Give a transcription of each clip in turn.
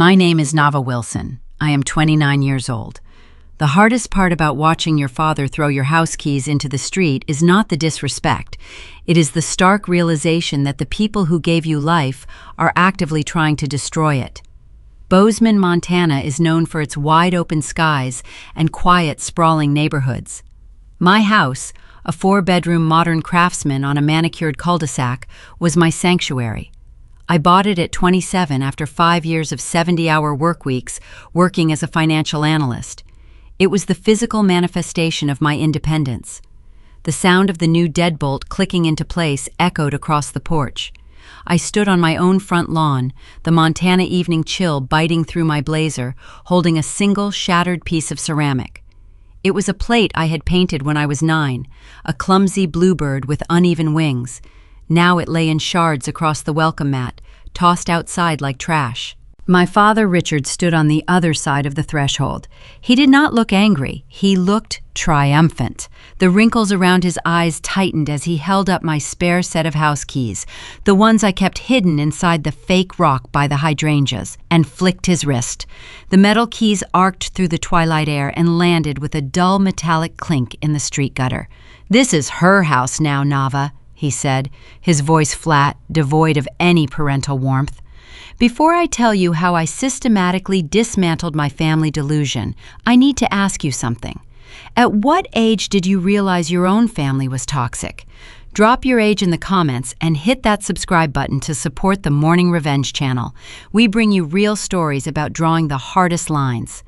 My name is Nava Wilson. I am 29 years old. The hardest part about watching your father throw your house keys into the street is not the disrespect. It is the stark realization that the people who gave you life are actively trying to destroy it. Bozeman, Montana is known for its wide-open skies and quiet, sprawling neighborhoods. My house, a 4-bedroom modern craftsman on a manicured cul-de-sac, was my sanctuary. I bought it at 27 after 5 years of 70-hour work weeks working as a financial analyst. It was the physical manifestation of my independence. The sound of the new deadbolt clicking into place echoed across the porch. I stood on my own front lawn, the Montana evening chill biting through my blazer, holding a single shattered piece of ceramic. It was a plate I had painted when I was 9, a clumsy bluebird with uneven wings. Now it lay in shards across the welcome mat, tossed outside like trash. My father, Richard, stood on the other side of the threshold. He did not look angry. He looked triumphant. The wrinkles around his eyes tightened as he held up my spare set of house keys, the ones I kept hidden inside the fake rock by the hydrangeas, and flicked his wrist. The metal keys arced through the twilight air and landed with a dull metallic clink in the street gutter. "This is her house now, Nava," he said, his voice flat, devoid of any parental warmth. Before I tell you how I systematically dismantled my family delusion, I need to ask you something. At what age did you realize your own family was toxic? Drop your age in the comments and hit that subscribe button to support the Morning Revenge channel. We bring you real stories about drawing the hardest lines.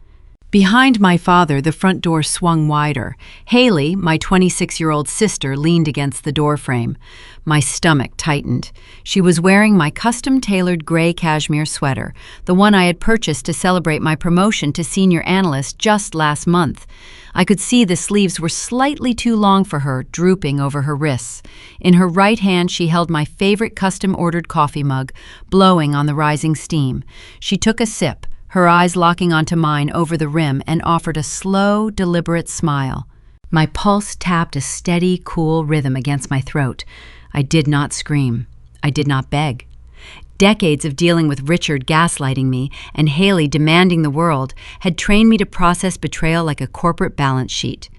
Behind my father, the front door swung wider. Haley, my 26-year-old sister, leaned against the doorframe. My stomach tightened. She was wearing my custom-tailored gray cashmere sweater, the one I had purchased to celebrate my promotion to senior analyst just last month. I could see the sleeves were slightly too long for her, drooping over her wrists. In her right hand, she held my favorite custom-ordered coffee mug, blowing on the rising steam. She took a sip, her eyes locking onto mine over the rim, and offered a slow, deliberate smile. My pulse tapped a steady, cool rhythm against my throat. I did not scream. I did not beg. Decades of dealing with Richard gaslighting me and Haley demanding the world had trained me to process betrayal like a corporate balance sheet.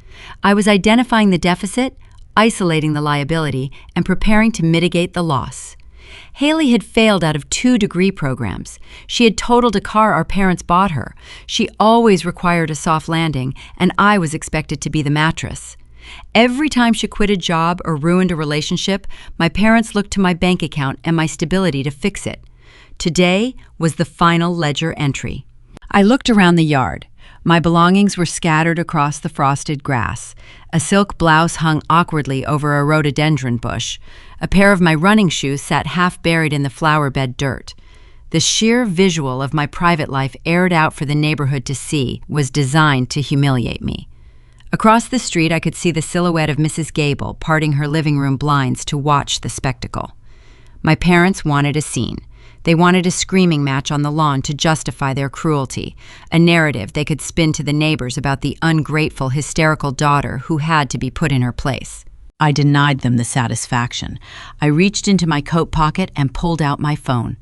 I was identifying the deficit, isolating the liability, and preparing to mitigate the loss. Haley had failed out of 2 degree programs. She had totaled a car our parents bought her. She always required a soft landing, and I was expected to be the mattress. Every time she quit a job or ruined a relationship, my parents looked to my bank account and my stability to fix it. Today was the final ledger entry. I looked around the yard. My belongings were scattered across the frosted grass. A silk blouse hung awkwardly over a rhododendron bush. A pair of my running shoes sat half buried in the flower bed dirt. The sheer visual of my private life aired out for the neighborhood to see was designed to humiliate me. Across the street, I could see the silhouette of Mrs. Gable parting her living room blinds to watch the spectacle. My parents wanted a scene. They wanted a screaming match on the lawn to justify their cruelty, a narrative they could spin to the neighbors about the ungrateful, hysterical daughter who had to be put in her place. I denied them the satisfaction. I reached into my coat pocket and pulled out my phone.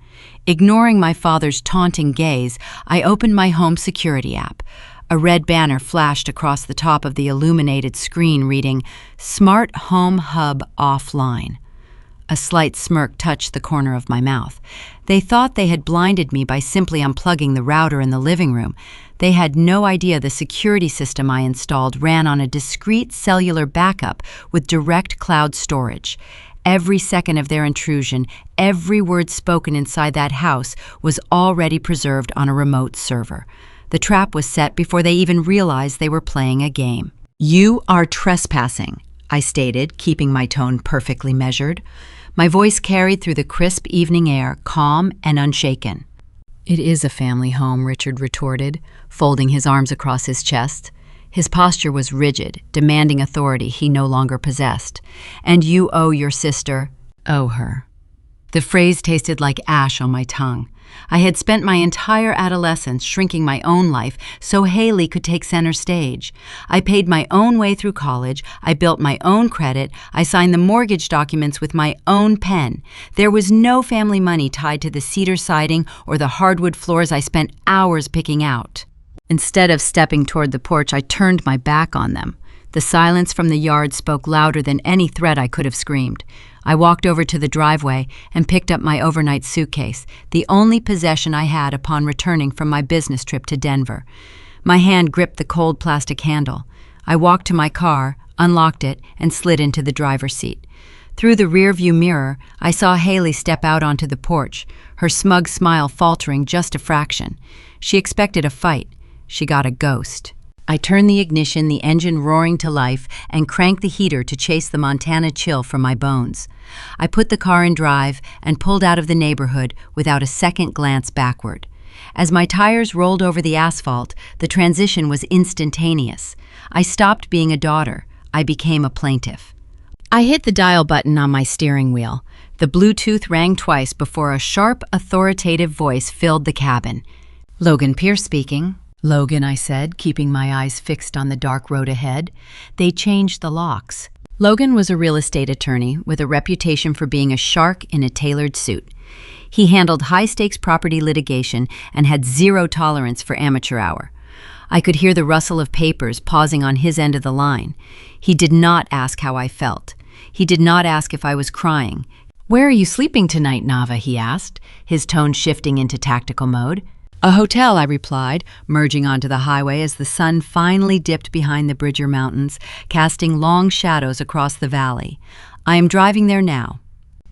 Ignoring my father's taunting gaze, I opened my home security app. A red banner flashed across the top of the illuminated screen reading, "Smart Home Hub Offline." A slight smirk touched the corner of my mouth. They thought they had blinded me by simply unplugging the router in the living room. They had no idea the security system I installed ran on a discrete cellular backup with direct cloud storage. Every second of their intrusion, every word spoken inside that house was already preserved on a remote server. The trap was set before they even realized they were playing a game. "You are trespassing," I stated, keeping my tone perfectly measured. My voice carried through the crisp evening air, calm and unshaken. "It is a family home," Richard retorted, folding his arms across his chest. His posture was rigid, demanding authority he no longer possessed. "And you owe your sister—" "Owe her." The phrase tasted like ash on my tongue. I had spent my entire adolescence shrinking my own life so Haley could take center stage. I paid my own way through college, I built my own credit, I signed the mortgage documents with my own pen. There was no family money tied to the cedar siding or the hardwood floors I spent hours picking out. Instead of stepping toward the porch, I turned my back on them. The silence from the yard spoke louder than any threat I could have screamed. I walked over to the driveway and picked up my overnight suitcase, the only possession I had upon returning from my business trip to Denver. My hand gripped the cold plastic handle. I walked to my car, unlocked it, and slid into the driver's seat. Through the rearview mirror, I saw Haley step out onto the porch, her smug smile faltering just a fraction. She expected a fight. She got a ghost. I turned the ignition, the engine roaring to life, and cranked the heater to chase the Montana chill from my bones. I put the car in drive and pulled out of the neighborhood without a second glance backward. As my tires rolled over the asphalt, the transition was instantaneous. I stopped being a daughter. I became a plaintiff. I hit the dial button on my steering wheel. The Bluetooth rang twice before a sharp, authoritative voice filled the cabin. "Logan Pierce speaking." "Logan," I said, keeping my eyes fixed on the dark road ahead. They changed the locks. Logan was a real estate attorney with a reputation for being a shark in a tailored suit. He handled high-stakes property litigation and had zero tolerance for amateur hour. I could hear the rustle of papers pausing on his end of the line. He did not ask how I felt. He did not ask if I was crying. "Where are you sleeping tonight, Nava?" he asked, his tone shifting into tactical mode. "A hotel," I replied, merging onto the highway as the sun finally dipped behind the Bridger Mountains, casting long shadows across the valley. "I am driving there now."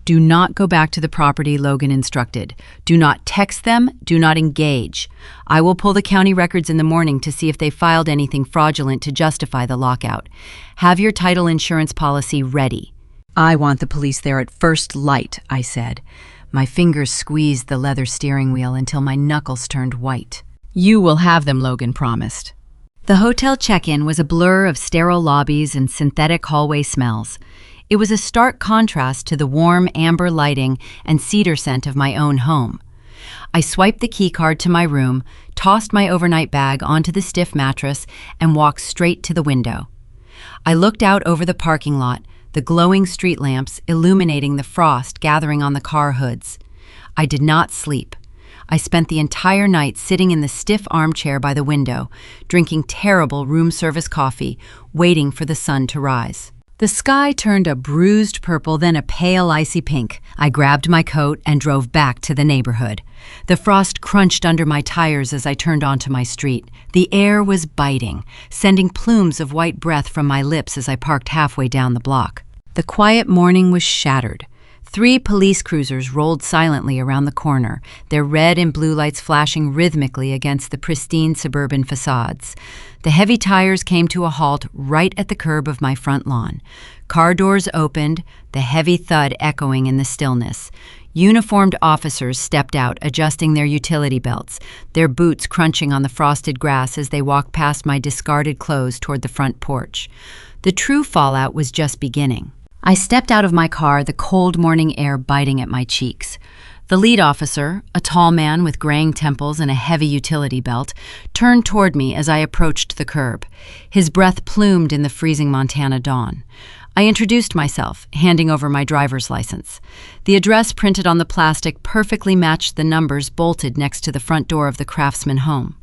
"Do not go back to the property," Logan instructed. "Do not text them, do not engage. I will pull the county records in the morning to see if they filed anything fraudulent to justify the lockout. Have your title insurance policy ready." "I want the police there at first light," I said. My fingers squeezed the leather steering wheel until my knuckles turned white. "You will have them," Logan promised. The hotel check-in was a blur of sterile lobbies and synthetic hallway smells. It was a stark contrast to the warm amber lighting and cedar scent of my own home. I swiped the key card to my room, tossed my overnight bag onto the stiff mattress, and walked straight to the window. I looked out over the parking lot, the glowing street lamps illuminating the frost gathering on the car hoods. I did not sleep. I spent the entire night sitting in the stiff armchair by the window, drinking terrible room service coffee, waiting for the sun to rise. The sky turned a bruised purple, then a pale icy pink. I grabbed my coat and drove back to the neighborhood. The frost crunched under my tires as I turned onto my street. The air was biting, sending plumes of white breath from my lips as I parked halfway down the block. The quiet morning was shattered. 3 police cruisers rolled silently around the corner, their red and blue lights flashing rhythmically against the pristine suburban facades. The heavy tires came to a halt right at the curb of my front lawn. Car doors opened, the heavy thud echoing in the stillness. Uniformed officers stepped out, adjusting their utility belts, their boots crunching on the frosted grass as they walked past my discarded clothes toward the front porch. The true fallout was just beginning. I stepped out of my car, the cold morning air biting at my cheeks. The lead officer, a tall man with graying temples and a heavy utility belt, turned toward me as I approached the curb. His breath plumed in the freezing Montana dawn. I introduced myself, handing over my driver's license. The address printed on the plastic perfectly matched the numbers bolted next to the front door of the Craftsman home.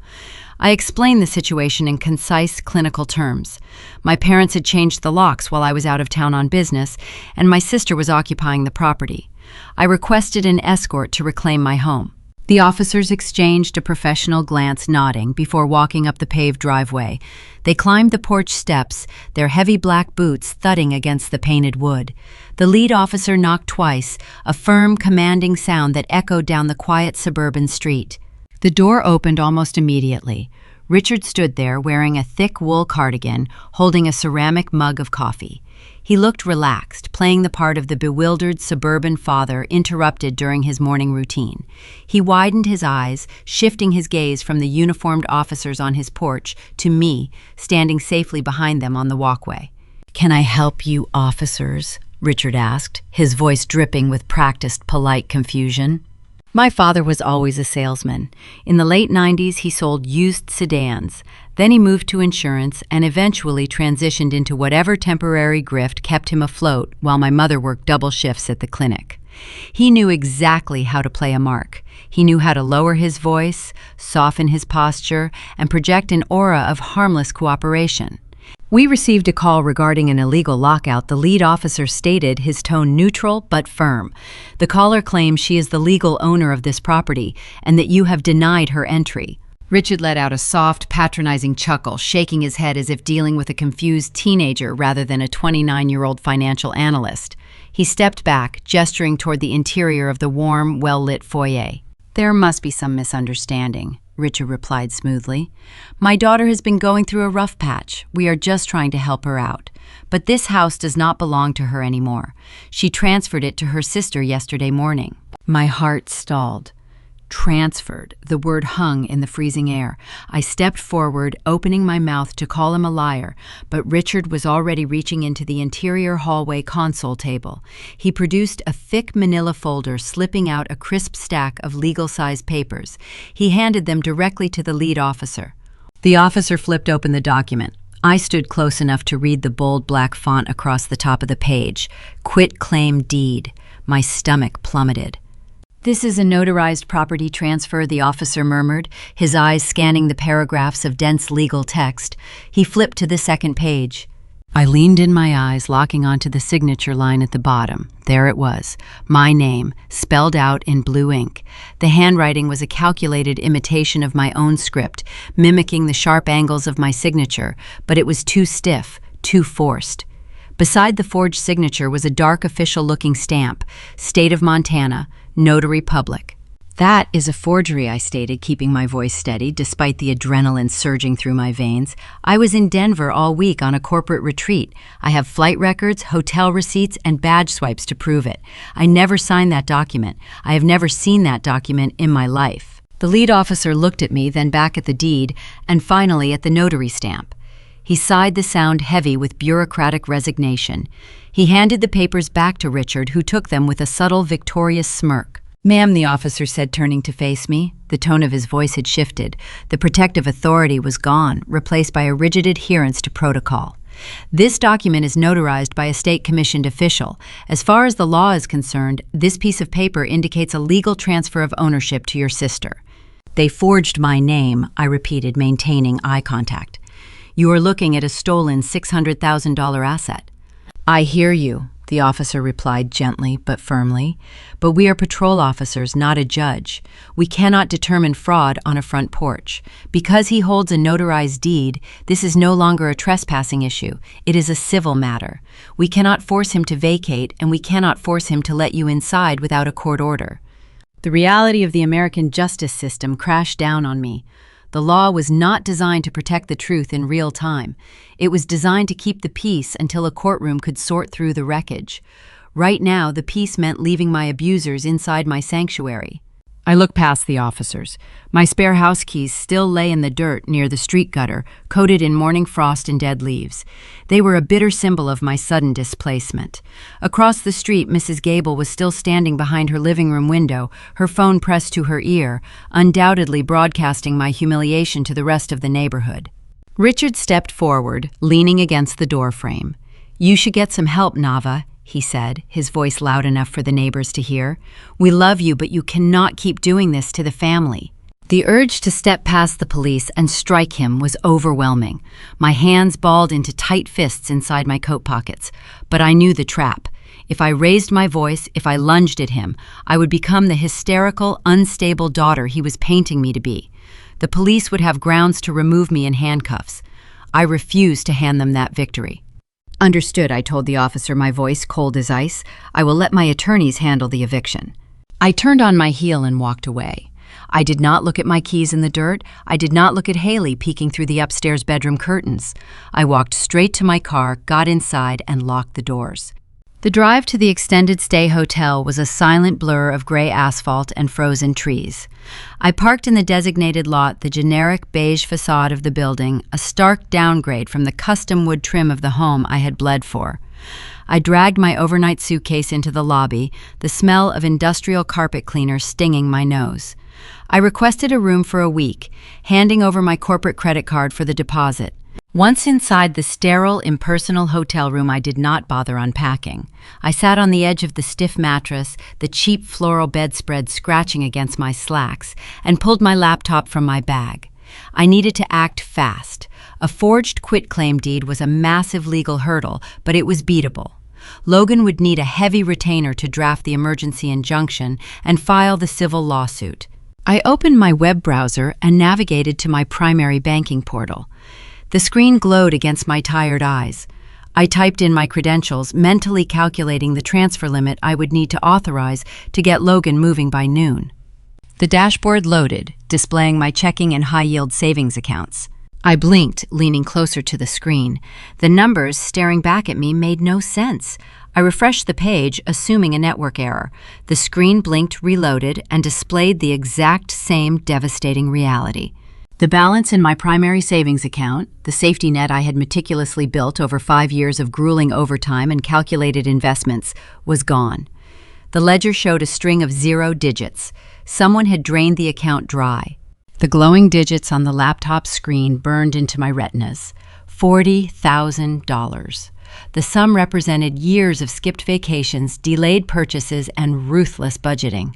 I explained the situation in concise, clinical terms. My parents had changed the locks while I was out of town on business, and my sister was occupying the property. I requested an escort to reclaim my home. The officers exchanged a professional glance, nodding, before walking up the paved driveway. They climbed the porch steps, their heavy black boots thudding against the painted wood. The lead officer knocked twice, a firm, commanding sound that echoed down the quiet suburban street. The door opened almost immediately. Richard stood there wearing a thick wool cardigan, holding a ceramic mug of coffee. He looked relaxed, playing the part of the bewildered suburban father interrupted during his morning routine. He widened his eyes, shifting his gaze from the uniformed officers on his porch to me, standing safely behind them on the walkway. "Can I help you, officers?" Richard asked, his voice dripping with practiced polite confusion. My father was always a salesman. In the late 90s, he sold used sedans. Then he moved to insurance and eventually transitioned into whatever temporary grift kept him afloat while my mother worked double shifts at the clinic. He knew exactly how to play a mark. He knew how to lower his voice, soften his posture, and project an aura of harmless cooperation. We received a call regarding an illegal lockout. The lead officer stated, his tone neutral but firm. The caller claims she is the legal owner of this property and that you have denied her entry. Richard let out a soft, patronizing chuckle, shaking his head as if dealing with a confused teenager rather than a 29-year-old financial analyst. He stepped back, gesturing toward the interior of the warm, well-lit foyer. "There must be some misunderstanding," Richard replied smoothly. "My daughter has been going through a rough patch. We are just trying to help her out. But this house does not belong to her anymore. She transferred it to her sister yesterday morning." My heart stalled. Transferred. The word hung in the freezing air. I stepped forward, opening my mouth to call him a liar, but Richard was already reaching into the interior hallway console table. He produced a thick manila folder, slipping out a crisp stack of legal-sized papers. He handed them directly to the lead officer. The officer flipped open the document. I stood close enough to read the bold black font across the top of the page. Quit-claim deed. My stomach plummeted. "This is a notarized property transfer," the officer murmured, his eyes scanning the paragraphs of dense legal text. He flipped to the second page. I leaned in my eyes, locking onto the signature line at the bottom. There it was, my name, spelled out in blue ink. The handwriting was a calculated imitation of my own script, mimicking the sharp angles of my signature, but it was too stiff, too forced. Beside the forged signature was a dark official-looking stamp, State of Montana, Notary Public. "That is a forgery," I stated, keeping my voice steady despite the adrenaline surging through my veins. "I was in Denver all week on a corporate retreat. I have flight records, hotel receipts, and badge swipes to prove it. I never signed that document. I have never seen that document in my life." The lead officer looked at me, then back at the deed, and finally at the notary stamp. He sighed, the sound heavy with bureaucratic resignation. He handed the papers back to Richard, who took them with a subtle, victorious smirk. "Ma'am," the officer said, turning to face me. The tone of his voice had shifted. The protective authority was gone, replaced by a rigid adherence to protocol. "This document is notarized by a state-commissioned official. As far as the law is concerned, this piece of paper indicates a legal transfer of ownership to your sister." "They forged my name," I repeated, maintaining eye contact. "You are looking at a stolen $600,000 asset." "I hear you," the officer replied gently but firmly. "But we are patrol officers, not a judge. We cannot determine fraud on a front porch. Because he holds a notarized deed, this is no longer a trespassing issue. It is a civil matter. We cannot force him to vacate, and we cannot force him to let you inside without a court order." The reality of the American justice system crashed down on me. The law was not designed to protect the truth in real time. It was designed to keep the peace until a courtroom could sort through the wreckage. Right now, the peace meant leaving my abusers inside my sanctuary. I looked past the officers. My spare house keys still lay in the dirt near the street gutter, coated in morning frost and dead leaves. They were a bitter symbol of my sudden displacement. Across the street, Mrs. Gable was still standing behind her living room window, her phone pressed to her ear, undoubtedly broadcasting my humiliation to the rest of the neighborhood. Richard stepped forward, leaning against the doorframe. "You should get some help, Nava," he said, his voice loud enough for the neighbors to hear. "We love you, but you cannot keep doing this to the family." The urge to step past the police and strike him was overwhelming. My hands balled into tight fists inside my coat pockets. But I knew the trap. If I raised my voice, if I lunged at him, I would become the hysterical, unstable daughter he was painting me to be. The police would have grounds to remove me in handcuffs. I refused to hand them that victory. "Understood," I told the officer, my voice cold as ice. "I will let my attorneys handle the eviction." I turned on my heel and walked away. I did not look at my keys in the dirt. I did not look at Haley peeking through the upstairs bedroom curtains. I walked straight to my car, got inside, and locked the doors. The drive to the extended stay hotel was a silent blur of gray asphalt and frozen trees. I parked in the designated lot, the generic beige facade of the building, a stark downgrade from the custom wood trim of the home I had bled for. I dragged my overnight suitcase into the lobby, the smell of industrial carpet cleaner stinging my nose. I requested a room for a week, handing over my corporate credit card for the deposit. Once inside the sterile, impersonal hotel room, I did not bother unpacking. I sat on the edge of the stiff mattress, the cheap floral bedspread scratching against my slacks, and pulled my laptop from my bag. I needed to act fast. A forged quitclaim deed was a massive legal hurdle, but it was beatable. Logan would need a heavy retainer to draft the emergency injunction and file the civil lawsuit. I opened my web browser and navigated to my primary banking portal. The screen glowed against my tired eyes. I typed in my credentials, mentally calculating the transfer limit I would need to authorize to get Logan moving by noon. The dashboard loaded, displaying my checking and high-yield savings accounts. I blinked, leaning closer to the screen. The numbers staring back at me made no sense. I refreshed the page, assuming a network error. The screen blinked, reloaded, and displayed the exact same devastating reality. The balance in my primary savings account, the safety net I had meticulously built over 5 years of grueling overtime and calculated investments, was gone. The ledger showed a string of 0 digits. Someone had drained the account dry. The glowing digits on the laptop screen burned into my retinas. $40,000. The sum represented years of skipped vacations, delayed purchases, and ruthless budgeting.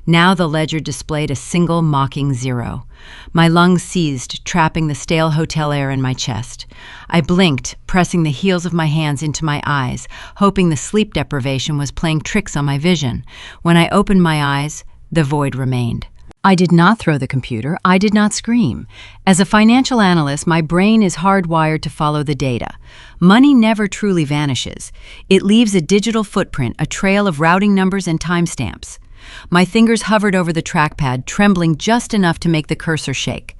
Now the ledger displayed a single mocking 0. My lungs seized, trapping the stale hotel air in my chest. I blinked, pressing the heels of my hands into my eyes, hoping the sleep deprivation was playing tricks on my vision. When I opened my eyes, the void remained. I did not throw the computer. I did not scream. As a financial analyst, my brain is hardwired to follow the data. Money never truly vanishes. It leaves a digital footprint, a trail of routing numbers and timestamps. My fingers hovered over the trackpad, trembling just enough to make the cursor shake.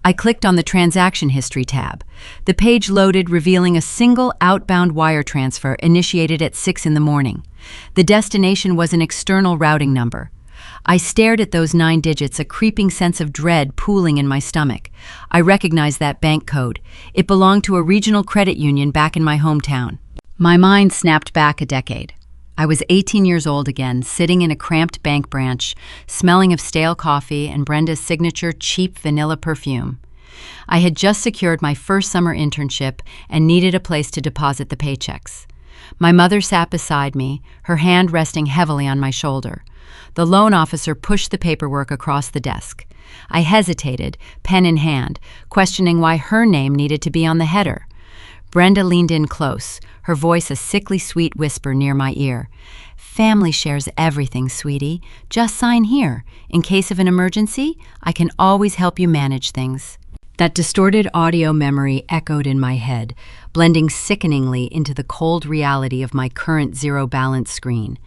I clicked on the Transaction History tab. The page loaded, revealing a single outbound wire transfer initiated at 6 in the morning. The destination was an external routing number. I stared at those 9 digits, a creeping sense of dread pooling in my stomach. I recognized that bank code. It belonged to a regional credit union back in my hometown. My mind snapped back a decade. I was 18 years old again, sitting in a cramped bank branch, smelling of stale coffee and Brenda's signature cheap vanilla perfume. I had just secured my first summer internship and needed a place to deposit the paychecks. My mother sat beside me, her hand resting heavily on my shoulder. The loan officer pushed the paperwork across the desk. I hesitated, pen in hand, questioning why her name needed to be on the header. Brenda leaned in close, her voice a sickly sweet whisper near my ear. "Family shares everything, sweetie. Just sign here. In case of an emergency, I can always help you manage things." That distorted audio memory echoed in my head, blending sickeningly into the cold reality of my current zero-balance screen.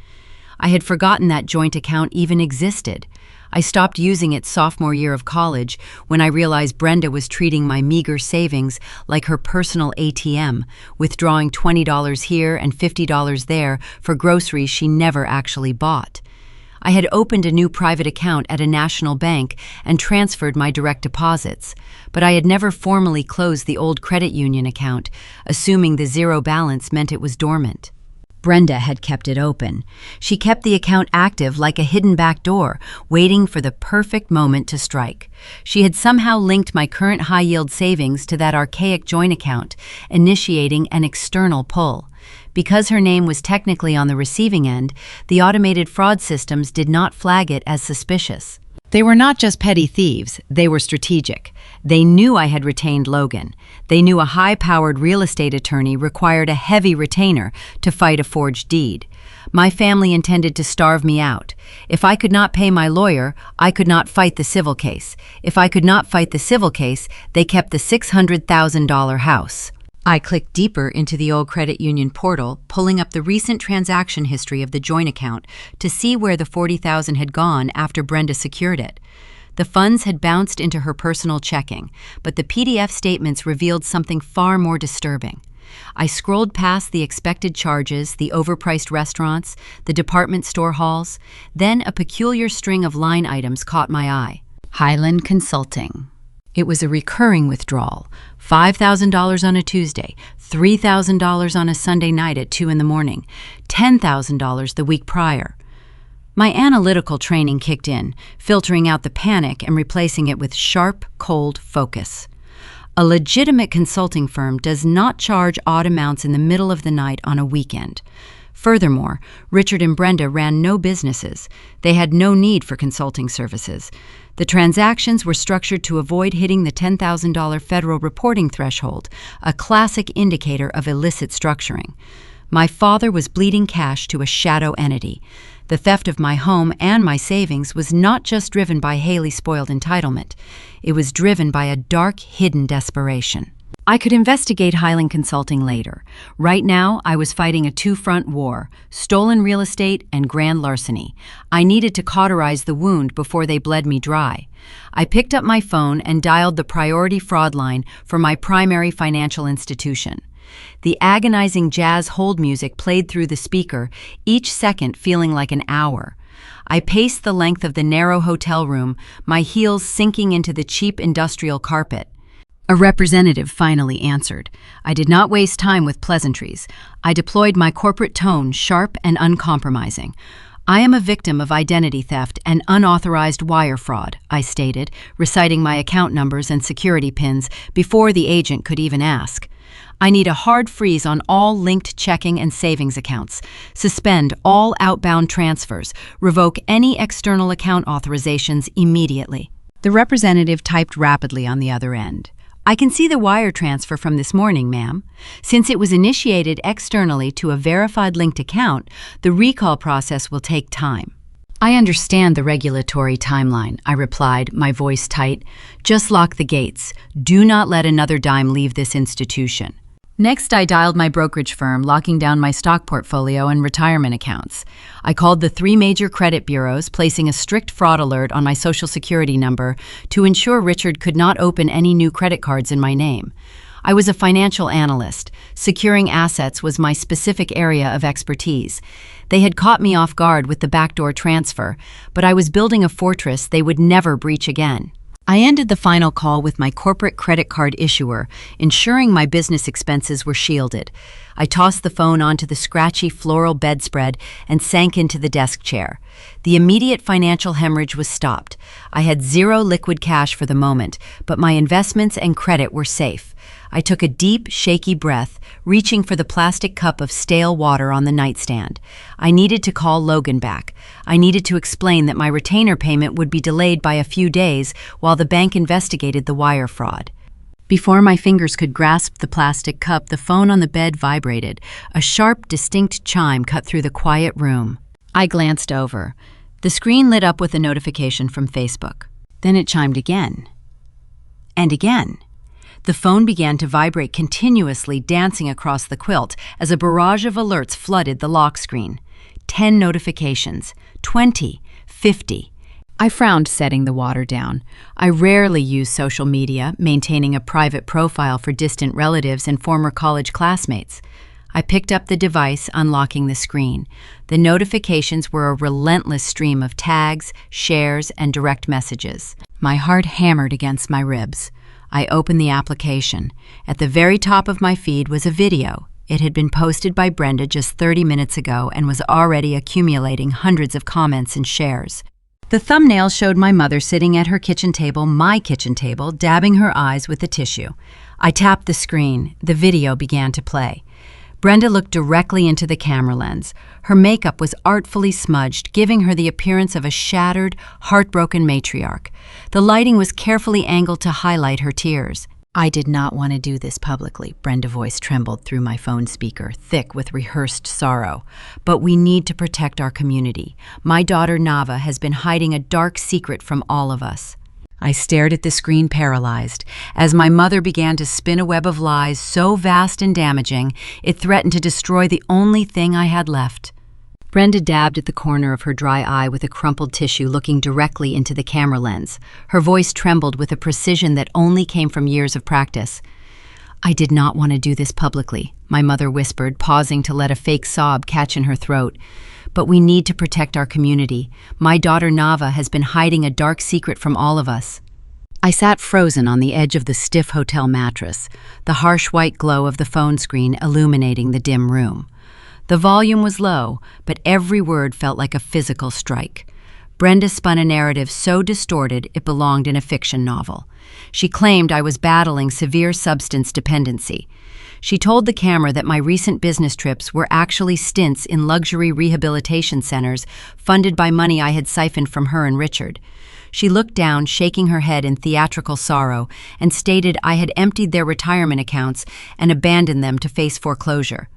I had forgotten that joint account even existed. I stopped using it sophomore year of college when I realized Brenda was treating my meager savings like her personal ATM, withdrawing $20 here and $50 there for groceries she never actually bought. I had opened a new private account at a national bank and transferred my direct deposits, but I had never formally closed the old credit union account, assuming the zero balance meant it was dormant. Brenda had kept it open. She kept the account active like a hidden back door, waiting for the perfect moment to strike. She had somehow linked my current high-yield savings to that archaic joint account, initiating an external pull. Because her name was technically on the receiving end, the automated fraud systems did not flag it as suspicious. They were not just petty thieves, they were strategic. They knew I had retained Logan. They knew a high-powered real estate attorney required a heavy retainer to fight a forged deed. My family intended to starve me out. If I could not pay my lawyer, I could not fight the civil case. If I could not fight the civil case, they kept the $600,000 house. I clicked deeper into the old credit union portal, pulling up the recent transaction history of the joint account to see where the $40,000 had gone after Brenda secured it. The funds had bounced into her personal checking, but the PDF statements revealed something far more disturbing. I scrolled past the expected charges, the overpriced restaurants, the department store hauls. Then a peculiar string of line items caught my eye. Highland Consulting. It was a recurring withdrawal, $5,000 on a Tuesday, $3,000 on a Sunday night at 2 in the morning, $10,000 the week prior. My analytical training kicked in, filtering out the panic and replacing it with sharp, cold focus. A legitimate consulting firm does not charge odd amounts in the middle of the night on a weekend. Furthermore, Richard and Brenda ran no businesses. They had no need for consulting services. The transactions were structured to avoid hitting the $10,000 federal reporting threshold, a classic indicator of illicit structuring. My father was bleeding cash to a shadow entity. The theft of my home and my savings was not just driven by Haley-spoiled entitlement. It was driven by a dark, hidden desperation. I could investigate Highland Consulting later. Right now, I was fighting a two-front war, stolen real estate and grand larceny. I needed to cauterize the wound before they bled me dry. I picked up my phone and dialed the priority fraud line for my primary financial institution. The agonizing jazz hold music played through the speaker, each second feeling like an hour. I paced the length of the narrow hotel room, my heels sinking into the cheap industrial carpet. A representative finally answered. I did not waste time with pleasantries. I deployed my corporate tone, sharp and uncompromising. I am a victim of identity theft and unauthorized wire fraud, I stated, reciting my account numbers and security pins before the agent could even ask. I need a hard freeze on all linked checking and savings accounts, suspend all outbound transfers, revoke any external account authorizations immediately. The representative typed rapidly on the other end. I can see the wire transfer from this morning, ma'am. Since it was initiated externally to a verified linked account, the recall process will take time. I understand the regulatory timeline, I replied, my voice tight. Just lock the gates. Do not let another dime leave this institution. Next, I dialed my brokerage firm, locking down my stock portfolio and retirement accounts. I called the 3 major credit bureaus, placing a strict fraud alert on my Social Security number to ensure Richard could not open any new credit cards in my name. I was a financial analyst. Securing assets was my specific area of expertise. They had caught me off guard with the backdoor transfer, but I was building a fortress they would never breach again. I ended the final call with my corporate credit card issuer, ensuring my business expenses were shielded. I tossed the phone onto the scratchy floral bedspread and sank into the desk chair. The immediate financial hemorrhage was stopped. I had zero liquid cash for the moment, but my investments and credit were safe. I took a deep, shaky breath, reaching for the plastic cup of stale water on the nightstand. I needed to call Logan back. I needed to explain that my retainer payment would be delayed by a few days while the bank investigated the wire fraud. Before my fingers could grasp the plastic cup, the phone on the bed vibrated. A sharp, distinct chime cut through the quiet room. I glanced over. The screen lit up with a notification from Facebook. Then it chimed again. And again. The phone began to vibrate continuously, dancing across the quilt as a barrage of alerts flooded the lock screen. 10 notifications, 20, 50. I frowned, setting the water down. I rarely use social media, maintaining a private profile for distant relatives and former college classmates. I picked up the device, unlocking the screen. The notifications were a relentless stream of tags, shares, and direct messages. My heart hammered against my ribs. I opened the application. At the very top of my feed was a video. It had been posted by Brenda just 30 minutes ago and was already accumulating hundreds of comments and shares. The thumbnail showed my mother sitting at her kitchen table, my kitchen table, dabbing her eyes with a tissue. I tapped the screen. The video began to play. Brenda looked directly into the camera lens. Her makeup was artfully smudged, giving her the appearance of a shattered, heartbroken matriarch. The lighting was carefully angled to highlight her tears. I did not want to do this publicly. Brenda's voice trembled through my phone speaker, thick with rehearsed sorrow. But we need to protect our community. My daughter Nava has been hiding a dark secret from all of us. I stared at the screen paralyzed, as my mother began to spin a web of lies so vast and damaging, it threatened to destroy the only thing I had left. Brenda dabbed at the corner of her dry eye with a crumpled tissue, looking directly into the camera lens. Her voice trembled with a precision that only came from years of practice. I did not want to do this publicly, my mother whispered, pausing to let a fake sob catch in her throat. But we need to protect our community. My daughter Nava has been hiding a dark secret from all of us. I sat frozen on the edge of the stiff hotel mattress, the harsh white glow of the phone screen illuminating the dim room. The volume was low, but every word felt like a physical strike. Brenda spun a narrative so distorted it belonged in a fiction novel. She claimed I was battling severe substance dependency. She told the camera that my recent business trips were actually stints in luxury rehabilitation centers funded by money I had siphoned from her and Richard. She looked down, shaking her head in theatrical sorrow, and stated I had emptied their retirement accounts and abandoned them to face foreclosure.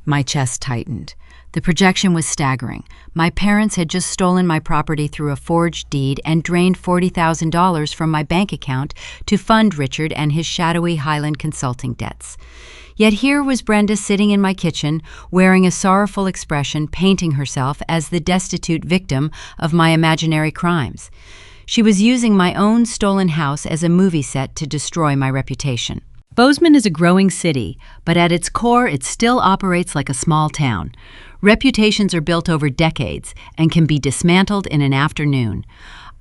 My chest tightened. The projection was staggering. My parents had just stolen my property through a forged deed and drained $40,000 from my bank account to fund Richard and his shadowy Highland consulting debts. Yet here was Brenda sitting in my kitchen, wearing a sorrowful expression, painting herself as the destitute victim of my imaginary crimes. She was using my own stolen house as a movie set to destroy my reputation. Bozeman is a growing city, but at its core it still operates like a small town. Reputations are built over decades and can be dismantled in an afternoon.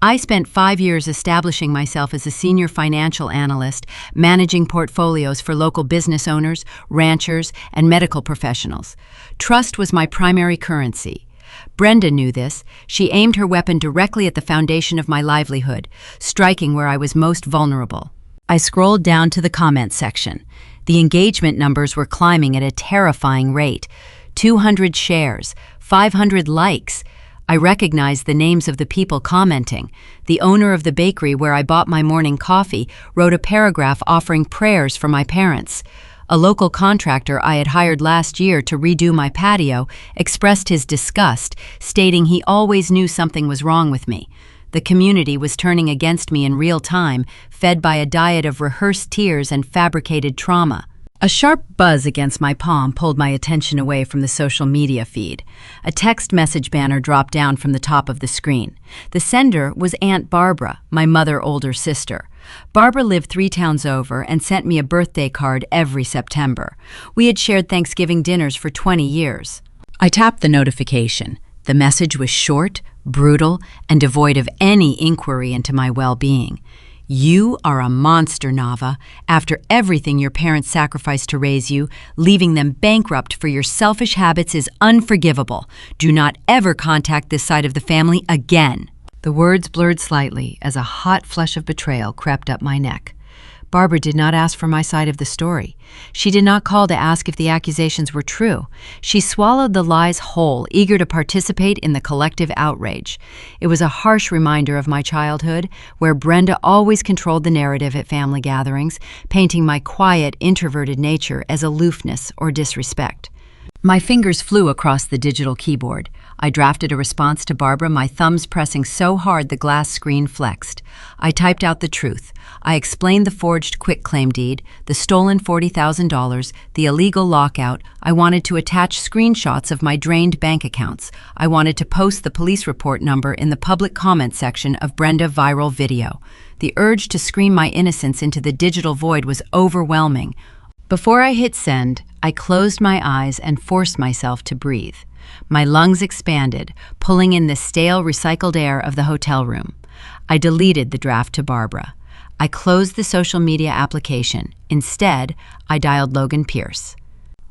I spent 5 years establishing myself as a senior financial analyst, managing portfolios for local business owners, ranchers, and medical professionals. Trust was my primary currency. Brenda knew this. She aimed her weapon directly at the foundation of my livelihood, striking where I was most vulnerable. I scrolled down to the comments section. The engagement numbers were climbing at a terrifying rate. 200 shares, 500 likes. I recognized the names of the people commenting. The owner of the bakery where I bought my morning coffee wrote a paragraph offering prayers for my parents. A local contractor I had hired last year to redo my patio expressed his disgust, stating he always knew something was wrong with me. The community was turning against me in real time, fed by a diet of rehearsed tears and fabricated trauma. A sharp buzz against my palm pulled my attention away from the social media feed. A text message banner dropped down from the top of the screen. The sender was Aunt Barbara, my older sister. Barbara lived 3 towns over and sent me a birthday card every September. We had shared Thanksgiving dinners for 20 years. I tapped the notification. The message was short, brutal, and devoid of any inquiry into my well-being. You are a monster, Nava. After everything your parents sacrificed to raise you, leaving them bankrupt for your selfish habits is unforgivable. Do not ever contact this side of the family again. The words blurred slightly as a hot flush of betrayal crept up my neck. Barbara did not ask for my side of the story. She did not call to ask if the accusations were true. She swallowed the lies whole, eager to participate in the collective outrage. It was a harsh reminder of my childhood, where Brenda always controlled the narrative at family gatherings, painting my quiet, introverted nature as aloofness or disrespect. My fingers flew across the digital keyboard. I drafted a response to Barbara, my thumbs pressing so hard the glass screen flexed. I typed out the truth. I explained the forged quitclaim deed, the stolen $40,000, the illegal lockout. I wanted to attach screenshots of my drained bank accounts. I wanted to post the police report number in the public comment section of Brenda viral video. The urge to scream my innocence into the digital void was overwhelming. Before I hit send, I closed my eyes and forced myself to breathe. My lungs expanded, pulling in the stale, recycled air of the hotel room. I deleted the draft to Barbara. I closed the social media application. Instead, I dialed Logan Pierce.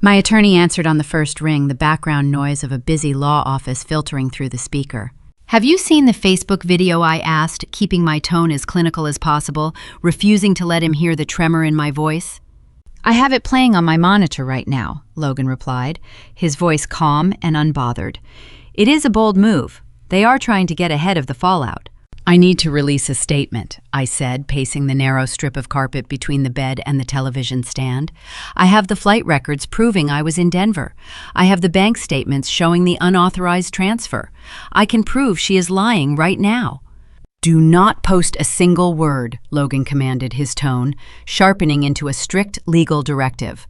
My attorney answered on the first ring, the background noise of a busy law office filtering through the speaker. "Have you seen the Facebook video?" I asked, keeping my tone as clinical as possible, refusing to let him hear the tremor in my voice. "I have it playing on my monitor right now," Logan replied, his voice calm and unbothered. "It is a bold move. They are trying to get ahead of the fallout." "I need to release a statement," I said, pacing the narrow strip of carpet between the bed and the television stand. "I have the flight records proving I was in Denver. I have the bank statements showing the unauthorized transfer. I can prove she is lying right now." "Do not post a single word," Logan commanded, his tone sharpening into a strict legal directive.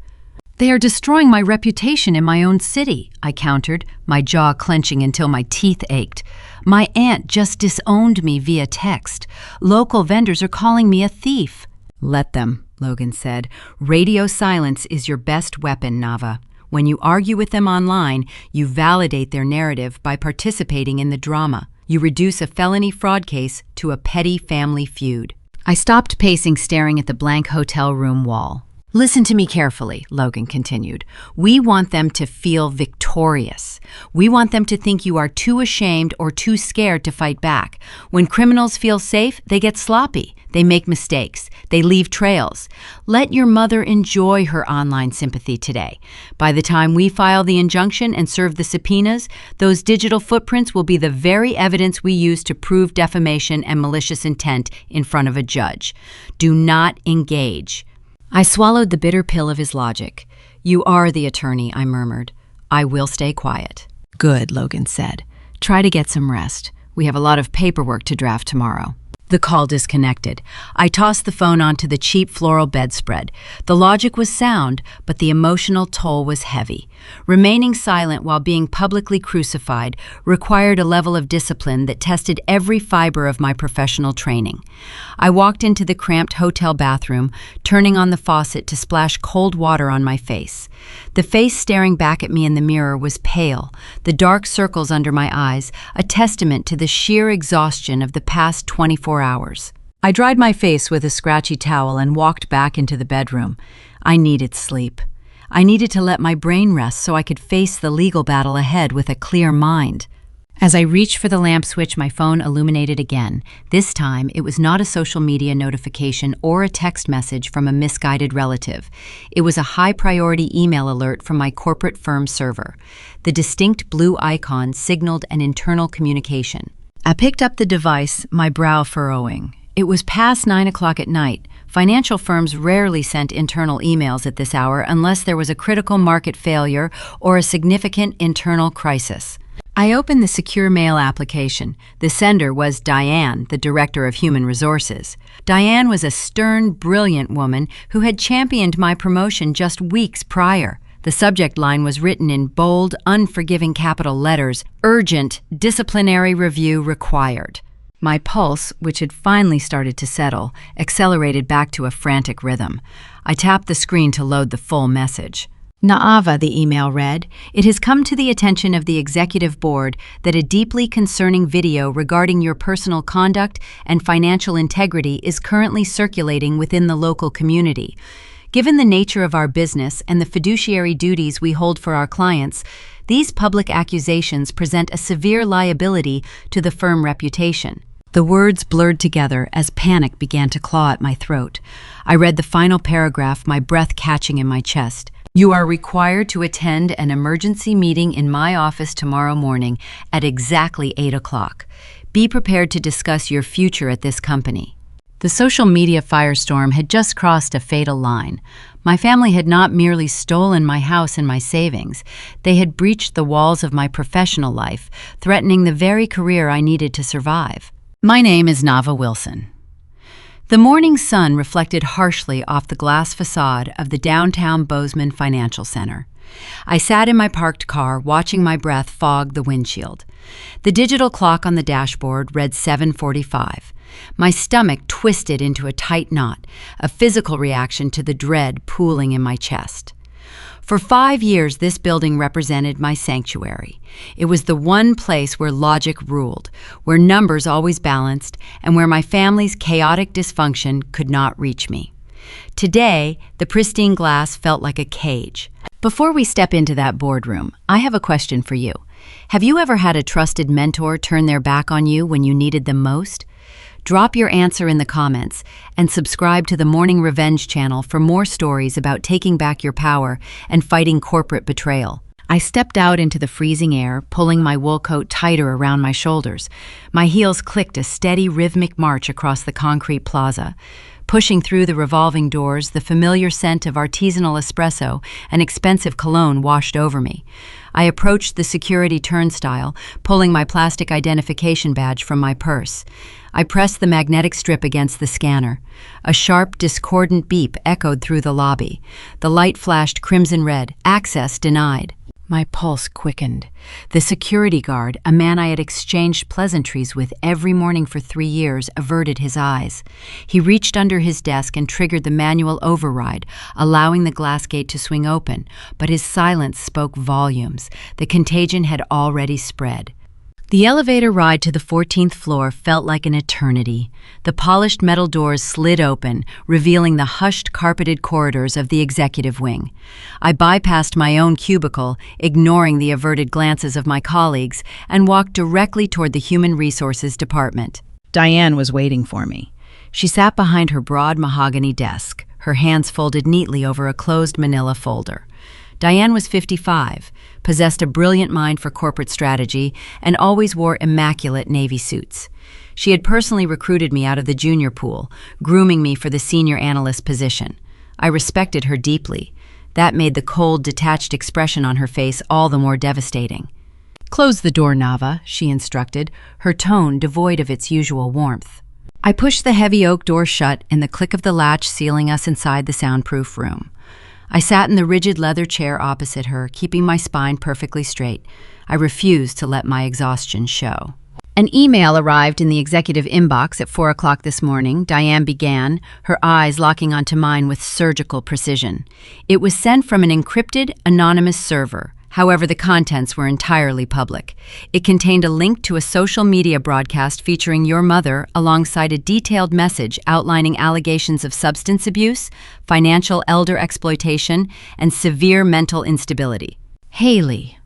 "They are destroying my reputation in my own city," I countered, my jaw clenching until my teeth ached. "My aunt just disowned me via text. Local vendors are calling me a thief." "Let them," Logan said. "Radio silence is your best weapon, Nava. When you argue with them online, you validate their narrative by participating in the drama. You reduce a felony fraud case to a petty family feud." I stopped pacing, staring at the blank hotel room wall. Listen to me carefully, Logan continued. We want them to feel victorious. We want them to think you are too ashamed or too scared to fight back. When criminals feel safe, they get sloppy. They make mistakes. They leave trails. Let your mother enjoy her online sympathy today. By the time we file the injunction and serve the subpoenas, those digital footprints will be the very evidence we use to prove defamation and malicious intent in front of a judge. Do not engage. I swallowed the bitter pill of his logic. You are the attorney, I murmured. I will stay quiet. Good, Logan said. Try to get some rest. We have a lot of paperwork to draft tomorrow. The call disconnected. I tossed the phone onto the cheap floral bedspread. The logic was sound, but the emotional toll was heavy. Remaining silent while being publicly crucified required a level of discipline that tested every fiber of my professional training. I walked into the cramped hotel bathroom, turning on the faucet to splash cold water on my face. The face staring back at me in the mirror was pale, the dark circles under my eyes, a testament to the sheer exhaustion of the past 24 hours. I dried my face with a scratchy towel and walked back into the bedroom. I needed sleep. I needed to let my brain rest so I could face the legal battle ahead with a clear mind. As I reached for the lamp switch, my phone illuminated again. This time, it was not a social media notification or a text message from a misguided relative. It was a high-priority email alert from my corporate firm server. The distinct blue icon signaled an internal communication. I picked up the device, my brow furrowing. It was past 9 o'clock at night. Financial firms rarely sent internal emails at this hour unless there was a critical market failure or a significant internal crisis. I opened the secure mail application. The sender was Diane, the Director of Human Resources. Diane was a stern, brilliant woman who had championed my promotion just weeks prior. The subject line was written in bold, unforgiving capital letters, "Urgent, disciplinary review required." My pulse, which had finally started to settle, accelerated back to a frantic rhythm. I tapped the screen to load the full message. Naava, the email read, it has come to the attention of the Executive Board that a deeply concerning video regarding your personal conduct and financial integrity is currently circulating within the local community. Given the nature of our business and the fiduciary duties we hold for our clients, these public accusations present a severe liability to the firm reputation. The words blurred together as panic began to claw at my throat. I read the final paragraph, my breath catching in my chest. You are required to attend an emergency meeting in my office tomorrow morning at exactly 8 o'clock. Be prepared to discuss your future at this company. The social media firestorm had just crossed a fatal line. My family had not merely stolen my house and my savings. They had breached the walls of my professional life, threatening the very career I needed to survive. My name is Naava Wilson. The morning sun reflected harshly off the glass facade of the downtown Bozeman Financial Center. I sat in my parked car, watching my breath fog the windshield. The digital clock on the dashboard read 7:45. My stomach twisted into a tight knot, a physical reaction to the dread pooling in my chest. For 5 years, this building represented my sanctuary. It was the one place where logic ruled, where numbers always balanced, and where my family's chaotic dysfunction could not reach me. Today, the pristine glass felt like a cage. Before we step into that boardroom, I have a question for you. Have you ever had a trusted mentor turn their back on you when you needed them most? Drop your answer in the comments and subscribe to the Morning Revenge channel for more stories about taking back your power and fighting corporate betrayal. I stepped out into the freezing air, pulling my wool coat tighter around my shoulders. My heels clicked a steady, rhythmic march across the concrete plaza. Pushing through the revolving doors, the familiar scent of artisanal espresso and expensive cologne washed over me. I approached the security turnstile, pulling my plastic identification badge from my purse. I pressed the magnetic strip against the scanner. A sharp, discordant beep echoed through the lobby. The light flashed crimson red. Access denied. My pulse quickened. The security guard, a man I had exchanged pleasantries with every morning for 3 years, averted his eyes. He reached under his desk and triggered the manual override, allowing the glass gate to swing open, but his silence spoke volumes. The contagion had already spread. The elevator ride to the 14th floor felt like an eternity. The polished metal doors slid open, revealing the hushed, carpeted corridors of the executive wing. I bypassed my own cubicle, ignoring the averted glances of my colleagues, and walked directly toward the Human Resources Department. Diane was waiting for me. She sat behind her broad mahogany desk, her hands folded neatly over a closed manila folder. Diane was 55, possessed a brilliant mind for corporate strategy, and always wore immaculate navy suits. She had personally recruited me out of the junior pool, grooming me for the senior analyst position. I respected her deeply. That made the cold, detached expression on her face all the more devastating. "Close the door, Nava," she instructed, her tone devoid of its usual warmth. I pushed the heavy oak door shut and the click of the latch sealing us inside the soundproof room. I sat in the rigid leather chair opposite her, keeping my spine perfectly straight. I refused to let my exhaustion show. "An email arrived in the executive inbox at 4 o'clock this morning," Diane began, her eyes locking onto mine with surgical precision. "It was sent from an encrypted, anonymous server. However, the contents were entirely public. It contained a link to a social media broadcast featuring your mother alongside a detailed message outlining allegations of substance abuse, financial elder exploitation, and severe mental instability." Haley.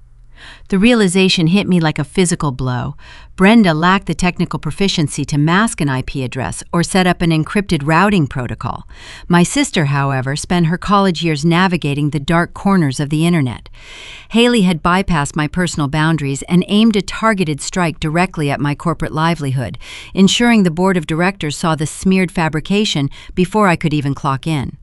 The realization hit me like a physical blow. Brenda lacked the technical proficiency to mask an IP address or set up an encrypted routing protocol. My sister, however, spent her college years navigating the dark corners of the internet. Haley had bypassed my personal boundaries and aimed a targeted strike directly at my corporate livelihood, ensuring the board of directors saw the smeared fabrication before I could even clock in.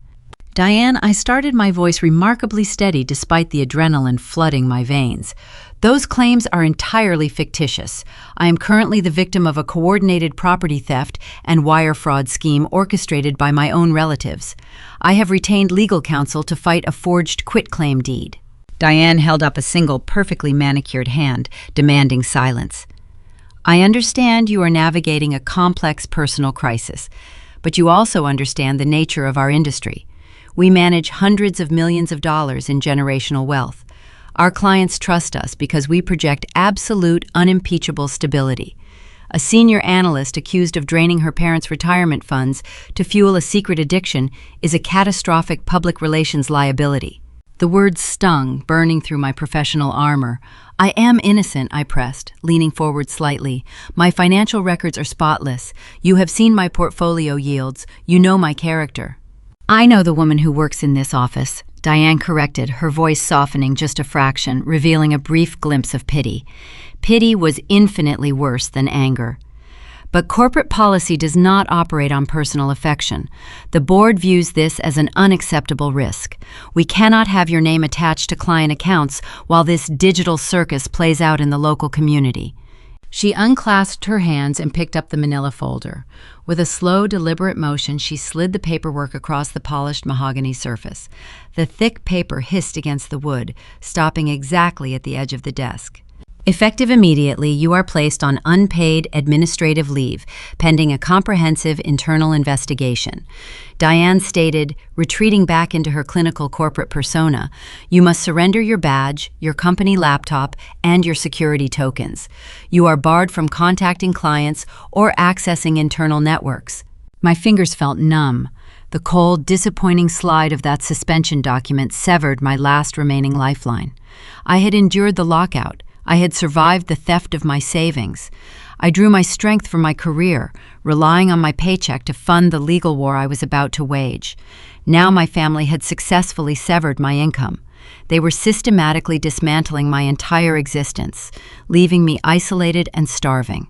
"Diane," I started, my voice remarkably steady despite the adrenaline flooding my veins. "Those claims are entirely fictitious. I am currently the victim of a coordinated property theft and wire fraud scheme orchestrated by my own relatives. I have retained legal counsel to fight a forged quitclaim deed." Diane held up a single, perfectly manicured hand, demanding silence. "I understand you are navigating a complex personal crisis, but you also understand the nature of our industry. We manage hundreds of millions of dollars in generational wealth. Our clients trust us because we project absolute, unimpeachable stability. A senior analyst accused of draining her parents' retirement funds to fuel a secret addiction is a catastrophic public relations liability." The words stung, burning through my professional armor. "I am innocent," I pressed, leaning forward slightly. "My financial records are spotless. You have seen my portfolio yields. You know my character." "I know the woman who works in this office," Diane corrected, her voice softening just a fraction, revealing a brief glimpse of pity. Pity was infinitely worse than anger. "But corporate policy does not operate on personal affection. The board views this as an unacceptable risk. We cannot have your name attached to client accounts while this digital circus plays out in the local community." She unclasped her hands and picked up the manila folder. With a slow, deliberate motion, she slid the paperwork across the polished mahogany surface. The thick paper hissed against the wood, stopping exactly at the edge of the desk. "Effective immediately, you are placed on unpaid administrative leave, pending a comprehensive internal investigation." Diane stated, retreating back into her clinical corporate persona, "You must surrender your badge, your company laptop, and your security tokens. You are barred from contacting clients or accessing internal networks." My fingers felt numb. The cold, disappointing slide of that suspension document severed my last remaining lifeline. I had endured the lockout. I had survived the theft of my savings. I drew my strength from my career, relying on my paycheck to fund the legal war I was about to wage. Now my family had successfully severed my income. They were systematically dismantling my entire existence, leaving me isolated and starving.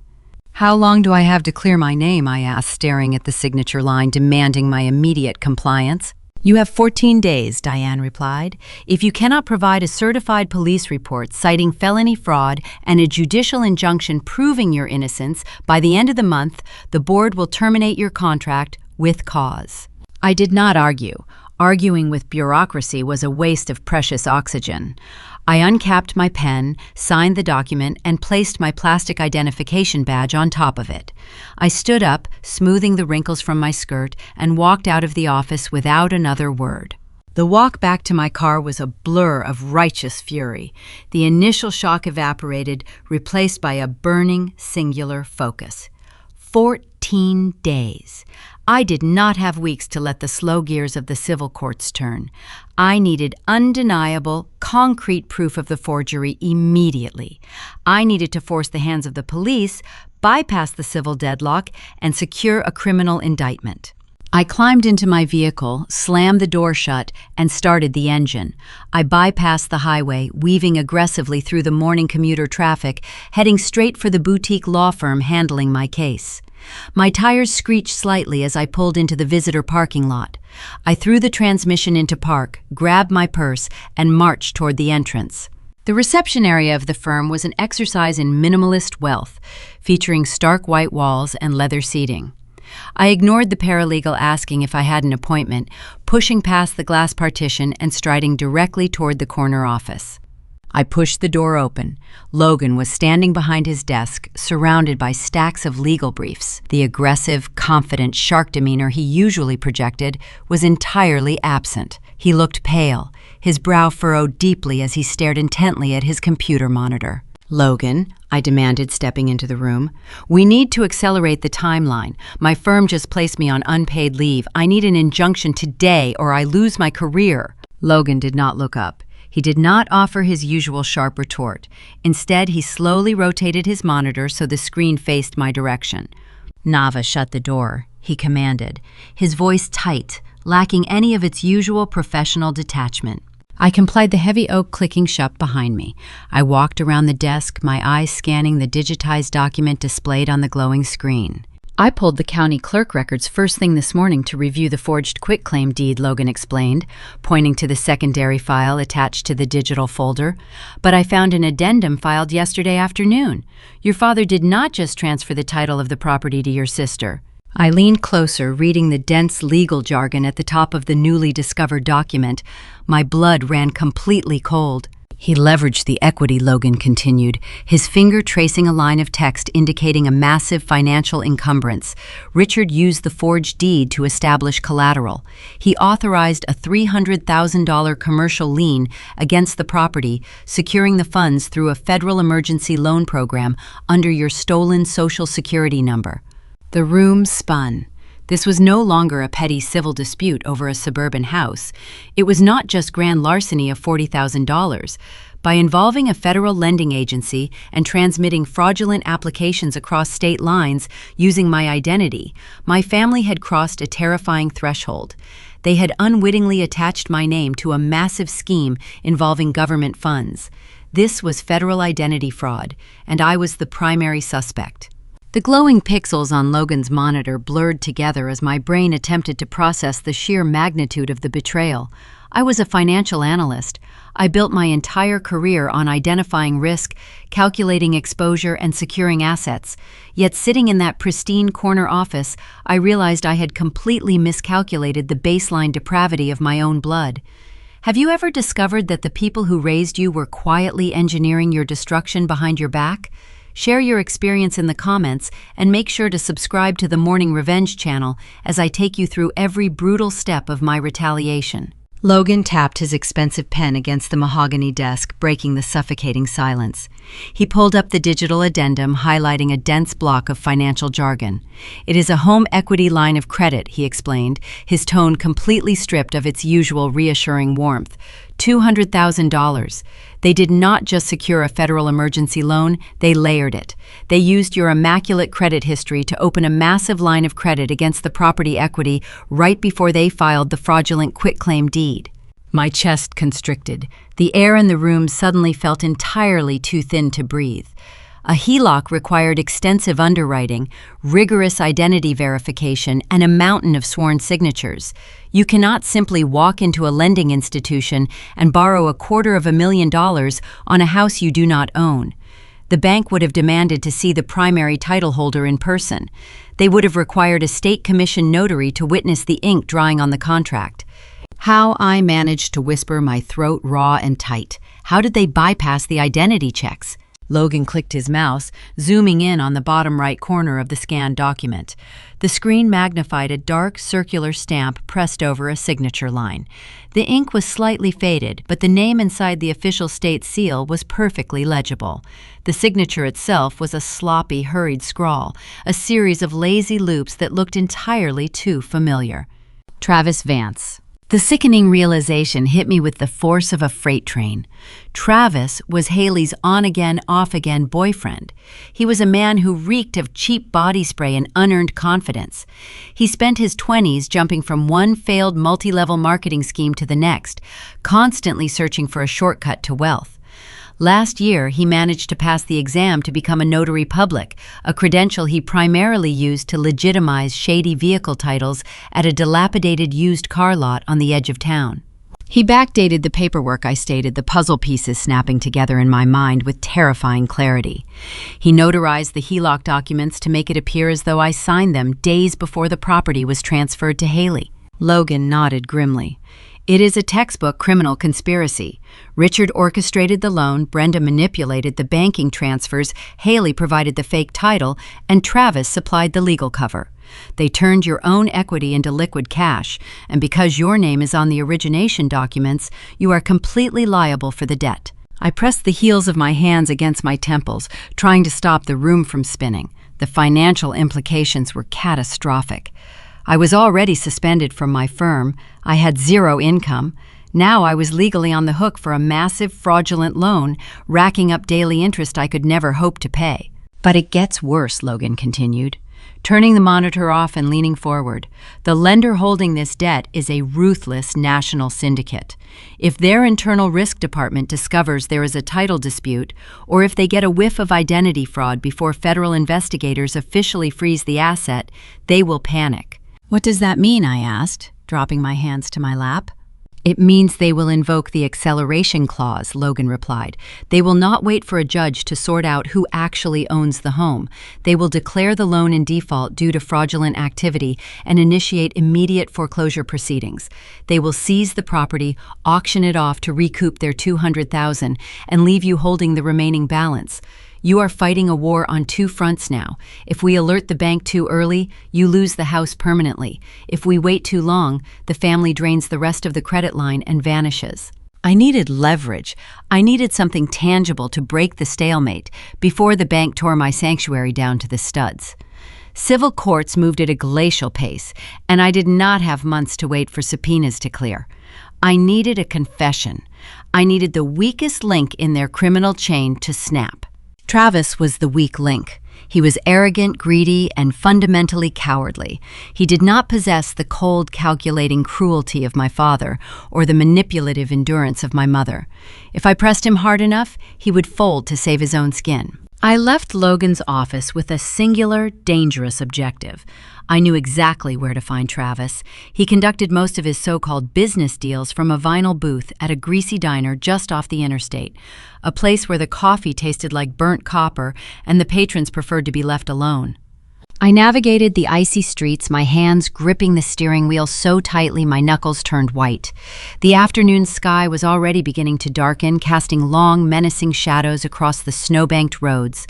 "How long do I have to clear my name?" I asked, staring at the signature line demanding my immediate compliance. "You have 14 days, Diane replied. "If you cannot provide a certified police report citing felony fraud and a judicial injunction proving your innocence by the end of the month, the board will terminate your contract with cause." I did not argue. Arguing with bureaucracy was a waste of precious oxygen. I uncapped my pen, signed the document, and placed my plastic identification badge on top of it. I stood up, smoothing the wrinkles from my skirt, and walked out of the office without another word. The walk back to my car was a blur of righteous fury. The initial shock evaporated, replaced by a burning, singular focus. 14 days. I did not have weeks to let the slow gears of the civil courts turn. I needed undeniable, concrete proof of the forgery immediately. I needed to force the hands of the police, bypass the civil deadlock, and secure a criminal indictment. I climbed into my vehicle, slammed the door shut, and started the engine. I bypassed the highway, weaving aggressively through the morning commuter traffic, heading straight for the boutique law firm handling my case. My tires screeched slightly as I pulled into the visitor parking lot. I threw the transmission into park, grabbed my purse, and marched toward the entrance. The reception area of the firm was an exercise in minimalist wealth, featuring stark white walls and leather seating. I ignored the paralegal asking if I had an appointment, pushing past the glass partition and striding directly toward the corner office. I pushed the door open. Logan was standing behind his desk, surrounded by stacks of legal briefs. The aggressive, confident shark demeanor he usually projected was entirely absent. He looked pale, his brow furrowed deeply as he stared intently at his computer monitor. "Logan," I demanded, stepping into the room, "we need to accelerate the timeline. My firm just placed me on unpaid leave. I need an injunction today or I lose my career." Logan did not look up. He did not offer his usual sharp retort. Instead, he slowly rotated his monitor so the screen faced my direction. "Nava, shut the door," he commanded, his voice tight, lacking any of its usual professional detachment. I complied, the heavy oak clicking shut behind me. I walked around the desk, my eyes scanning the digitized document displayed on the glowing screen. "I pulled the county clerk records first thing this morning to review the forged quitclaim deed," Logan explained, pointing to the secondary file attached to the digital folder. "But I found an addendum filed yesterday afternoon. Your father did not just transfer the title of the property to your sister." I leaned closer, reading the dense legal jargon at the top of the newly discovered document. My blood ran completely cold. "He leveraged the equity," Logan continued, his finger tracing a line of text indicating a massive financial encumbrance. "Richard used the forged deed to establish collateral. He authorized a $300,000 commercial lien against the property, securing the funds through a federal emergency loan program under your stolen Social Security number." The room spun. This was no longer a petty civil dispute over a suburban house. It was not just grand larceny of $40,000. By involving a federal lending agency and transmitting fraudulent applications across state lines using my identity, my family had crossed a terrifying threshold. They had unwittingly attached my name to a massive scheme involving government funds. This was federal identity fraud, and I was the primary suspect. The glowing pixels on Logan's monitor blurred together as my brain attempted to process the sheer magnitude of the betrayal. I was a financial analyst. I built my entire career on identifying risk, calculating exposure, and securing assets. Yet sitting in that pristine corner office, I realized I had completely miscalculated the baseline depravity of my own blood. Have you ever discovered that the people who raised you were quietly engineering your destruction behind your back? Share your experience in the comments and make sure to subscribe to the Morning Revenge channel as I take you through every brutal step of my retaliation. Logan tapped his expensive pen against the mahogany desk, breaking the suffocating silence. He pulled up the digital addendum, highlighting a dense block of financial jargon. "It is a home equity line of credit," he explained, his tone completely stripped of its usual reassuring warmth. $200,000. They did not just secure a federal emergency loan, they layered it. They used your immaculate credit history to open a massive line of credit against the property equity right before they filed the fraudulent quitclaim deed. My chest constricted. The air in the room suddenly felt entirely too thin to breathe. A HELOC required extensive underwriting, rigorous identity verification, and a mountain of sworn signatures. You cannot simply walk into a lending institution and borrow $250,000 on a house you do not own. The bank would have demanded to see the primary title holder in person. They would have required a state commission notary to witness the ink drying on the contract. How I managed to whisper, my throat raw and tight. How did they bypass the identity checks? Logan clicked his mouse, zooming in on the bottom right corner of the scanned document. The screen magnified a dark, circular stamp pressed over a signature line. The ink was slightly faded, but the name inside the official state seal was perfectly legible. The signature itself was a sloppy, hurried scrawl, a series of lazy loops that looked entirely too familiar. Travis Vance. The sickening realization hit me with the force of a freight train. Travis was Haley's on-again, off-again boyfriend. He was a man who reeked of cheap body spray and unearned confidence. He spent his 20s jumping from one failed multi-level marketing scheme to the next, constantly searching for a shortcut to wealth. Last year, he managed to pass the exam to become a notary public, a credential he primarily used to legitimize shady vehicle titles at a dilapidated used car lot on the edge of town. He backdated the paperwork I stated, the puzzle pieces snapping together in my mind with terrifying clarity. He notarized the HELOC documents to make it appear as though I signed them days before the property was transferred to Haley. Logan nodded grimly. It is a textbook criminal conspiracy. Richard orchestrated the loan, Brenda manipulated the banking transfers, Haley provided the fake title, and Travis supplied the legal cover. They turned your own equity into liquid cash, and because your name is on the origination documents, you are completely liable for the debt. I pressed the heels of my hands against my temples, trying to stop the room from spinning. The financial implications were catastrophic. I was already suspended from my firm. I had zero income. Now I was legally on the hook for a massive fraudulent loan, racking up daily interest I could never hope to pay. But it gets worse, Logan continued, turning the monitor off and leaning forward. The lender holding this debt is a ruthless national syndicate. If their internal risk department discovers there is a title dispute, or if they get a whiff of identity fraud before federal investigators officially freeze the asset, they will panic. What does that mean? I asked, dropping my hands to my lap. It means they will invoke the acceleration clause, Logan replied. They will not wait for a judge to sort out who actually owns the home. They will declare the loan in default due to fraudulent activity and initiate immediate foreclosure proceedings. They will seize the property, auction it off to recoup their $200,000, and leave you holding the remaining balance. You are fighting a war on two fronts now. If we alert the bank too early, you lose the house permanently. If we wait too long, the family drains the rest of the credit line and vanishes. I needed leverage. I needed something tangible to break the stalemate before the bank tore my sanctuary down to the studs. Civil courts moved at a glacial pace, and I did not have months to wait for subpoenas to clear. I needed a confession. I needed the weakest link in their criminal chain to snap. Travis was the weak link. He was arrogant, greedy, and fundamentally cowardly. He did not possess the cold, calculating cruelty of my father or the manipulative endurance of my mother. If I pressed him hard enough, he would fold to save his own skin. I left Logan's office with a singular, dangerous objective. I knew exactly where to find Travis. He conducted most of his so-called business deals from a vinyl booth at a greasy diner just off the interstate, a place where the coffee tasted like burnt copper and the patrons preferred to be left alone. I navigated the icy streets, my hands gripping the steering wheel so tightly my knuckles turned white. The afternoon sky was already beginning to darken, casting long, menacing shadows across the snow-banked roads.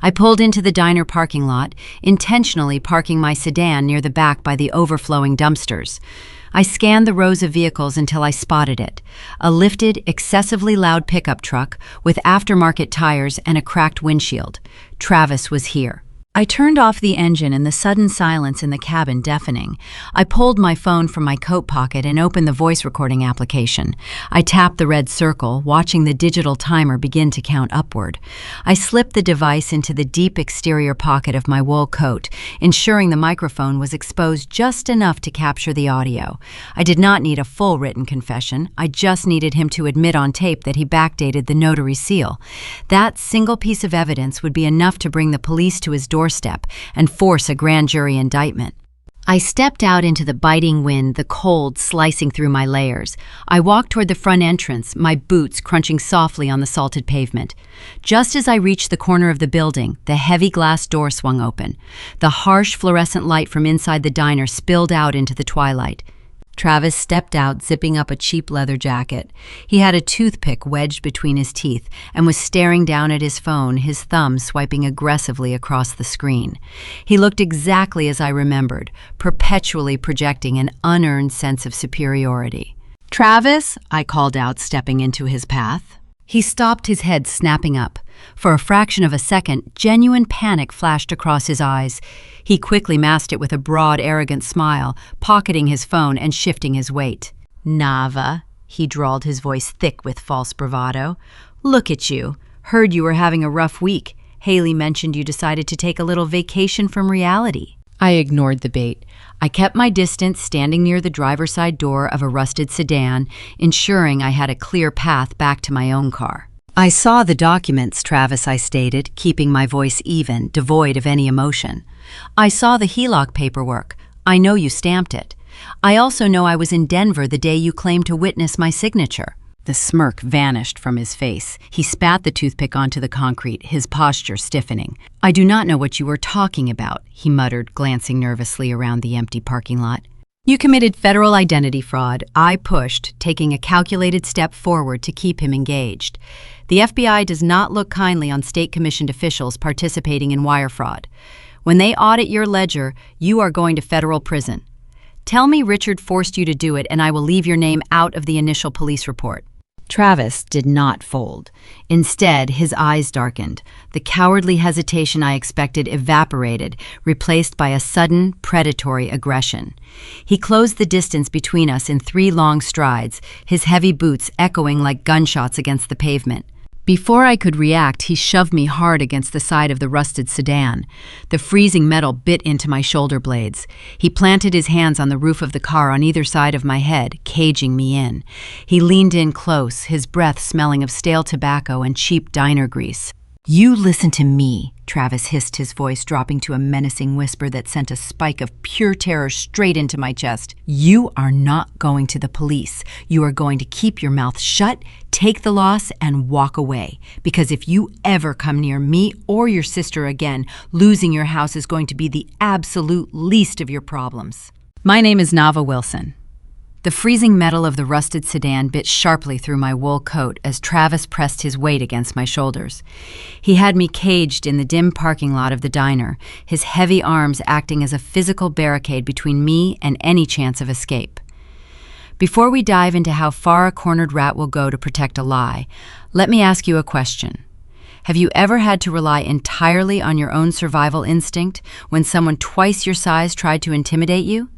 I pulled into the diner parking lot, intentionally parking my sedan near the back by the overflowing dumpsters. I scanned the rows of vehicles until I spotted it, a lifted, excessively loud pickup truck with aftermarket tires and a cracked windshield. Travis was here. I turned off the engine and the sudden silence in the cabin deafening. I pulled my phone from my coat pocket and opened the voice recording application. I tapped the red circle, watching the digital timer begin to count upward. I slipped the device into the deep exterior pocket of my wool coat, ensuring the microphone was exposed just enough to capture the audio. I did not need a full written confession. I just needed him to admit on tape that he backdated the notary seal. That single piece of evidence would be enough to bring the police to his doorstep and force a grand jury indictment. I stepped out into the biting wind, the cold slicing through my layers. I walked toward the front entrance, my boots crunching softly on the salted pavement. Just as I reached the corner of the building, the heavy glass door swung open. The harsh fluorescent light from inside the diner spilled out into the twilight. Travis stepped out, zipping up a cheap leather jacket. He had a toothpick wedged between his teeth and was staring down at his phone, his thumb swiping aggressively across the screen. He looked exactly as I remembered, perpetually projecting an unearned sense of superiority. "Travis," I called out, stepping into his path. He stopped, his head snapping up. For a fraction of a second, genuine panic flashed across his eyes. He quickly masked it with a broad, arrogant smile, pocketing his phone and shifting his weight. "Nava," he drawled, his voice thick with false bravado. "Look at you. Heard you were having a rough week. Haley mentioned you decided to take a little vacation from reality." I ignored the bait. I kept my distance, standing near the driver's side door of a rusted sedan, ensuring I had a clear path back to my own car. "I saw the documents, Travis," I stated, keeping my voice even, devoid of any emotion. "I saw the HELOC paperwork. I know you stamped it. I also know I was in Denver the day you claimed to witness my signature." The smirk vanished from his face. He spat the toothpick onto the concrete, his posture stiffening. "I do not know what you were talking about," he muttered, glancing nervously around the empty parking lot. "You committed federal identity fraud," I pushed, taking a calculated step forward to keep him engaged. "The FBI does not look kindly on state-commissioned officials participating in wire fraud. When they audit your ledger, you are going to federal prison. Tell me Richard forced you to do it, and I will leave your name out of the initial police report." Travis did not fold. Instead, his eyes darkened. The cowardly hesitation I expected evaporated, replaced by a sudden, predatory aggression. He closed the distance between us in 3 long strides, his heavy boots echoing like gunshots against the pavement. Before I could react, he shoved me hard against the side of the rusted sedan. The freezing metal bit into my shoulder blades. He planted his hands on the roof of the car on either side of my head, caging me in. He leaned in close, his breath smelling of stale tobacco and cheap diner grease. "You listen to me," Travis hissed, his voice dropping to a menacing whisper that sent a spike of pure terror straight into my chest. "You are not going to the police. You are going to keep your mouth shut, take the loss, and walk away. Because if you ever come near me or your sister again, losing your house is going to be the absolute least of your problems." My name is Nava Wilson. The freezing metal of the rusted sedan bit sharply through my wool coat as Travis pressed his weight against my shoulders. He had me caged in the dim parking lot of the diner, his heavy arms acting as a physical barricade between me and any chance of escape. Before we dive into how far a cornered rat will go to protect a lie, let me ask you a question. Have you ever had to rely entirely on your own survival instinct when someone twice your size tried to intimidate you?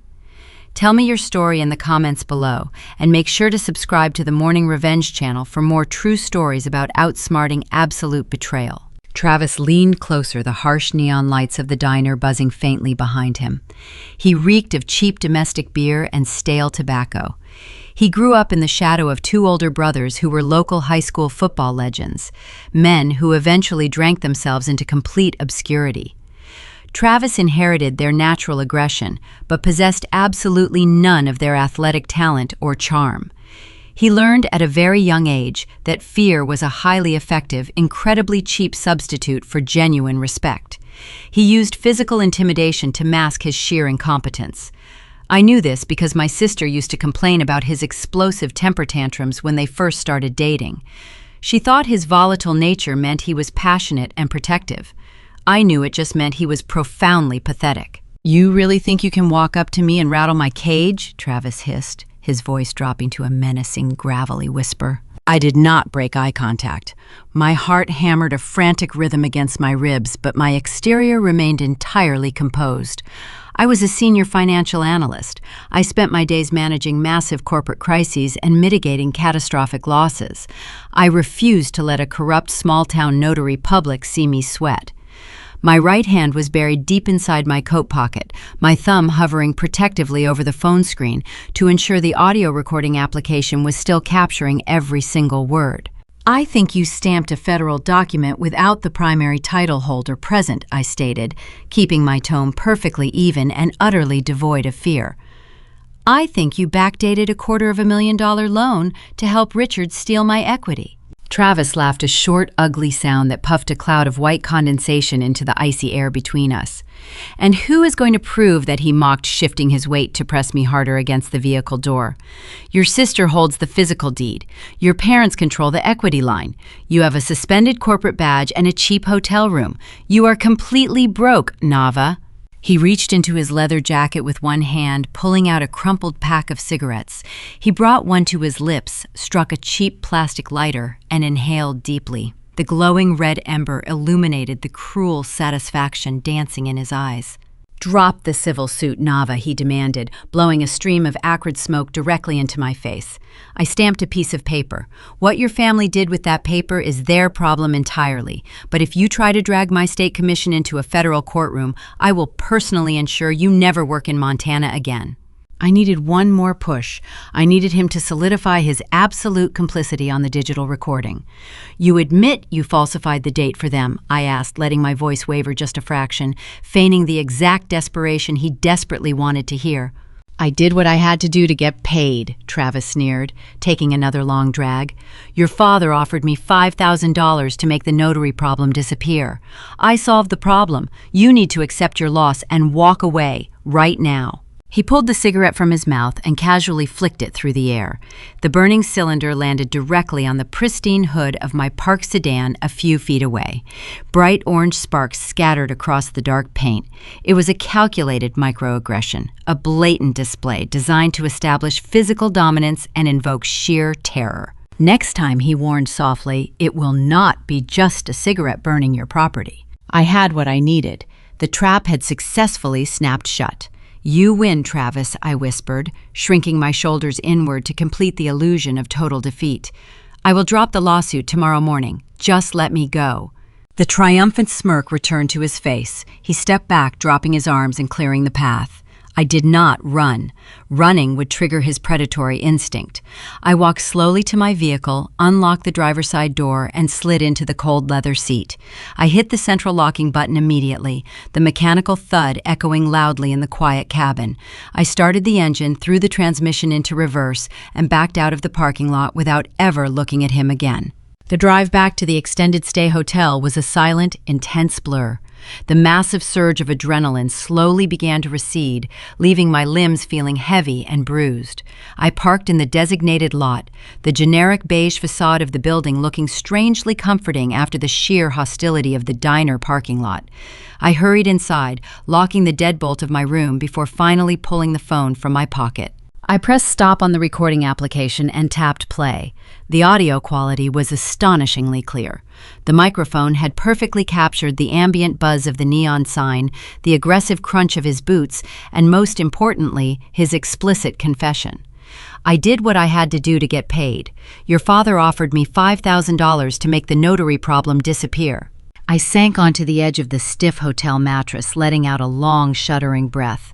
Tell me your story in the comments below, and make sure to subscribe to the Morning Revenge channel for more true stories about outsmarting absolute betrayal. Travis leaned closer, the harsh neon lights of the diner buzzing faintly behind him. He reeked of cheap domestic beer and stale tobacco. He grew up in the shadow of 2 older brothers who were local high school football legends, men who eventually drank themselves into complete obscurity. Travis inherited their natural aggression, but possessed absolutely none of their athletic talent or charm. He learned at a very young age that fear was a highly effective, incredibly cheap substitute for genuine respect. He used physical intimidation to mask his sheer incompetence. I knew this because my sister used to complain about his explosive temper tantrums when they first started dating. She thought his volatile nature meant he was passionate and protective. I knew it just meant he was profoundly pathetic. "You really think you can walk up to me and rattle my cage?" Travis hissed, his voice dropping to a menacing, gravelly whisper. I did not break eye contact. My heart hammered a frantic rhythm against my ribs, but my exterior remained entirely composed. I was a senior financial analyst. I spent my days managing massive corporate crises and mitigating catastrophic losses. I refused to let a corrupt small-town notary public see me sweat. My right hand was buried deep inside my coat pocket, my thumb hovering protectively over the phone screen to ensure the audio recording application was still capturing every single word. "I think you stamped a federal document without the primary title holder present," I stated, keeping my tone perfectly even and utterly devoid of fear. "I think you backdated a $250,000 loan to help Richard steal my equity." Travis laughed, a short, ugly sound that puffed a cloud of white condensation into the icy air between us. And who is going to prove that he mocked, shifting his weight to press me harder against the vehicle door? Your sister holds the physical deed. Your parents control the equity line. You have a suspended corporate badge and a cheap hotel room. You are completely broke, Nava. He reached into his leather jacket with one hand, pulling out a crumpled pack of cigarettes. He brought one to his lips, struck a cheap plastic lighter, and inhaled deeply. The glowing red ember illuminated the cruel satisfaction dancing in his eyes. "Drop the civil suit, Nava," he demanded, blowing a stream of acrid smoke directly into my face. I stamped a piece of paper. "What your family did with that paper is their problem entirely. But if you try to drag my state commission into a federal courtroom, I will personally ensure you never work in Montana again." I needed one more push. I needed him to solidify his absolute complicity on the digital recording. "You admit you falsified the date for them?" I asked, letting my voice waver just a fraction, feigning the exact desperation he desperately wanted to hear. "I did what I had to do to get paid," Travis sneered, taking another long drag. "Your father offered me $5,000 to make the notary problem disappear. I solved the problem. You need to accept your loss and walk away, right now." He pulled the cigarette from his mouth and casually flicked it through the air. The burning cylinder landed directly on the pristine hood of my parked sedan a few feet away. Bright orange sparks scattered across the dark paint. It was a calculated microaggression, a blatant display designed to establish physical dominance and invoke sheer terror. "Next time," he warned softly, "it will not be just a cigarette burning your property." I had what I needed. The trap had successfully snapped shut. "You win, Travis," I whispered, shrinking my shoulders inward to complete the illusion of total defeat. "I will drop the lawsuit tomorrow morning. Just let me go." The triumphant smirk returned to his face. He stepped back, dropping his arms and clearing the path. I did not run. Running would trigger his predatory instinct. I walked slowly to my vehicle, unlocked the driver's side door, and slid into the cold leather seat. I hit the central locking button immediately, the mechanical thud echoing loudly in the quiet cabin. I started the engine, threw the transmission into reverse, and backed out of the parking lot without ever looking at him again. The drive back to the extended stay hotel was a silent, intense blur. The massive surge of adrenaline slowly began to recede, leaving my limbs feeling heavy and bruised. I parked in the designated lot, the generic beige facade of the building looking strangely comforting after the sheer hostility of the diner parking lot. I hurried inside, locking the deadbolt of my room before finally pulling the phone from my pocket. I pressed stop on the recording application and tapped play. The audio quality was astonishingly clear. The microphone had perfectly captured the ambient buzz of the neon sign, the aggressive crunch of his boots, and most importantly, his explicit confession. "I did what I had to do to get paid. Your father offered me $5,000 to make the notary problem disappear." I sank onto the edge of the stiff hotel mattress, letting out a long, shuddering breath.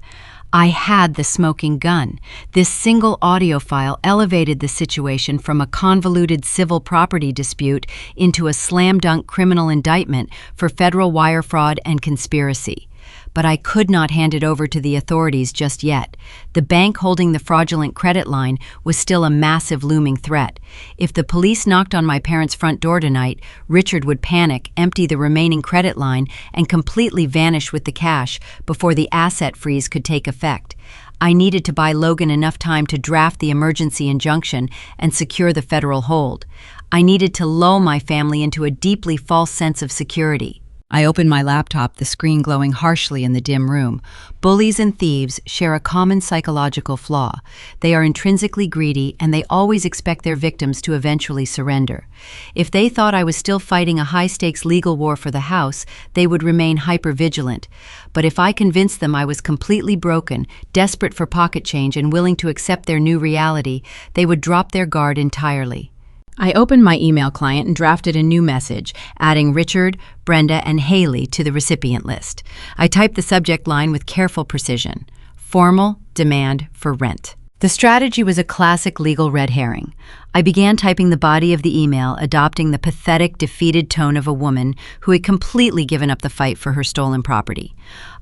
I had the smoking gun. This single audio file elevated the situation from a convoluted civil property dispute into a slam-dunk criminal indictment for federal wire fraud and conspiracy. But I could not hand it over to the authorities just yet. The bank holding the fraudulent credit line was still a massive looming threat. If the police knocked on my parents' front door tonight, Richard would panic, empty the remaining credit line, and completely vanish with the cash before the asset freeze could take effect. I needed to buy Logan enough time to draft the emergency injunction and secure the federal hold. I needed to lull my family into a deeply false sense of security. I opened my laptop, the screen glowing harshly in the dim room. Bullies and thieves share a common psychological flaw. They are intrinsically greedy, and they always expect their victims to eventually surrender. If they thought I was still fighting a high-stakes legal war for the house, they would remain hyper-vigilant. But if I convinced them I was completely broken, desperate for pocket change, and willing to accept their new reality, they would drop their guard entirely. I opened my email client and drafted a new message, adding Richard, Brenda, and Haley to the recipient list. I typed the subject line with careful precision: formal demand for rent. The strategy was a classic legal red herring. I began typing the body of the email, adopting the pathetic, defeated tone of a woman who had completely given up the fight for her stolen property.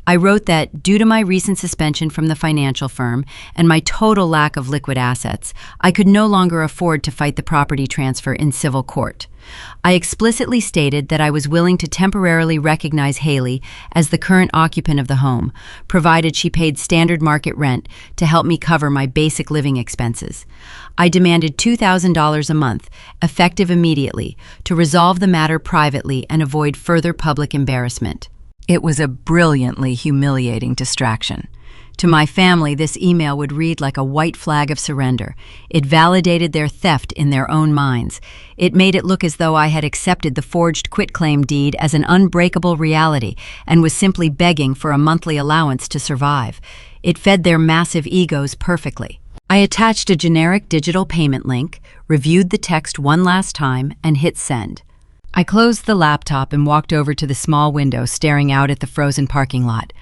I wrote that, due to my recent suspension from the financial firm and my total lack of liquid assets, I could no longer afford to fight the property transfer in civil court. I explicitly stated that I was willing to temporarily recognize Haley as the current occupant of the home, provided she paid standard market rent to help me cover my basic living expenses. I demanded $2,000 a month, effective immediately, to resolve the matter privately and avoid further public embarrassment. It was a brilliantly humiliating distraction. To my family, this email would read like a white flag of surrender. It validated their theft in their own minds. It made it look as though I had accepted the forged quitclaim deed as an unbreakable reality and was simply begging for a monthly allowance to survive. It fed their massive egos perfectly. I attached a generic digital payment link, reviewed the text one last time, and hit send. I closed the laptop and walked over to the small window staring out at the frozen parking lot.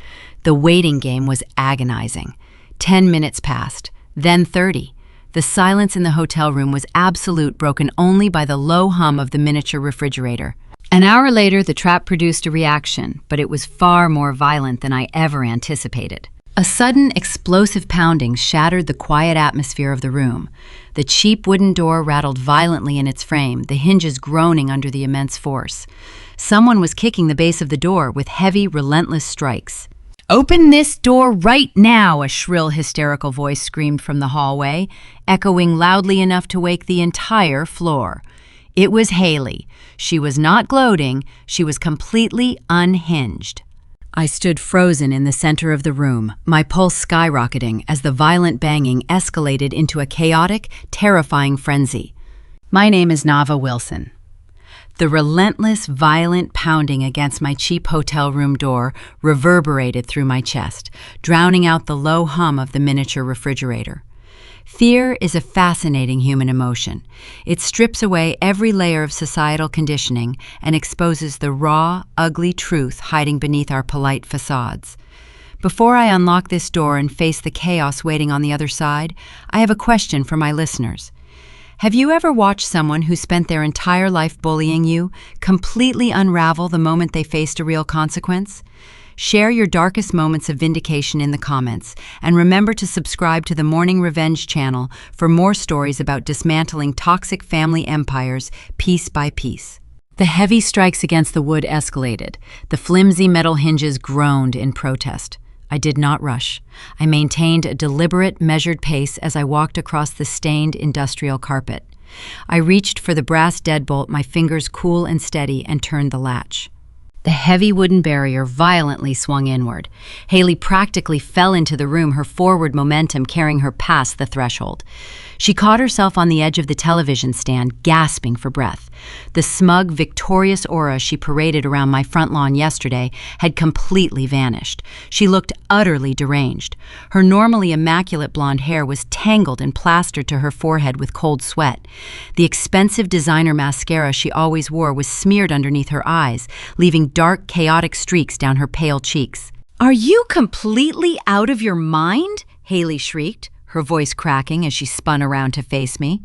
The waiting game was agonizing. 10 minutes passed, then 30. The silence in the hotel room was absolute, broken only by the low hum of the miniature refrigerator. An hour later, the trap produced a reaction, but it was far more violent than I ever anticipated. A sudden, explosive pounding shattered the quiet atmosphere of the room. The cheap wooden door rattled violently in its frame, the hinges groaning under the immense force. Someone was kicking the base of the door with heavy, relentless strikes. "Open this door right now!" a shrill, hysterical voice screamed from the hallway, echoing loudly enough to wake the entire floor. It was Haley. She was not gloating, she was completely unhinged. I stood frozen in the center of the room, my pulse skyrocketing as the violent banging escalated into a chaotic, terrifying frenzy. My name is Nava Wilson. The relentless, violent pounding against my cheap hotel room door reverberated through my chest, drowning out the low hum of the miniature refrigerator. Fear is a fascinating human emotion. It strips away every layer of societal conditioning and exposes the raw, ugly truth hiding beneath our polite facades. Before I unlock this door and face the chaos waiting on the other side, I have a question for my listeners. Have you ever watched someone who spent their entire life bullying you completely unravel the moment they faced a real consequence? Share your darkest moments of vindication in the comments, and remember to subscribe to the Morning Revenge channel for more stories about dismantling toxic family empires piece by piece. The heavy strikes against the wood escalated. The flimsy metal hinges groaned in protest. I did not rush. I maintained a deliberate, measured pace as I walked across the stained industrial carpet. I reached for the brass deadbolt, my fingers cool and steady, and turned the latch. The heavy wooden barrier violently swung inward. Haley practically fell into the room, her forward momentum carrying her past the threshold. She caught herself on the edge of the television stand, gasping for breath. The smug, victorious aura she paraded around my front lawn yesterday had completely vanished. She looked utterly deranged. Her normally immaculate blonde hair was tangled and plastered to her forehead with cold sweat. The expensive designer mascara she always wore was smeared underneath her eyes, leaving dark, chaotic streaks down her pale cheeks. "Are you completely out of your mind?" Haley shrieked, her voice cracking as she spun around to face me.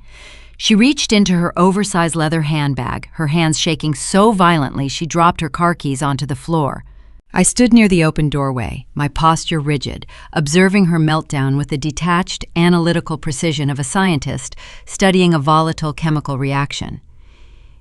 She reached into her oversized leather handbag, her hands shaking so violently she dropped her car keys onto the floor. I stood near the open doorway, my posture rigid, observing her meltdown with the detached, analytical precision of a scientist studying a volatile chemical reaction.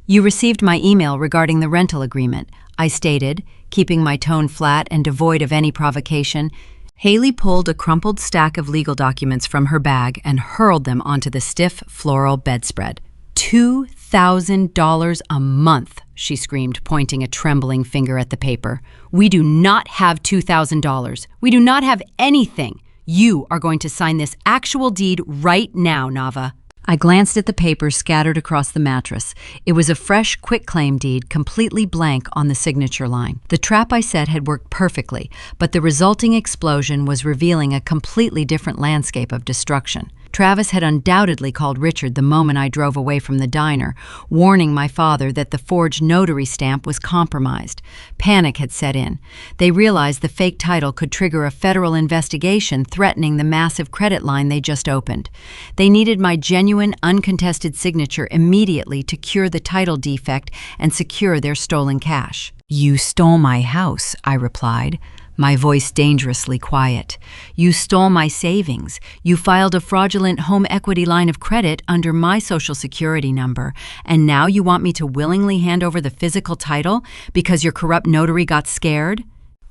"You received my email regarding the rental agreement," I stated, keeping my tone flat and devoid of any provocation. Haley pulled a crumpled stack of legal documents from her bag and hurled them onto the stiff, floral bedspread. $2,000 a month, she screamed, pointing a trembling finger at the paper. "We do not have $2,000. We do not have anything. You are going to sign this actual deed right now, Nava." I glanced at the papers scattered across the mattress. It was a fresh quitclaim deed, completely blank on the signature line. The trap I set had worked perfectly, but the resulting explosion was revealing a completely different landscape of destruction. Travis had undoubtedly called Richard the moment I drove away from the diner, warning my father that the forged notary stamp was compromised. Panic had set in. They realized the fake title could trigger a federal investigation threatening the massive credit line they just opened. They needed my genuine, uncontested signature immediately to cure the title defect and secure their stolen cash. "You stole my house," I replied, my voice dangerously quiet. "You stole my savings. You filed a fraudulent home equity line of credit under my Social Security number, and now you want me to willingly hand over the physical title because your corrupt notary got scared?"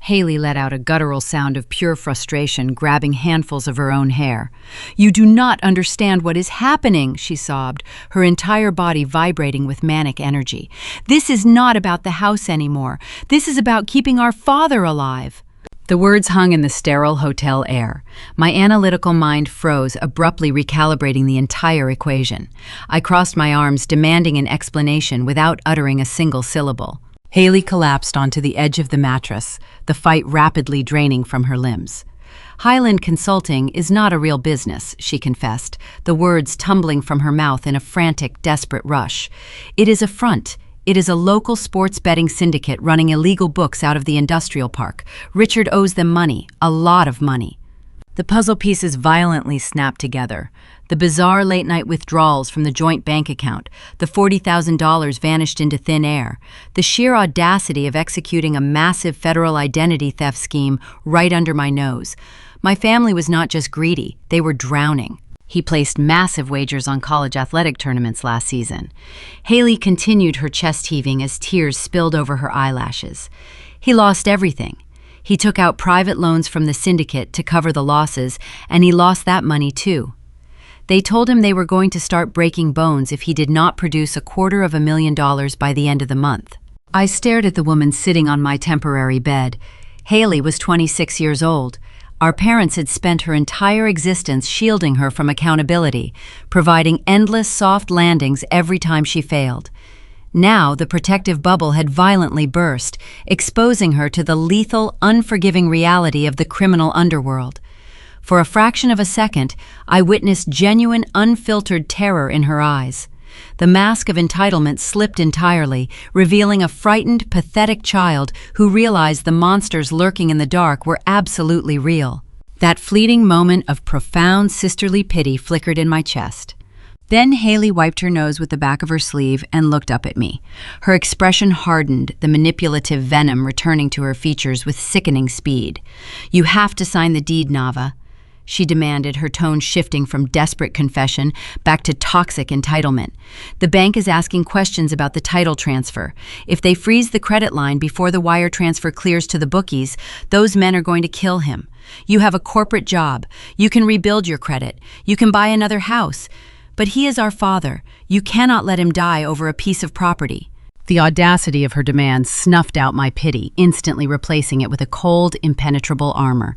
Haley let out a guttural sound of pure frustration, grabbing handfuls of her own hair. "You do not understand what is happening," she sobbed, her entire body vibrating with manic energy. "This is not about the house anymore. This is about keeping our father alive." The words hung in the sterile hotel air. My analytical mind froze, abruptly recalibrating the entire equation. I crossed my arms, demanding an explanation without uttering a single syllable. Haley collapsed onto the edge of the mattress, the fight rapidly draining from her limbs. "Highland Consulting is not a real business," she confessed, the words tumbling from her mouth in a frantic, desperate rush. "It is a front. It is a local sports betting syndicate running illegal books out of the industrial park. Richard owes them money, a lot of money." The puzzle pieces violently snapped together. The bizarre late-night withdrawals from the joint bank account, the $40,000 vanished into thin air, the sheer audacity of executing a massive federal identity theft scheme right under my nose. My family was not just greedy, they were drowning. He placed massive wagers on college athletic tournaments last season. Haley continued her chest heaving as tears spilled over her eyelashes. He lost everything. He took out private loans from the syndicate to cover the losses, and he lost that money too. They told him they were going to start breaking bones if he did not produce $250,000 by the end of the month. I stared at the woman sitting on my temporary bed. Haley was 26 years old. Our parents had spent her entire existence shielding her from accountability, providing endless soft landings every time she failed. Now the protective bubble had violently burst, exposing her to the lethal, unforgiving reality of the criminal underworld. For a fraction of a second, I witnessed genuine, unfiltered terror in her eyes. The mask of entitlement slipped entirely, revealing a frightened, pathetic child who realized the monsters lurking in the dark were absolutely real. That fleeting moment of profound sisterly pity flickered in my chest. Then Haley wiped her nose with the back of her sleeve and looked up at me. Her expression hardened, the manipulative venom returning to her features with sickening speed. "You have to sign the deed, Nava," she demanded, her tone shifting from desperate confession back to toxic entitlement. "The bank is asking questions about the title transfer. If they freeze the credit line before the wire transfer clears to the bookies, those men are going to kill him. You have a corporate job. You can rebuild your credit. You can buy another house. But he is our father. You cannot let him die over a piece of property." The audacity of her demand snuffed out my pity, instantly replacing it with a cold, impenetrable armor.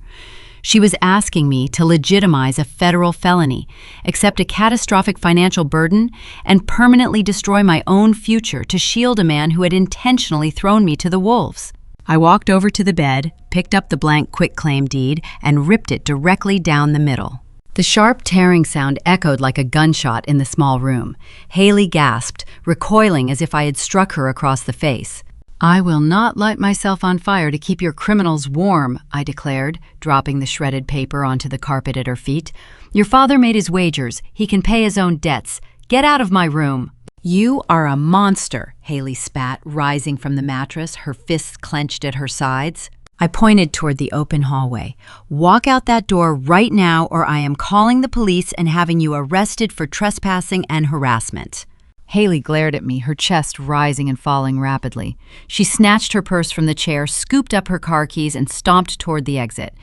She was asking me to legitimize a federal felony, accept a catastrophic financial burden, and permanently destroy my own future to shield a man who had intentionally thrown me to the wolves. I walked over to the bed, picked up the blank quitclaim deed, and ripped it directly down the middle. The sharp tearing sound echoed like a gunshot in the small room. Haley gasped, recoiling as if I had struck her across the face. "I will not light myself on fire to keep your criminals warm," I declared, dropping the shredded paper onto the carpet at her feet. "Your father made his wagers. He can pay his own debts. Get out of my room." "You are a monster," Haley spat, rising from the mattress, her fists clenched at her sides. I pointed toward the open hallway. "Walk out that door right now, or I am calling the police and having you arrested for trespassing and harassment." Haley glared at me, her chest rising and falling rapidly. She snatched her purse from the chair, scooped up her car keys, and stomped toward the exit.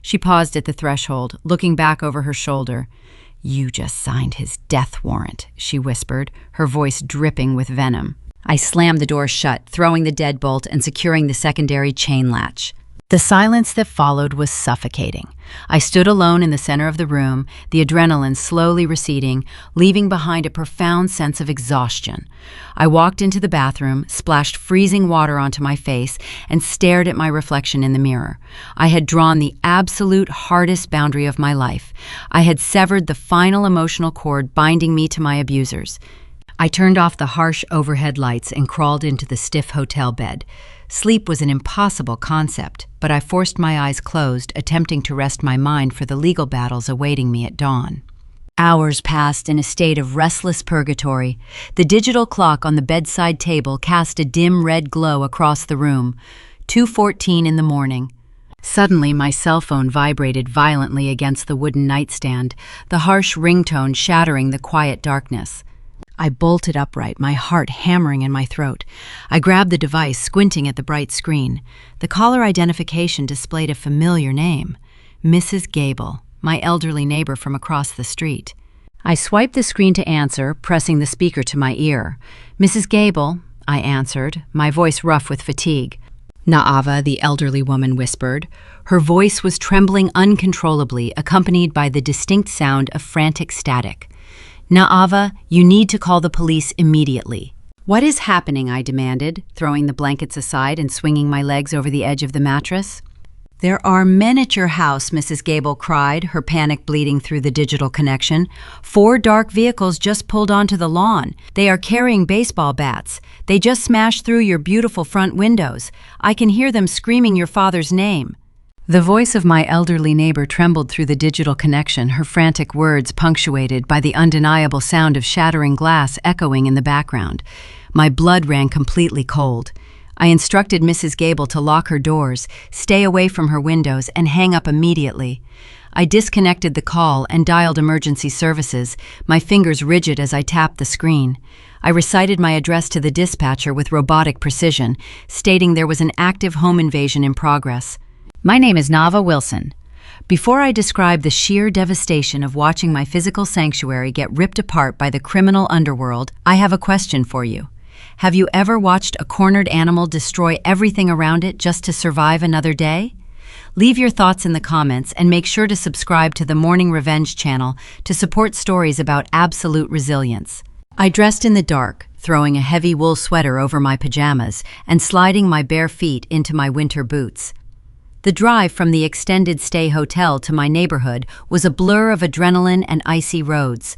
She paused at the threshold, looking back over her shoulder. "You just signed his death warrant," she whispered, her voice dripping with venom. I slammed the door shut, throwing the deadbolt and securing the secondary chain latch. The silence that followed was suffocating. I stood alone in the center of the room, the adrenaline slowly receding, leaving behind a profound sense of exhaustion. I walked into the bathroom, splashed freezing water onto my face, and stared at my reflection in the mirror. I had drawn the absolute hardest boundary of my life. I had severed the final emotional cord binding me to my abusers. I turned off the harsh overhead lights and crawled into the stiff hotel bed. Sleep was an impossible concept, but I forced my eyes closed, attempting to rest my mind for the legal battles awaiting me at dawn. Hours passed in a state of restless purgatory. The digital clock on the bedside table cast a dim red glow across the room. 2:14 in the morning. Suddenly, my cell phone vibrated violently against the wooden nightstand, the harsh ringtone shattering the quiet darkness. I bolted upright, my heart hammering in my throat. I grabbed the device, squinting at the bright screen. The caller identification displayed a familiar name, Mrs. Gable, my elderly neighbor from across the street. I swiped the screen to answer, pressing the speaker to my ear. "Mrs. Gable," I answered, my voice rough with fatigue. "Naava," the elderly woman whispered. Her voice was trembling uncontrollably, accompanied by the distinct sound of frantic static. "Naava, you need to call the police immediately." "What is happening?" I demanded, throwing the blankets aside and swinging my legs over the edge of the mattress. "There are men at your house," Mrs. Gable cried, her panic bleeding through the digital connection. "4 dark vehicles just pulled onto the lawn. They are carrying baseball bats. They just smashed through your beautiful front windows. I can hear them screaming your father's name." The voice of my elderly neighbor trembled through the digital connection, her frantic words punctuated by the undeniable sound of shattering glass echoing in the background. My blood ran completely cold. I instructed Mrs. Gable to lock her doors, stay away from her windows, and hang up immediately. I disconnected the call and dialed emergency services, my fingers rigid as I tapped the screen. I recited my address to the dispatcher with robotic precision, stating there was an active home invasion in progress. "My name is Naava Wilson. Before I describe the sheer devastation of watching my physical sanctuary get ripped apart by the criminal underworld, I have a question for you. Have you ever watched a cornered animal destroy everything around it just to survive another day? Leave your thoughts in the comments and make sure to subscribe to the Morning Revenge channel to support stories about absolute resilience. I dressed in the dark, throwing a heavy wool sweater over my pajamas and sliding my bare feet into my winter boots. The drive from the extended stay hotel to my neighborhood was a blur of adrenaline and icy roads.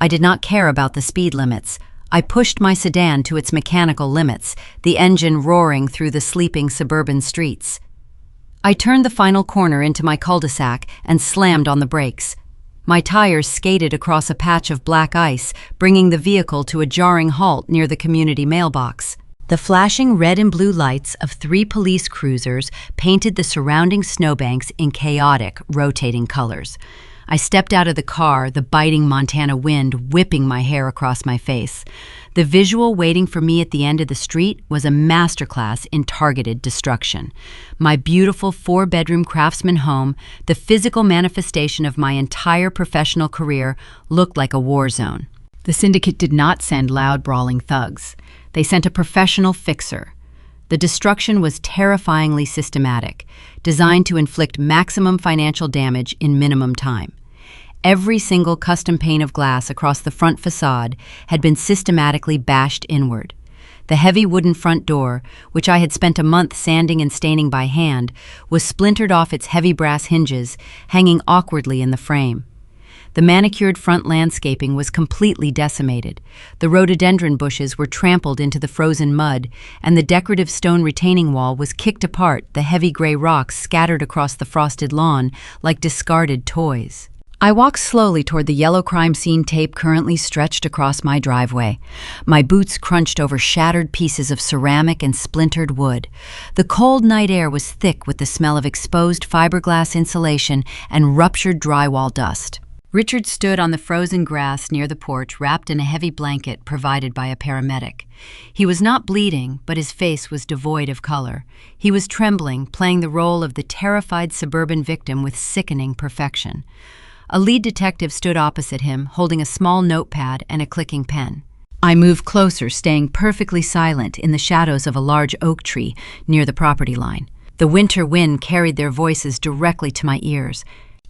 I did not care about the speed limits. I pushed my sedan to its mechanical limits, the engine roaring through the sleeping suburban streets. I turned the final corner into my cul-de-sac and slammed on the brakes. My tires skated across a patch of black ice, bringing the vehicle to a jarring halt near the community mailbox. The flashing red and blue lights of 3 police cruisers painted the surrounding snowbanks in chaotic, rotating colors. I stepped out of the car, the biting Montana wind whipping my hair across my face. The visual waiting for me at the end of the street was a masterclass in targeted destruction. My beautiful 4-bedroom craftsman home, the physical manifestation of my entire professional career, looked like a war zone. The syndicate did not send loud, brawling thugs. They sent a professional fixer. The destruction was terrifyingly systematic, designed to inflict maximum financial damage in minimum time. Every single custom pane of glass across the front facade had been systematically bashed inward. The heavy wooden front door, which I had spent a month sanding and staining by hand, was splintered off its heavy brass hinges, hanging awkwardly in the frame. The manicured front landscaping was completely decimated. The rhododendron bushes were trampled into the frozen mud, and the decorative stone retaining wall was kicked apart, the heavy gray rocks scattered across the frosted lawn like discarded toys. I walked slowly toward the yellow crime scene tape currently stretched across my driveway. My boots crunched over shattered pieces of ceramic and splintered wood. The cold night air was thick with the smell of exposed fiberglass insulation and ruptured drywall dust. Richard stood on the frozen grass near the porch, wrapped in a heavy blanket provided by a paramedic. He was not bleeding, but his face was devoid of color. He was trembling, playing the role of the terrified suburban victim with sickening perfection. A lead detective stood opposite him, holding a small notepad and a clicking pen. I moved closer, staying perfectly silent in the shadows of a large oak tree near the property line. The winter wind carried their voices directly to my ears.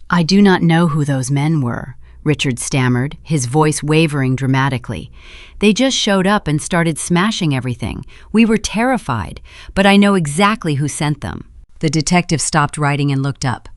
"I do not know who those men were," Richard stammered, his voice wavering dramatically. "They just showed up and started smashing everything. We were terrified, but I know exactly who sent them." The detective stopped writing and looked up.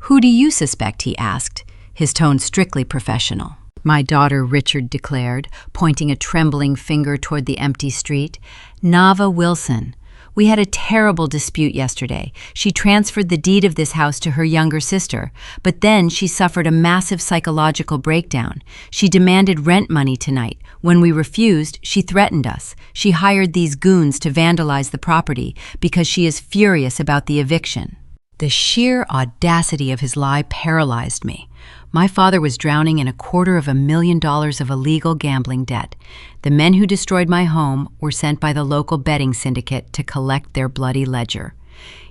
"Who do you suspect?" he asked, his tone strictly professional. "My daughter," Richard declared, pointing a trembling finger toward the empty street. "Naava Wilson. We had a terrible dispute yesterday. She transferred the deed of this house to her younger sister, but then she suffered a massive psychological breakdown. She demanded rent money tonight. When we refused, she threatened us. She hired these goons to vandalize the property because she is furious about the eviction." The sheer audacity of his lie paralyzed me. My father was drowning in $250,000 of illegal gambling debt. The men who destroyed my home were sent by the local betting syndicate to collect their bloody ledger.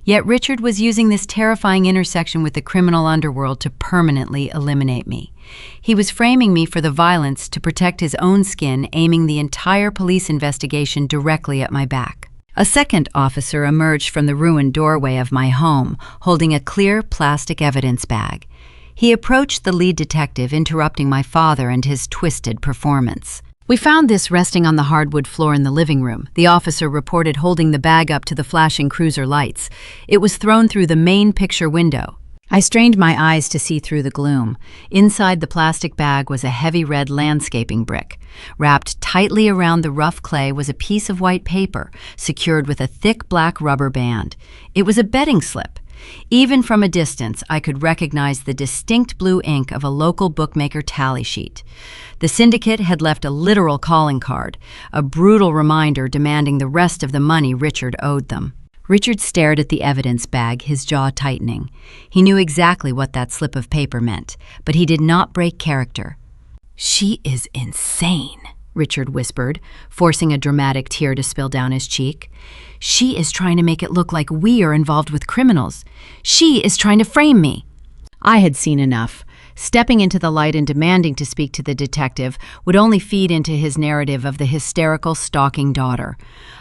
Yet Richard was using this terrifying intersection with the criminal underworld to permanently eliminate me. He was framing me for the violence to protect his own skin, aiming the entire police investigation directly at my back. A second officer emerged from the ruined doorway of my home, holding a clear plastic evidence bag. He approached the lead detective, interrupting my father and his twisted performance. "We found this resting on the hardwood floor in the living room," the officer reported, holding the bag up to the flashing cruiser lights. "It was thrown through the main picture window." I strained my eyes to see through the gloom. Inside the plastic bag was a heavy red landscaping brick. Wrapped tightly around the rough clay was a piece of white paper, secured with a thick black rubber band. It was a betting slip. Even from a distance, I could recognize the distinct blue ink of a local bookmaker tally sheet. The syndicate had left a literal calling card, a brutal reminder demanding the rest of the money Richard owed them. Richard stared at the evidence bag, his jaw tightening. He knew exactly what that slip of paper meant, but he did not break character. "She is insane," Richard whispered, forcing a dramatic tear to spill down his cheek. "She is trying to make it look like we are involved with criminals. She is trying to frame me." I had seen enough. Stepping into the light and demanding to speak to the detective would only feed into his narrative of the hysterical, stalking daughter.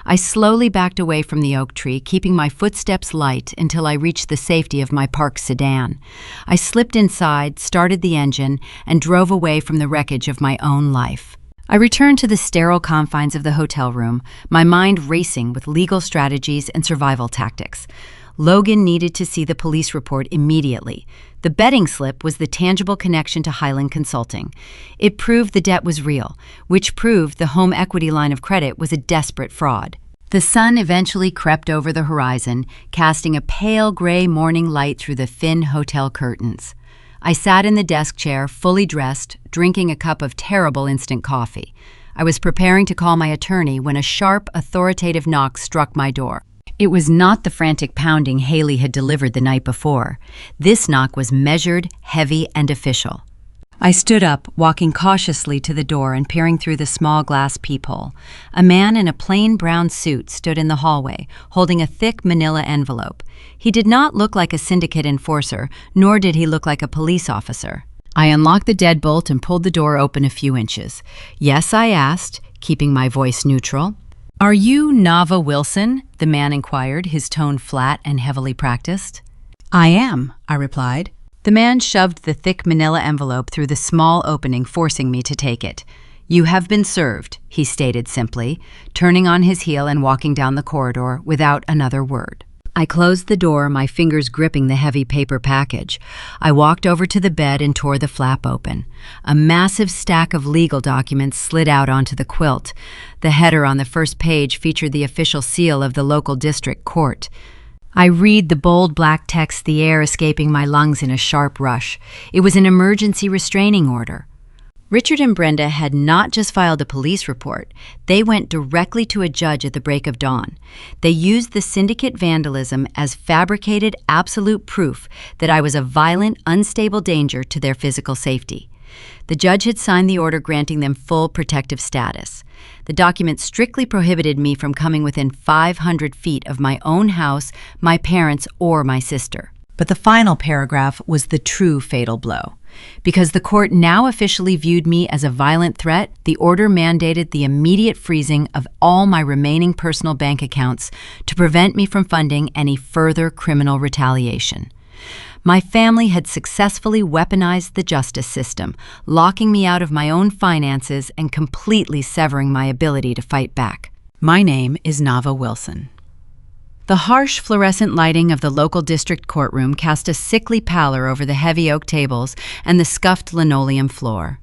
I slowly backed away from the oak tree, keeping my footsteps light until I reached the safety of my parked sedan. I slipped inside, started the engine, and drove away from the wreckage of my own life. I returned to the sterile confines of the hotel room, my mind racing with legal strategies and survival tactics. Logan needed to see the police report immediately. The betting slip was the tangible connection to Highland Consulting. It proved the debt was real, which proved the home equity line of credit was a desperate fraud. The sun eventually crept over the horizon, casting a pale gray morning light through the thin hotel curtains. I sat in the desk chair, fully dressed, drinking a cup of terrible instant coffee. I was preparing to call my attorney when a sharp, authoritative knock struck my door. It was not the frantic pounding Haley had delivered the night before. This knock was measured, heavy, and official. I stood up, walking cautiously to the door and peering through the small glass peephole. A man in a plain brown suit stood in the hallway, holding a thick manila envelope. He did not look like a syndicate enforcer, nor did he look like a police officer. I unlocked the deadbolt and pulled the door open a few inches. "Yes," I asked, keeping my voice neutral. "Are you Nava Wilson?" the man inquired, his tone flat and heavily practiced. "I am," I replied. The man shoved the thick manila envelope through the small opening, forcing me to take it. "You have been served," he stated simply, turning on his heel and walking down the corridor without another word. I closed the door, my fingers gripping the heavy paper package. I walked over to the bed and tore the flap open. A massive stack of legal documents slid out onto the quilt. The header on the first page featured the official seal of the local district court. I read the bold black text, the air escaping my lungs in a sharp rush. It was an emergency restraining order. Richard and Brenda had not just filed a police report. They went directly to a judge at the break of dawn. They used the syndicate vandalism as fabricated absolute proof that I was a violent, unstable danger to their physical safety. The judge had signed the order granting them full protective status. The document strictly prohibited me from coming within 500 feet of my own house, my parents, or my sister. But the final paragraph was the true fatal blow. Because the court now officially viewed me as a violent threat, the order mandated the immediate freezing of all my remaining personal bank accounts to prevent me from funding any further criminal retaliation. My family had successfully weaponized the justice system, locking me out of my own finances and completely severing my ability to fight back. My name is Nava Wilson. The harsh fluorescent lighting of the local district courtroom cast a sickly pallor over the heavy oak tables and the scuffed linoleum floor.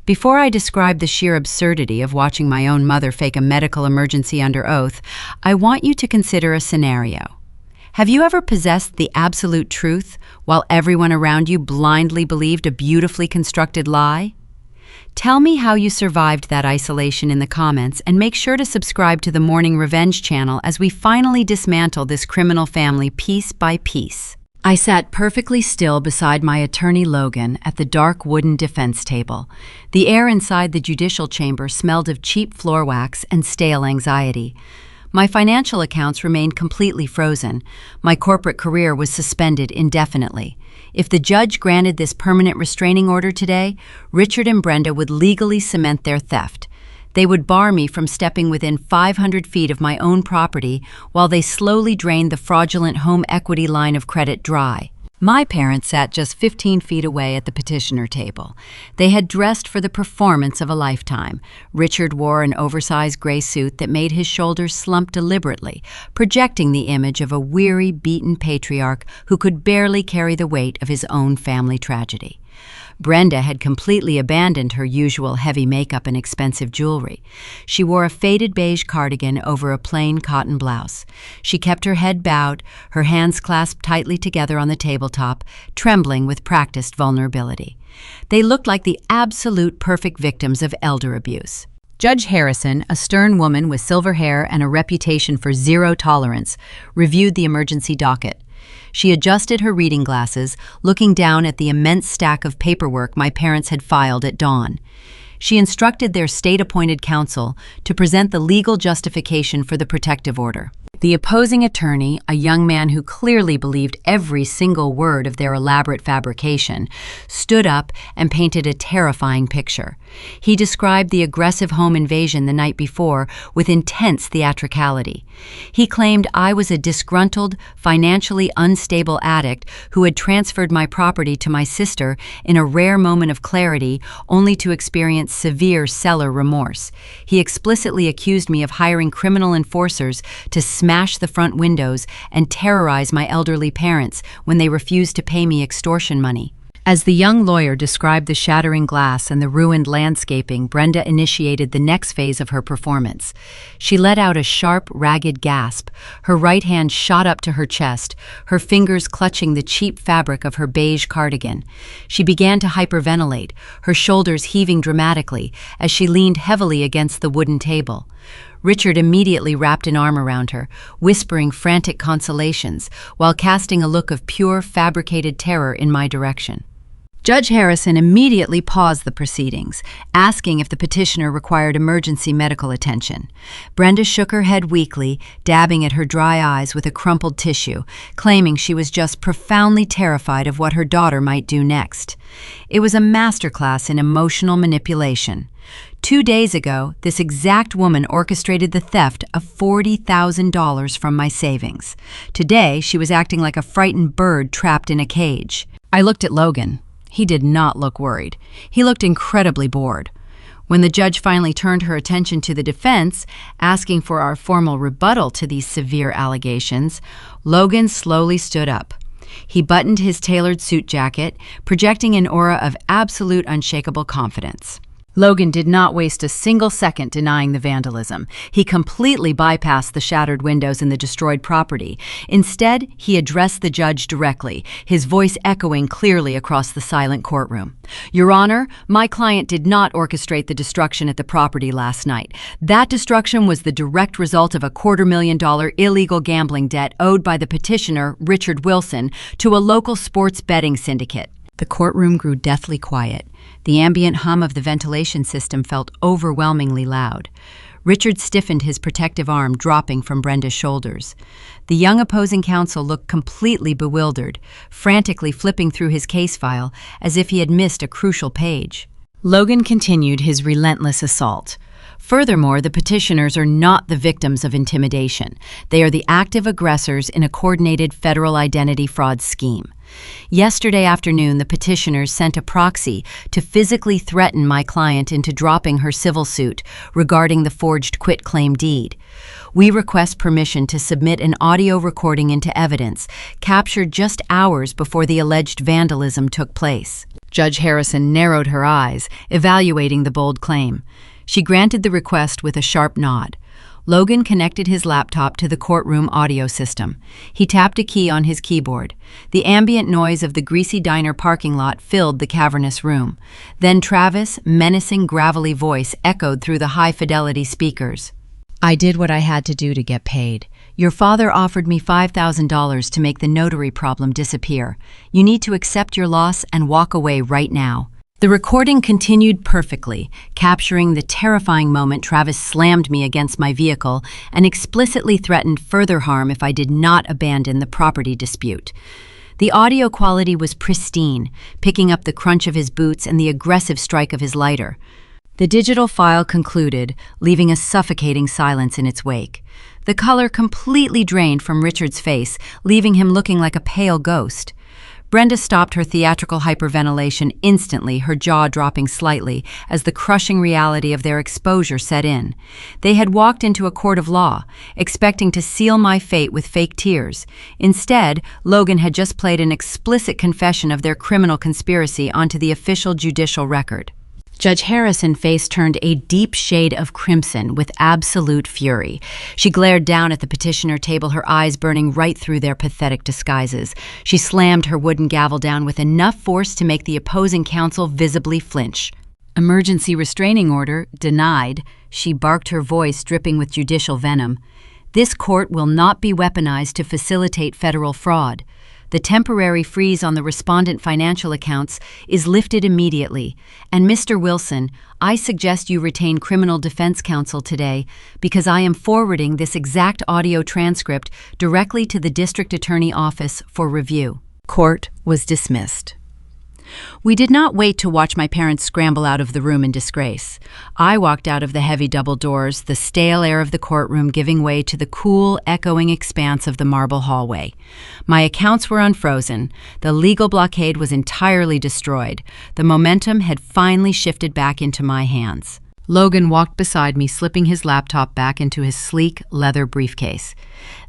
Before I describe the sheer absurdity of watching my own mother fake a medical emergency under oath, I want you to consider a scenario. Have you ever possessed the absolute truth while everyone around you blindly believed a beautifully constructed lie? Tell me how you survived that isolation in the comments, and make sure to subscribe to the Morning Revenge channel as we finally dismantle this criminal family piece by piece. I sat perfectly still beside my attorney Logan at the dark wooden defense table. The air inside the judicial chamber smelled of cheap floor wax and stale anxiety. My financial accounts remained completely frozen. My corporate career was suspended indefinitely. If the judge granted this permanent restraining order today, Richard and Brenda would legally cement their theft. They would bar me from stepping within 500 feet of my own property while they slowly drained the fraudulent home equity line of credit dry. My parents sat just 15 feet away at the petitioner table. They had dressed for the performance of a lifetime. Richard wore an oversized gray suit that made his shoulders slump deliberately, projecting the image of a weary, beaten patriarch who could barely carry the weight of his own family tragedy. Brenda had completely abandoned her usual heavy makeup and expensive jewelry. She wore a faded beige cardigan over a plain cotton blouse. She kept her head bowed, her hands clasped tightly together on the tabletop, trembling with practiced vulnerability. They looked like the absolute perfect victims of elder abuse. Judge Harrison, a stern woman with silver hair and a reputation for zero tolerance, reviewed the emergency docket. She adjusted her reading glasses, looking down at the immense stack of paperwork my parents had filed at dawn. She instructed their state-appointed counsel to present the legal justification for the protective order. The opposing attorney, a young man who clearly believed every single word of their elaborate fabrication, stood up and painted a terrifying picture. He described the aggressive home invasion the night before with intense theatricality. He claimed I was a disgruntled, financially unstable addict who had transferred my property to my sister in a rare moment of clarity, only to experience severe seller remorse. He explicitly accused me of hiring criminal enforcers to smash the front windows and terrorize my elderly parents when they refused to pay me extortion money. As the young lawyer described the shattering glass and the ruined landscaping, Brenda initiated the next phase of her performance. She let out a sharp, ragged gasp. Her right hand shot up to her chest, her fingers clutching the cheap fabric of her beige cardigan. She began to hyperventilate, her shoulders heaving dramatically as she leaned heavily against the wooden table. Richard immediately wrapped an arm around her, whispering frantic consolations, while casting a look of pure, fabricated terror in my direction. Judge Harrison immediately paused the proceedings, asking if the petitioner required emergency medical attention. Brenda shook her head weakly, dabbing at her dry eyes with a crumpled tissue, claiming she was just profoundly terrified of what her daughter might do next. It was a masterclass in emotional manipulation. 2 days ago, this exact woman orchestrated the theft of $40,000 from my savings. Today, she was acting like a frightened bird trapped in a cage. I looked at Logan. He did not look worried. He looked incredibly bored. When the judge finally turned her attention to the defense, asking for our formal rebuttal to these severe allegations, Logan slowly stood up. He buttoned his tailored suit jacket, projecting an aura of absolute unshakable confidence. Logan did not waste a single second denying the vandalism. He completely bypassed the shattered windows and the destroyed property. Instead, he addressed the judge directly, his voice echoing clearly across the silent courtroom. "Your Honor, my client did not orchestrate the destruction at the property last night. That destruction was the direct result of a $250,000 illegal gambling debt owed by the petitioner, Richard Wilson, to a local sports betting syndicate." The courtroom grew deathly quiet. The ambient hum of the ventilation system felt overwhelmingly loud. Richard stiffened his protective arm, dropping from Brenda's shoulders. The young opposing counsel looked completely bewildered, frantically flipping through his case file as if he had missed a crucial page. Logan continued his relentless assault. Furthermore, the petitioners are not the victims of intimidation. They are the active aggressors in a coordinated federal identity fraud scheme. Yesterday afternoon, the petitioners sent a proxy to physically threaten my client into dropping her civil suit regarding the forged quitclaim deed. We request permission to submit an audio recording into evidence, captured just hours before the alleged vandalism took place. Judge Harrison narrowed her eyes, evaluating the bold claim. She granted the request with a sharp nod. Logan connected his laptop to the courtroom audio system. He tapped a key on his keyboard. The ambient noise of the greasy diner parking lot filled the cavernous room. Then Travis' menacing, gravelly voice echoed through the high-fidelity speakers. "I did what I had to do to get paid. Your father offered me $5,000 to make the notary problem disappear. You need to accept your loss and walk away right now." The recording continued perfectly, capturing the terrifying moment Travis slammed me against my vehicle and explicitly threatened further harm if I did not abandon the property dispute. The audio quality was pristine, picking up the crunch of his boots and the aggressive strike of his lighter. The digital file concluded, leaving a suffocating silence in its wake. The color completely drained from Richard's face, leaving him looking like a pale ghost. Brenda stopped her theatrical hyperventilation instantly, her jaw dropping slightly as the crushing reality of their exposure set in. They had walked into a court of law, expecting to seal my fate with fake tears. Instead, Logan had just played an explicit confession of their criminal conspiracy onto the official judicial record. Judge Harrison's face turned a deep shade of crimson with absolute fury. She glared down at the petitioner table, her eyes burning right through their pathetic disguises. She slammed her wooden gavel down with enough force to make the opposing counsel visibly flinch. "Emergency restraining order denied," she barked, her voice dripping with judicial venom. "This court will not be weaponized to facilitate federal fraud. The temporary freeze on the respondent financial accounts is lifted immediately. And Mr. Wilson, I suggest you retain criminal defense counsel today because I am forwarding this exact audio transcript directly to the district attorney office for review." Court was dismissed. We did not wait to watch my parents scramble out of the room in disgrace. I walked out of the heavy double doors, the stale air of the courtroom giving way to the cool, echoing expanse of the marble hallway. My accounts were unfrozen. The legal blockade was entirely destroyed. The momentum had finally shifted back into my hands. Logan walked beside me, slipping his laptop back into his sleek leather briefcase.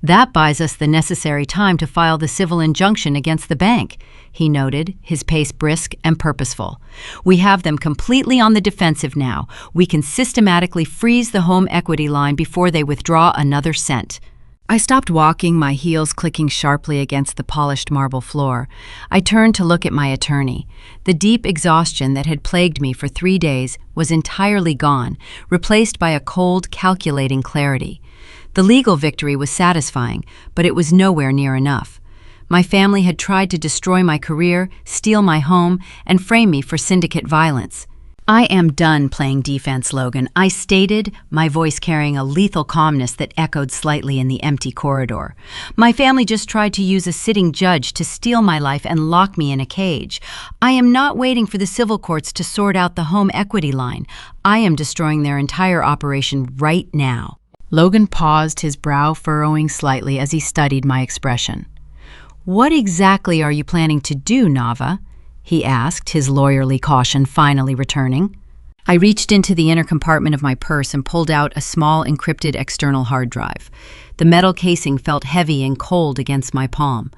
"That buys us the necessary time to file the civil injunction against the bank," he noted, his pace brisk and purposeful. "We have them completely on the defensive now. We can systematically freeze the home equity line before they withdraw another cent." I stopped walking, my heels clicking sharply against the polished marble floor. I turned to look at my attorney. The deep exhaustion that had plagued me for 3 days was entirely gone, replaced by a cold, calculating clarity. The legal victory was satisfying, but it was nowhere near enough. My family had tried to destroy my career, steal my home, and frame me for syndicate violence. "I am done playing defense, Logan," I stated, my voice carrying a lethal calmness that echoed slightly in the empty corridor. "My family just tried to use a sitting judge to steal my life and lock me in a cage. I am not waiting for the civil courts to sort out the home equity line. I am destroying their entire operation right now." Logan paused, his brow furrowing slightly as he studied my expression. "What exactly are you planning to do, Nava?" he asked, his lawyerly caution finally returning. I reached into the inner compartment of my purse and pulled out a small encrypted external hard drive. The metal casing felt heavy and cold against my palm.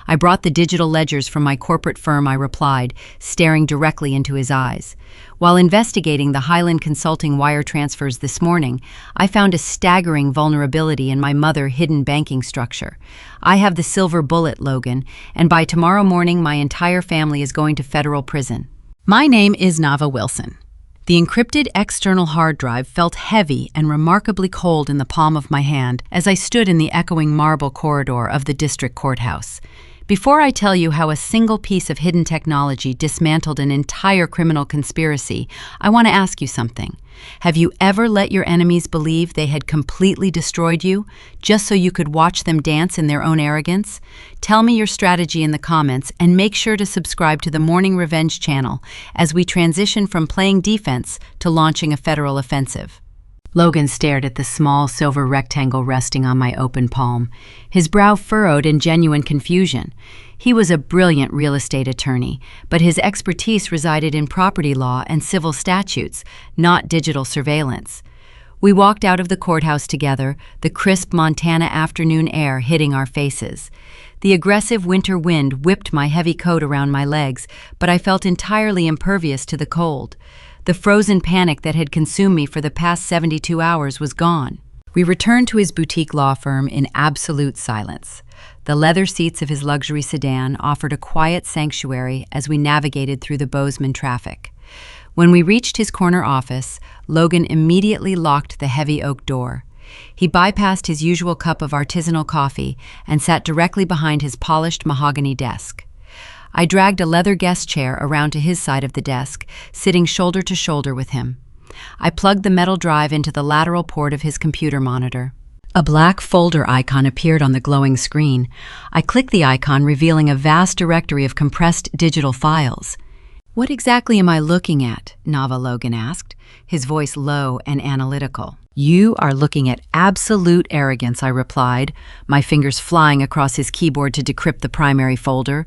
"I brought the digital ledgers from my corporate firm," I replied, staring directly into his eyes. "While investigating the Highland Consulting wire transfers this morning, I found a staggering vulnerability in my hidden banking structure. I have the silver bullet, Logan, and by tomorrow morning my entire family is going to federal prison. My name is Nava Wilson." The encrypted external hard drive felt heavy and remarkably cold in the palm of my hand as I stood in the echoing marble corridor of the district courthouse. Before I tell you how a single piece of hidden technology dismantled an entire criminal conspiracy, I want to ask you something. Have you ever let your enemies believe they had completely destroyed you, just so you could watch them dance in their own arrogance? Tell me your strategy in the comments, and make sure to subscribe to the Morning Revenge channel as we transition from playing defense to launching a federal offensive. Logan stared at the small silver rectangle resting on my open palm, his brow furrowed in genuine confusion. He was a brilliant real estate attorney, but his expertise resided in property law and civil statutes, not digital surveillance. We walked out of the courthouse together, the crisp Montana afternoon air hitting our faces. The aggressive winter wind whipped my heavy coat around my legs, but I felt entirely impervious to the cold. The frozen panic that had consumed me for the past 72 hours was gone. We returned to his boutique law firm in absolute silence. The leather seats of his luxury sedan offered a quiet sanctuary as we navigated through the Bozeman traffic. When we reached his corner office, Logan immediately locked the heavy oak door. He bypassed his usual cup of artisanal coffee and sat directly behind his polished mahogany desk. I dragged a leather guest chair around to his side of the desk, sitting shoulder to shoulder with him. I plugged the metal drive into the lateral port of his computer monitor. A black folder icon appeared on the glowing screen. I clicked the icon, revealing a vast directory of compressed digital files. "What exactly am I looking at?" Nava Logan asked, his voice low and analytical. "You are looking at absolute arrogance," I replied, my fingers flying across his keyboard to decrypt the primary folder.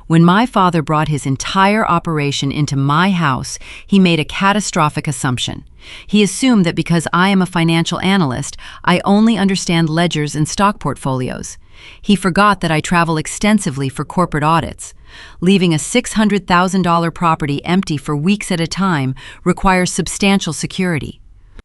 "When my father brought his entire operation into my house, he made a catastrophic assumption. He assumed that because I am a financial analyst, I only understand ledgers and stock portfolios. He forgot that I travel extensively for corporate audits. Leaving a $600,000 property empty for weeks at a time requires substantial security."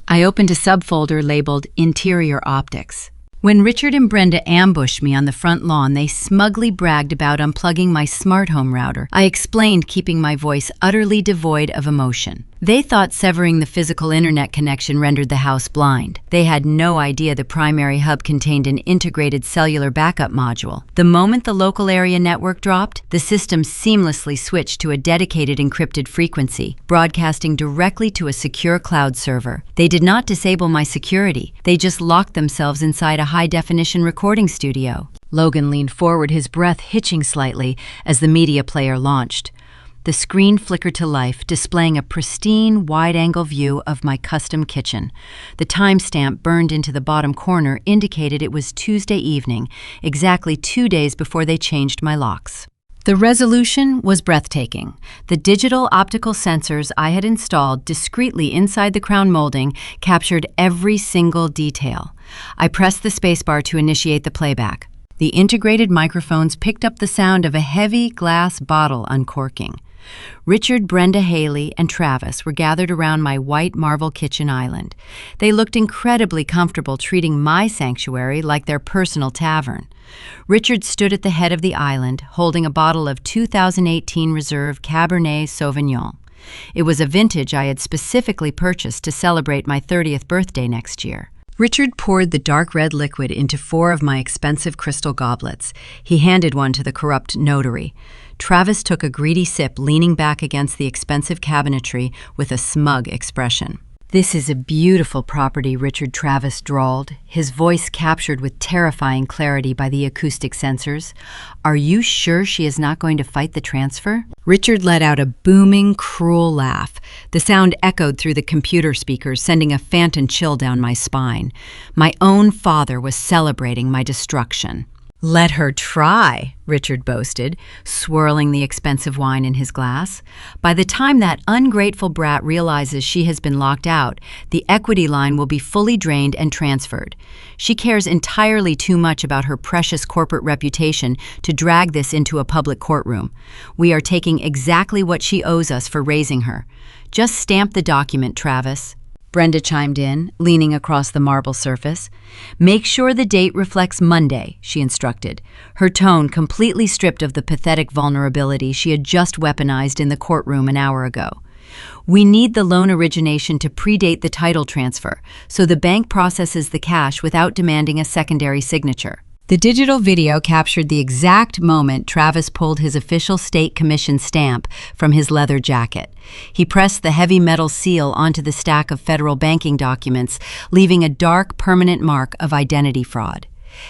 I opened a subfolder labeled Interior Optics. When Richard and Brenda ambushed me on the front lawn, they smugly bragged about unplugging my smart home router. I explained, keeping my voice utterly devoid of emotion. They thought severing the physical internet connection rendered the house blind. They had no idea the primary hub contained an integrated cellular backup module. The moment the local area network dropped, the system seamlessly switched to a dedicated encrypted frequency, broadcasting directly to a secure cloud server. They did not disable my security. They just locked themselves inside a high-definition recording studio. Logan leaned forward, his breath hitching slightly as the media player launched. The screen flickered to life, displaying a pristine, wide-angle view of my custom kitchen. The timestamp burned into the bottom corner indicated it was Tuesday evening, exactly 2 days before they changed my locks. The resolution was breathtaking. The digital optical sensors I had installed discreetly inside the crown molding captured every single detail. I pressed the spacebar to initiate the playback. The integrated microphones picked up the sound of a heavy glass bottle uncorking. Richard, Brenda, Haley, and Travis were gathered around my white marble kitchen island. They looked incredibly comfortable, treating my sanctuary like their personal tavern. Richard stood at the head of the island, holding a bottle of 2018 Reserve Cabernet Sauvignon. It was a vintage I had specifically purchased to celebrate my 30th birthday next year. Richard poured the dark red liquid into 4 of my expensive crystal goblets. He handed one to the corrupt notary. Travis took a greedy sip, leaning back against the expensive cabinetry with a smug expression. "This is a beautiful property," Richard Travis drawled, his voice captured with terrifying clarity by the acoustic sensors. "Are you sure she is not going to fight the transfer?" Richard let out a booming, cruel laugh. The sound echoed through the computer speakers, sending a phantom chill down my spine. My own father was celebrating my destruction. "Let her try," Richard boasted, swirling the expensive wine in his glass. "By the time that ungrateful brat realizes she has been locked out, the equity line will be fully drained and transferred. She cares entirely too much about her precious corporate reputation to drag this into a public courtroom. We are taking exactly what she owes us for raising her. Just stamp the document, Travis." Brenda chimed in, leaning across the marble surface. "Make sure the date reflects Monday," she instructed, her tone completely stripped of the pathetic vulnerability she had just weaponized in the courtroom an hour ago. "We need the loan origination to predate the title transfer, so the bank processes the cash without demanding a secondary signature." The digital video captured the exact moment Travis pulled his official state commission stamp from his leather jacket. He pressed the heavy metal seal onto the stack of federal banking documents, leaving a dark, permanent mark of identity fraud.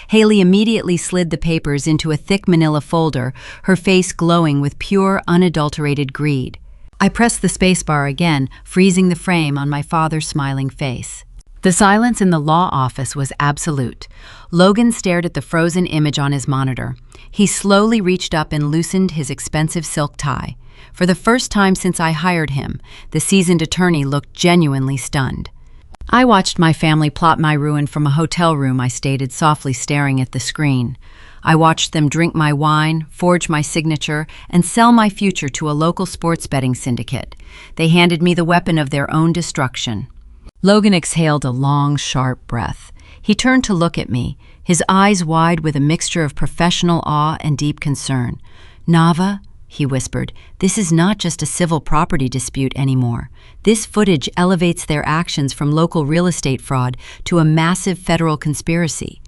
Haley immediately slid the papers into a thick manila folder, her face glowing with pure, unadulterated greed. I pressed the spacebar again, freezing the frame on my father's smiling face. The silence in the law office was absolute. Logan stared at the frozen image on his monitor. He slowly reached up and loosened his expensive silk tie. For the first time since I hired him, the seasoned attorney looked genuinely stunned. I watched my family plot my ruin from a hotel room, I stated, softly staring at the screen. I watched them drink my wine, forge my signature, and sell my future to a local sports betting syndicate. They handed me the weapon of their own destruction. Logan exhaled a long, sharp breath. He turned to look at me, his eyes wide with a mixture of professional awe and deep concern. "Nava," he whispered. "This is not just a civil property dispute anymore. This footage elevates their actions from local real estate fraud to a massive federal conspiracy.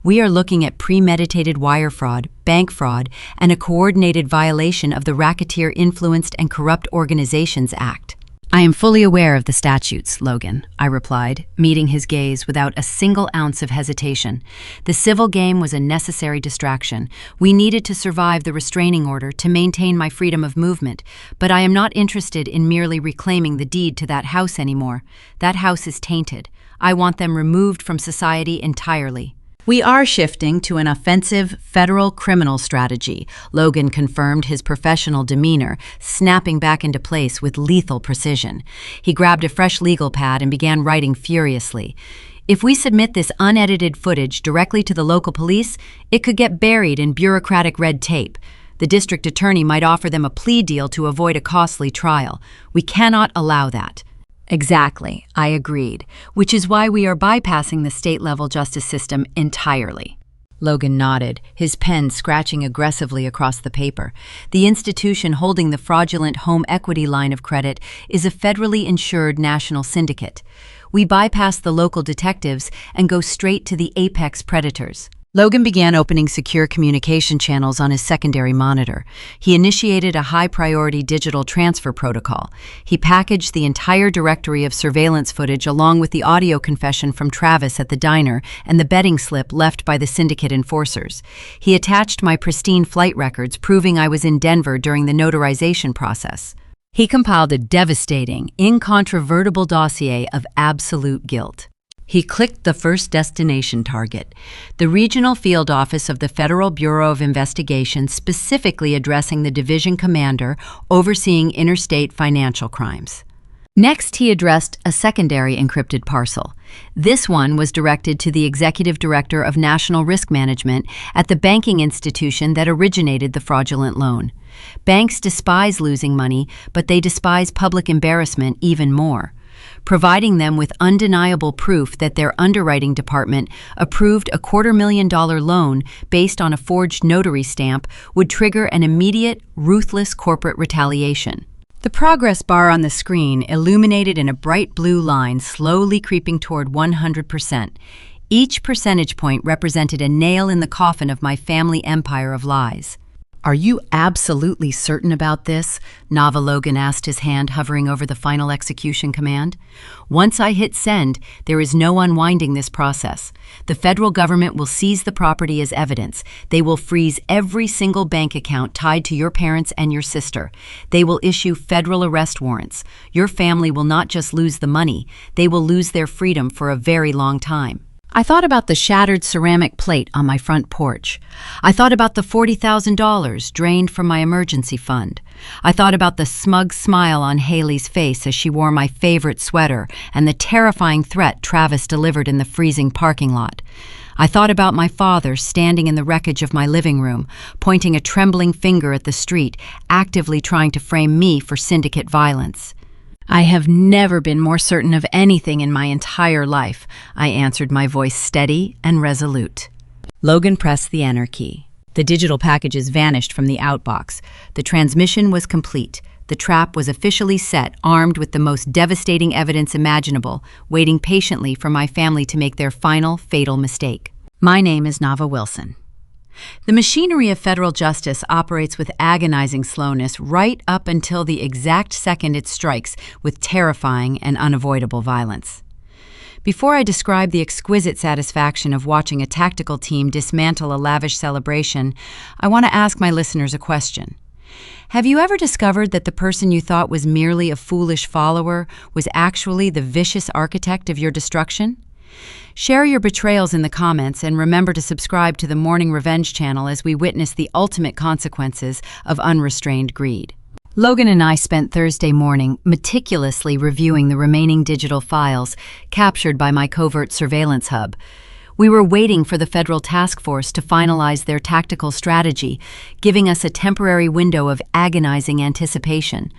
We are looking at premeditated wire fraud, bank fraud, and a coordinated violation of the Racketeer Influenced and Corrupt Organizations Act." "I am fully aware of the statutes, Logan," I replied, meeting his gaze without a single ounce of hesitation. The civil game was a necessary distraction. We needed to survive the restraining order to maintain my freedom of movement, but I am not interested in merely reclaiming the deed to that house anymore. That house is tainted. I want them removed from society entirely. "We are shifting to an offensive federal criminal strategy," Logan confirmed, his professional demeanor snapping back into place with lethal precision. He grabbed a fresh legal pad and began writing furiously. "If we submit this unedited footage directly to the local police, it could get buried in bureaucratic red tape. The district attorney might offer them a plea deal to avoid a costly trial. We cannot allow that." "Exactly," I agreed, "which is why we are bypassing the state-level justice system entirely." Logan nodded, his pen scratching aggressively across the paper. "The institution holding the fraudulent home equity line of credit is a federally insured national syndicate. We bypass the local detectives and go straight to the apex predators." Logan began opening secure communication channels on his secondary monitor. He initiated a high-priority digital transfer protocol. He packaged the entire directory of surveillance footage along with the audio confession from Travis at the diner and the betting slip left by the syndicate enforcers. He attached my pristine flight records proving I was in Denver during the notarization process. He compiled a devastating, incontrovertible dossier of absolute guilt. He clicked the first destination target, the regional field office of the Federal Bureau of Investigation, specifically addressing the division commander overseeing interstate financial crimes. Next, he addressed a secondary encrypted parcel. This one was directed to the executive director of National Risk Management at the banking institution that originated the fraudulent loan. Banks despise losing money, but they despise public embarrassment even more. Providing them with undeniable proof that their underwriting department approved a $250,000 loan based on a forged notary stamp would trigger an immediate, ruthless corporate retaliation. The progress bar on the screen illuminated in a bright blue line slowly creeping toward 100%. Each percentage point represented a nail in the coffin of my family empire of lies. "Are you absolutely certain about this?" Nava Logan asked, his hand hovering over the final execution command. "Once I hit send, there is no unwinding this process. The federal government will seize the property as evidence. They will freeze every single bank account tied to your parents and your sister. They will issue federal arrest warrants. Your family will not just lose the money, they will lose their freedom for a very long time." I thought about the shattered ceramic plate on my front porch. I thought about the $40,000 drained from my emergency fund. I thought about the smug smile on Haley's face as she wore my favorite sweater and the terrifying threat Travis delivered in the freezing parking lot. I thought about my father standing in the wreckage of my living room, pointing a trembling finger at the street, actively trying to frame me for syndicate violence. "I have never been more certain of anything in my entire life," I answered, my voice steady and resolute. Logan pressed the enter key. The digital packages vanished from the outbox. The transmission was complete. The trap was officially set, armed with the most devastating evidence imaginable, waiting patiently for my family to make their final, fatal mistake. My name is Nava Wilson. The machinery of federal justice operates with agonizing slowness right up until the exact second it strikes with terrifying and unavoidable violence. Before I describe the exquisite satisfaction of watching a tactical team dismantle a lavish celebration, I want to ask my listeners a question. Have you ever discovered that the person you thought was merely a foolish follower was actually the vicious architect of your destruction? Share your betrayals in the comments and remember to subscribe to the Morning Revenge channel as we witness the ultimate consequences of unrestrained greed. Logan and I spent Thursday morning meticulously reviewing the remaining digital files captured by my covert surveillance hub. We were waiting for the federal task force to finalize their tactical strategy, giving us a temporary window of agonizing anticipation.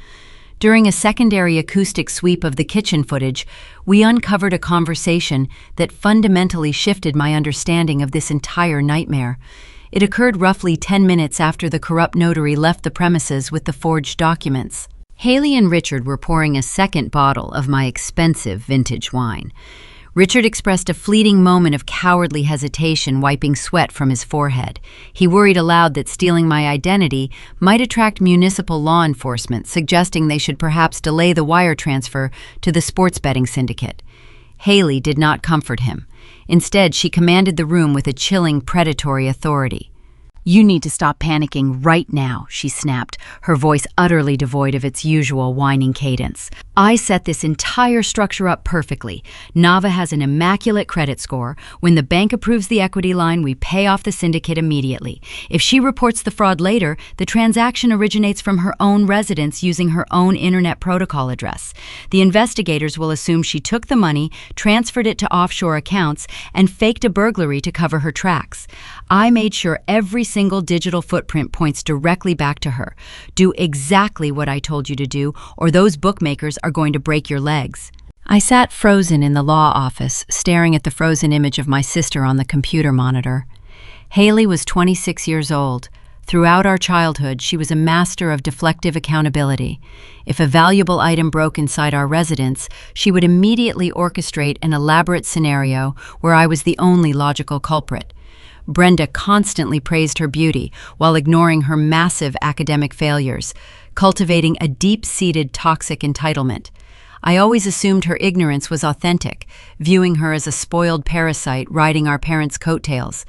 During a secondary acoustic sweep of the kitchen footage, we uncovered a conversation that fundamentally shifted my understanding of this entire nightmare. It occurred roughly 10 minutes after the corrupt notary left the premises with the forged documents. Haley and Richard were pouring a second bottle of my expensive vintage wine. Richard expressed a fleeting moment of cowardly hesitation, wiping sweat from his forehead. He worried aloud that stealing my identity might attract municipal law enforcement, suggesting they should perhaps delay the wire transfer to the sports betting syndicate. Haley did not comfort him. Instead, she commanded the room with a chilling, predatory authority. "You need to stop panicking right now," she snapped, her voice utterly devoid of its usual whining cadence. "I set this entire structure up perfectly. Nava has an immaculate credit score. When the bank approves the equity line, we pay off the syndicate immediately. If she reports the fraud later, the transaction originates from her own residence using her own internet protocol address. The investigators will assume she took the money, transferred it to offshore accounts, and faked a burglary to cover her tracks. I made sure every single digital footprint points directly back to her. Do exactly what I told you to do, or those bookmakers are going to break your legs." I sat frozen in the law office, staring at the frozen image of my sister on the computer monitor. Haley was 26 years old. Throughout our childhood, she was a master of deflective accountability. If a valuable item broke inside our residence, she would immediately orchestrate an elaborate scenario where I was the only logical culprit. Brenda constantly praised her beauty while ignoring her massive academic failures, cultivating a deep-seated toxic entitlement. I always assumed her ignorance was authentic, viewing her as a spoiled parasite riding our parents' coattails.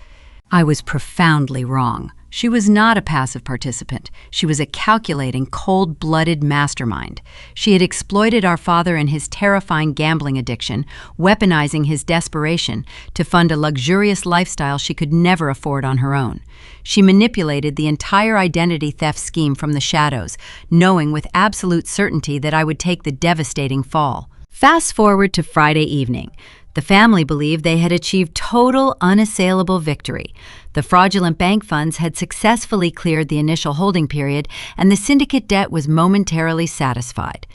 I was profoundly wrong. She was not a passive participant. She was a calculating, cold-blooded mastermind. She had exploited our father and his terrifying gambling addiction, weaponizing his desperation to fund a luxurious lifestyle she could never afford on her own. She manipulated the entire identity theft scheme from the shadows, knowing with absolute certainty that I would take the devastating fall. Fast forward to Friday evening. The family believed they had achieved total, unassailable victory. The fraudulent bank funds had successfully cleared the initial holding period, and the syndicate debt was momentarily satisfied.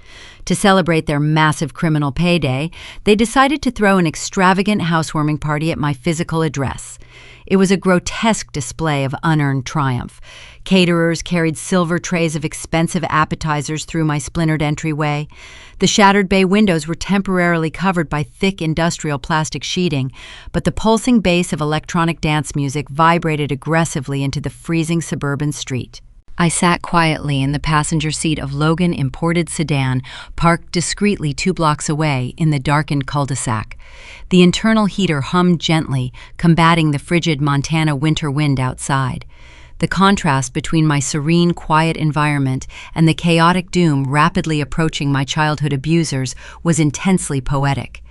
To celebrate their massive criminal payday, they decided to throw an extravagant housewarming party at my physical address. It was a grotesque display of unearned triumph. Caterers carried silver trays of expensive appetizers through my splintered entryway. The shattered bay windows were temporarily covered by thick industrial plastic sheeting, but the pulsing bass of electronic dance music vibrated aggressively into the freezing suburban street. I sat quietly in the passenger seat of Logan imported sedan, parked discreetly 2 blocks away in the darkened cul-de-sac. The internal heater hummed gently, combating the frigid Montana winter wind outside. The contrast between my serene, quiet environment and the chaotic doom rapidly approaching my childhood abusers was intensely poetic.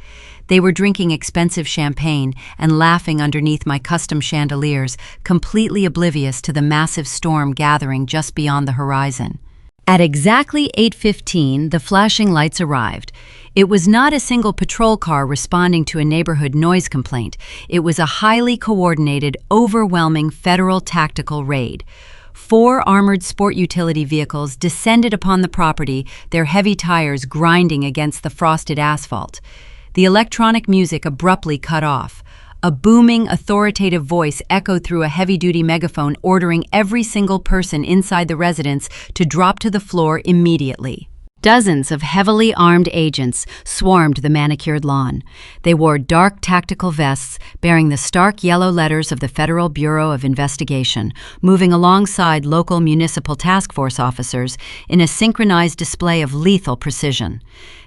They were drinking expensive champagne and laughing underneath my custom chandeliers, completely oblivious to the massive storm gathering just beyond the horizon. At exactly 8:15, the flashing lights arrived. It was not a single patrol car responding to a neighborhood noise complaint. It was a highly coordinated, overwhelming federal tactical raid. 4 armored sport utility vehicles descended upon the property, their heavy tires grinding against the frosted asphalt. The electronic music abruptly cut off. A booming, authoritative voice echoed through a heavy-duty megaphone ordering every single person inside the residence to drop to the floor immediately. Dozens of heavily armed agents swarmed the manicured lawn. They wore dark tactical vests bearing the stark yellow letters of the Federal Bureau of Investigation, moving alongside local municipal task force officers in a synchronized display of lethal precision.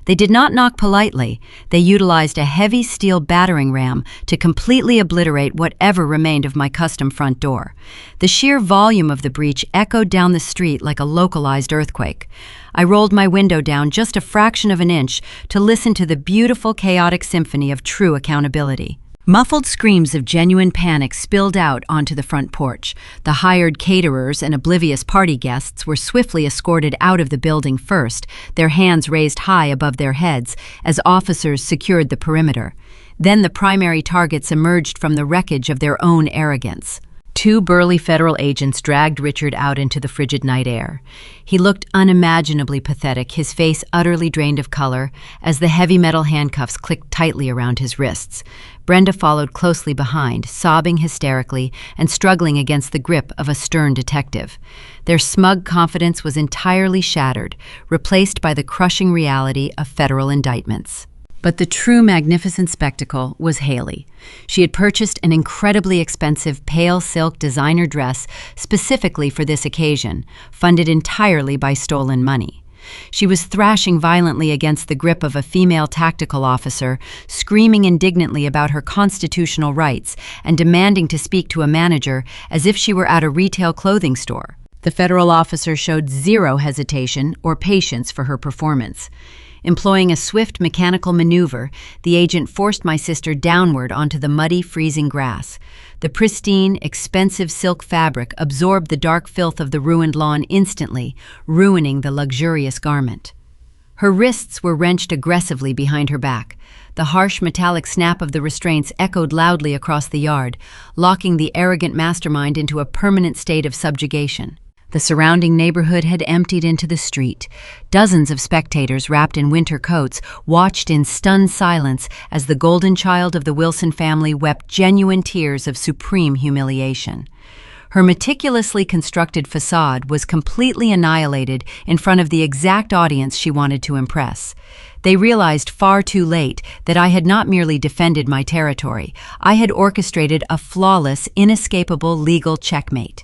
They did not knock politely. They utilized a heavy steel battering ram to completely obliterate whatever remained of my custom front door. The sheer volume of the breach echoed down the street like a localized earthquake. I rolled my window down just a fraction of an inch to listen to the beautiful, chaotic symphony of true accountability. Muffled screams of genuine panic spilled out onto the front porch. The hired caterers and oblivious party guests were swiftly escorted out of the building first, their hands raised high above their heads as officers secured the perimeter. Then the primary targets emerged from the wreckage of their own arrogance. Two burly federal agents dragged Richard out into the frigid night air. He looked unimaginably pathetic, his face utterly drained of color, as the heavy metal handcuffs clicked tightly around his wrists. Brenda followed closely behind, sobbing hysterically and struggling against the grip of a stern detective. Their smug confidence was entirely shattered, replaced by the crushing reality of federal indictments. But the true magnificent spectacle was Haley. She had purchased an incredibly expensive pale silk designer dress specifically for this occasion, funded entirely by stolen money. She was thrashing violently against the grip of a female tactical officer, screaming indignantly about her constitutional rights and demanding to speak to a manager as if she were at a retail clothing store. The federal officer showed zero hesitation or patience for her performance. Employing a swift mechanical maneuver, the agent forced my sister downward onto the muddy, freezing grass. The pristine, expensive silk fabric absorbed the dark filth of the ruined lawn instantly, ruining the luxurious garment. Her wrists were wrenched aggressively behind her back. The harsh metallic snap of the restraints echoed loudly across the yard, locking the arrogant mastermind into a permanent state of subjugation. The surrounding neighborhood had emptied into the street. Dozens of spectators wrapped in winter coats watched in stunned silence as the golden child of the Wilson family wept genuine tears of supreme humiliation. Her meticulously constructed facade was completely annihilated in front of the exact audience she wanted to impress. They realized far too late that I had not merely defended my territory, I had orchestrated a flawless, inescapable legal checkmate.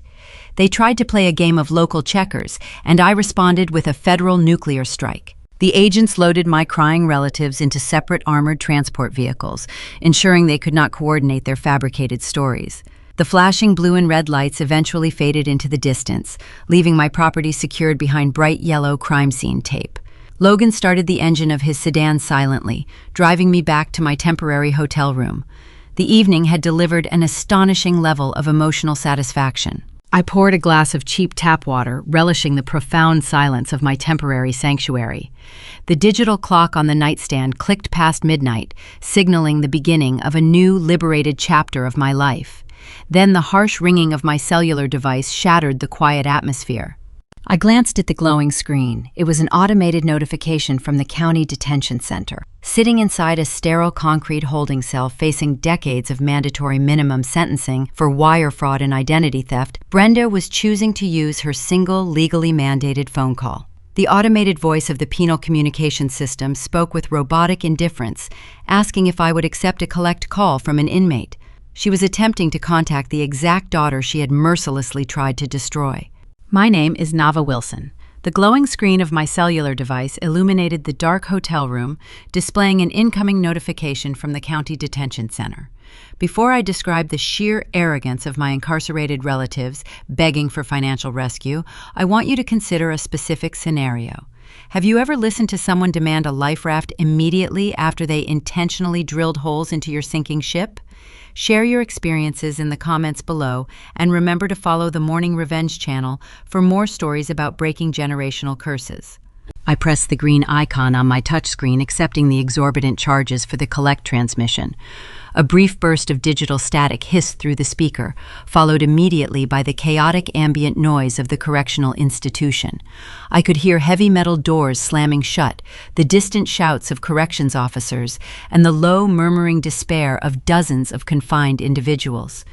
They tried to play a game of local checkers, and I responded with a federal nuclear strike. The agents loaded my crying relatives into separate armored transport vehicles, ensuring they could not coordinate their fabricated stories. The flashing blue and red lights eventually faded into the distance, leaving my property secured behind bright yellow crime scene tape. Logan started the engine of his sedan silently, driving me back to my temporary hotel room. The evening had delivered an astonishing level of emotional satisfaction. I poured a glass of cheap tap water, relishing the profound silence of my temporary sanctuary. The digital clock on the nightstand clicked past midnight, signaling the beginning of a new, liberated chapter of my life. Then the harsh ringing of my cellular device shattered the quiet atmosphere. I glanced at the glowing screen. It was an automated notification from the county detention center. Sitting inside a sterile concrete holding cell facing decades of mandatory minimum sentencing for wire fraud and identity theft, Brenda was choosing to use her single legally mandated phone call. The automated voice of the penal communication system spoke with robotic indifference, asking if I would accept a collect call from an inmate. She was attempting to contact the exact daughter she had mercilessly tried to destroy. My name is Nava Wilson. The glowing screen of my cellular device illuminated the dark hotel room, displaying an incoming notification from the county detention center. Before I describe the sheer arrogance of my incarcerated relatives begging for financial rescue, I want you to consider a specific scenario. Have you ever listened to someone demand a life raft immediately after they intentionally drilled holes into your sinking ship? Share your experiences in the comments below, and remember to follow the Morning Revenge channel for more stories about breaking generational curses. I pressed the green icon on my touchscreen, accepting the exorbitant charges for the collect transmission. A brief burst of digital static hissed through the speaker, followed immediately by the chaotic ambient noise of the correctional institution. I could hear heavy metal doors slamming shut, the distant shouts of corrections officers, and the low, murmuring despair of dozens of confined individuals.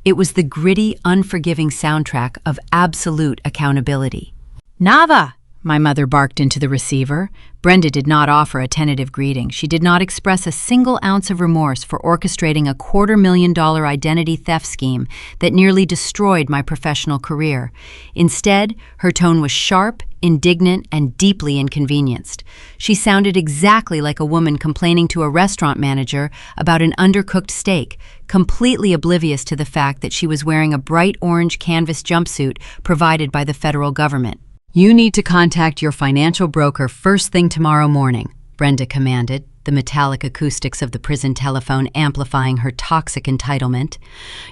It was the gritty, unforgiving soundtrack of absolute accountability. "Nava!" my mother barked into the receiver. Brenda did not offer a tentative greeting. She did not express a single ounce of remorse for orchestrating a $250,000 identity theft scheme that nearly destroyed my professional career. Instead, her tone was sharp, indignant, and deeply inconvenienced. She sounded exactly like a woman complaining to a restaurant manager about an undercooked steak, completely oblivious to the fact that she was wearing a bright orange canvas jumpsuit provided by the federal government. "You need to contact your financial broker first thing tomorrow morning," Brenda commanded, the metallic acoustics of the prison telephone amplifying her toxic entitlement.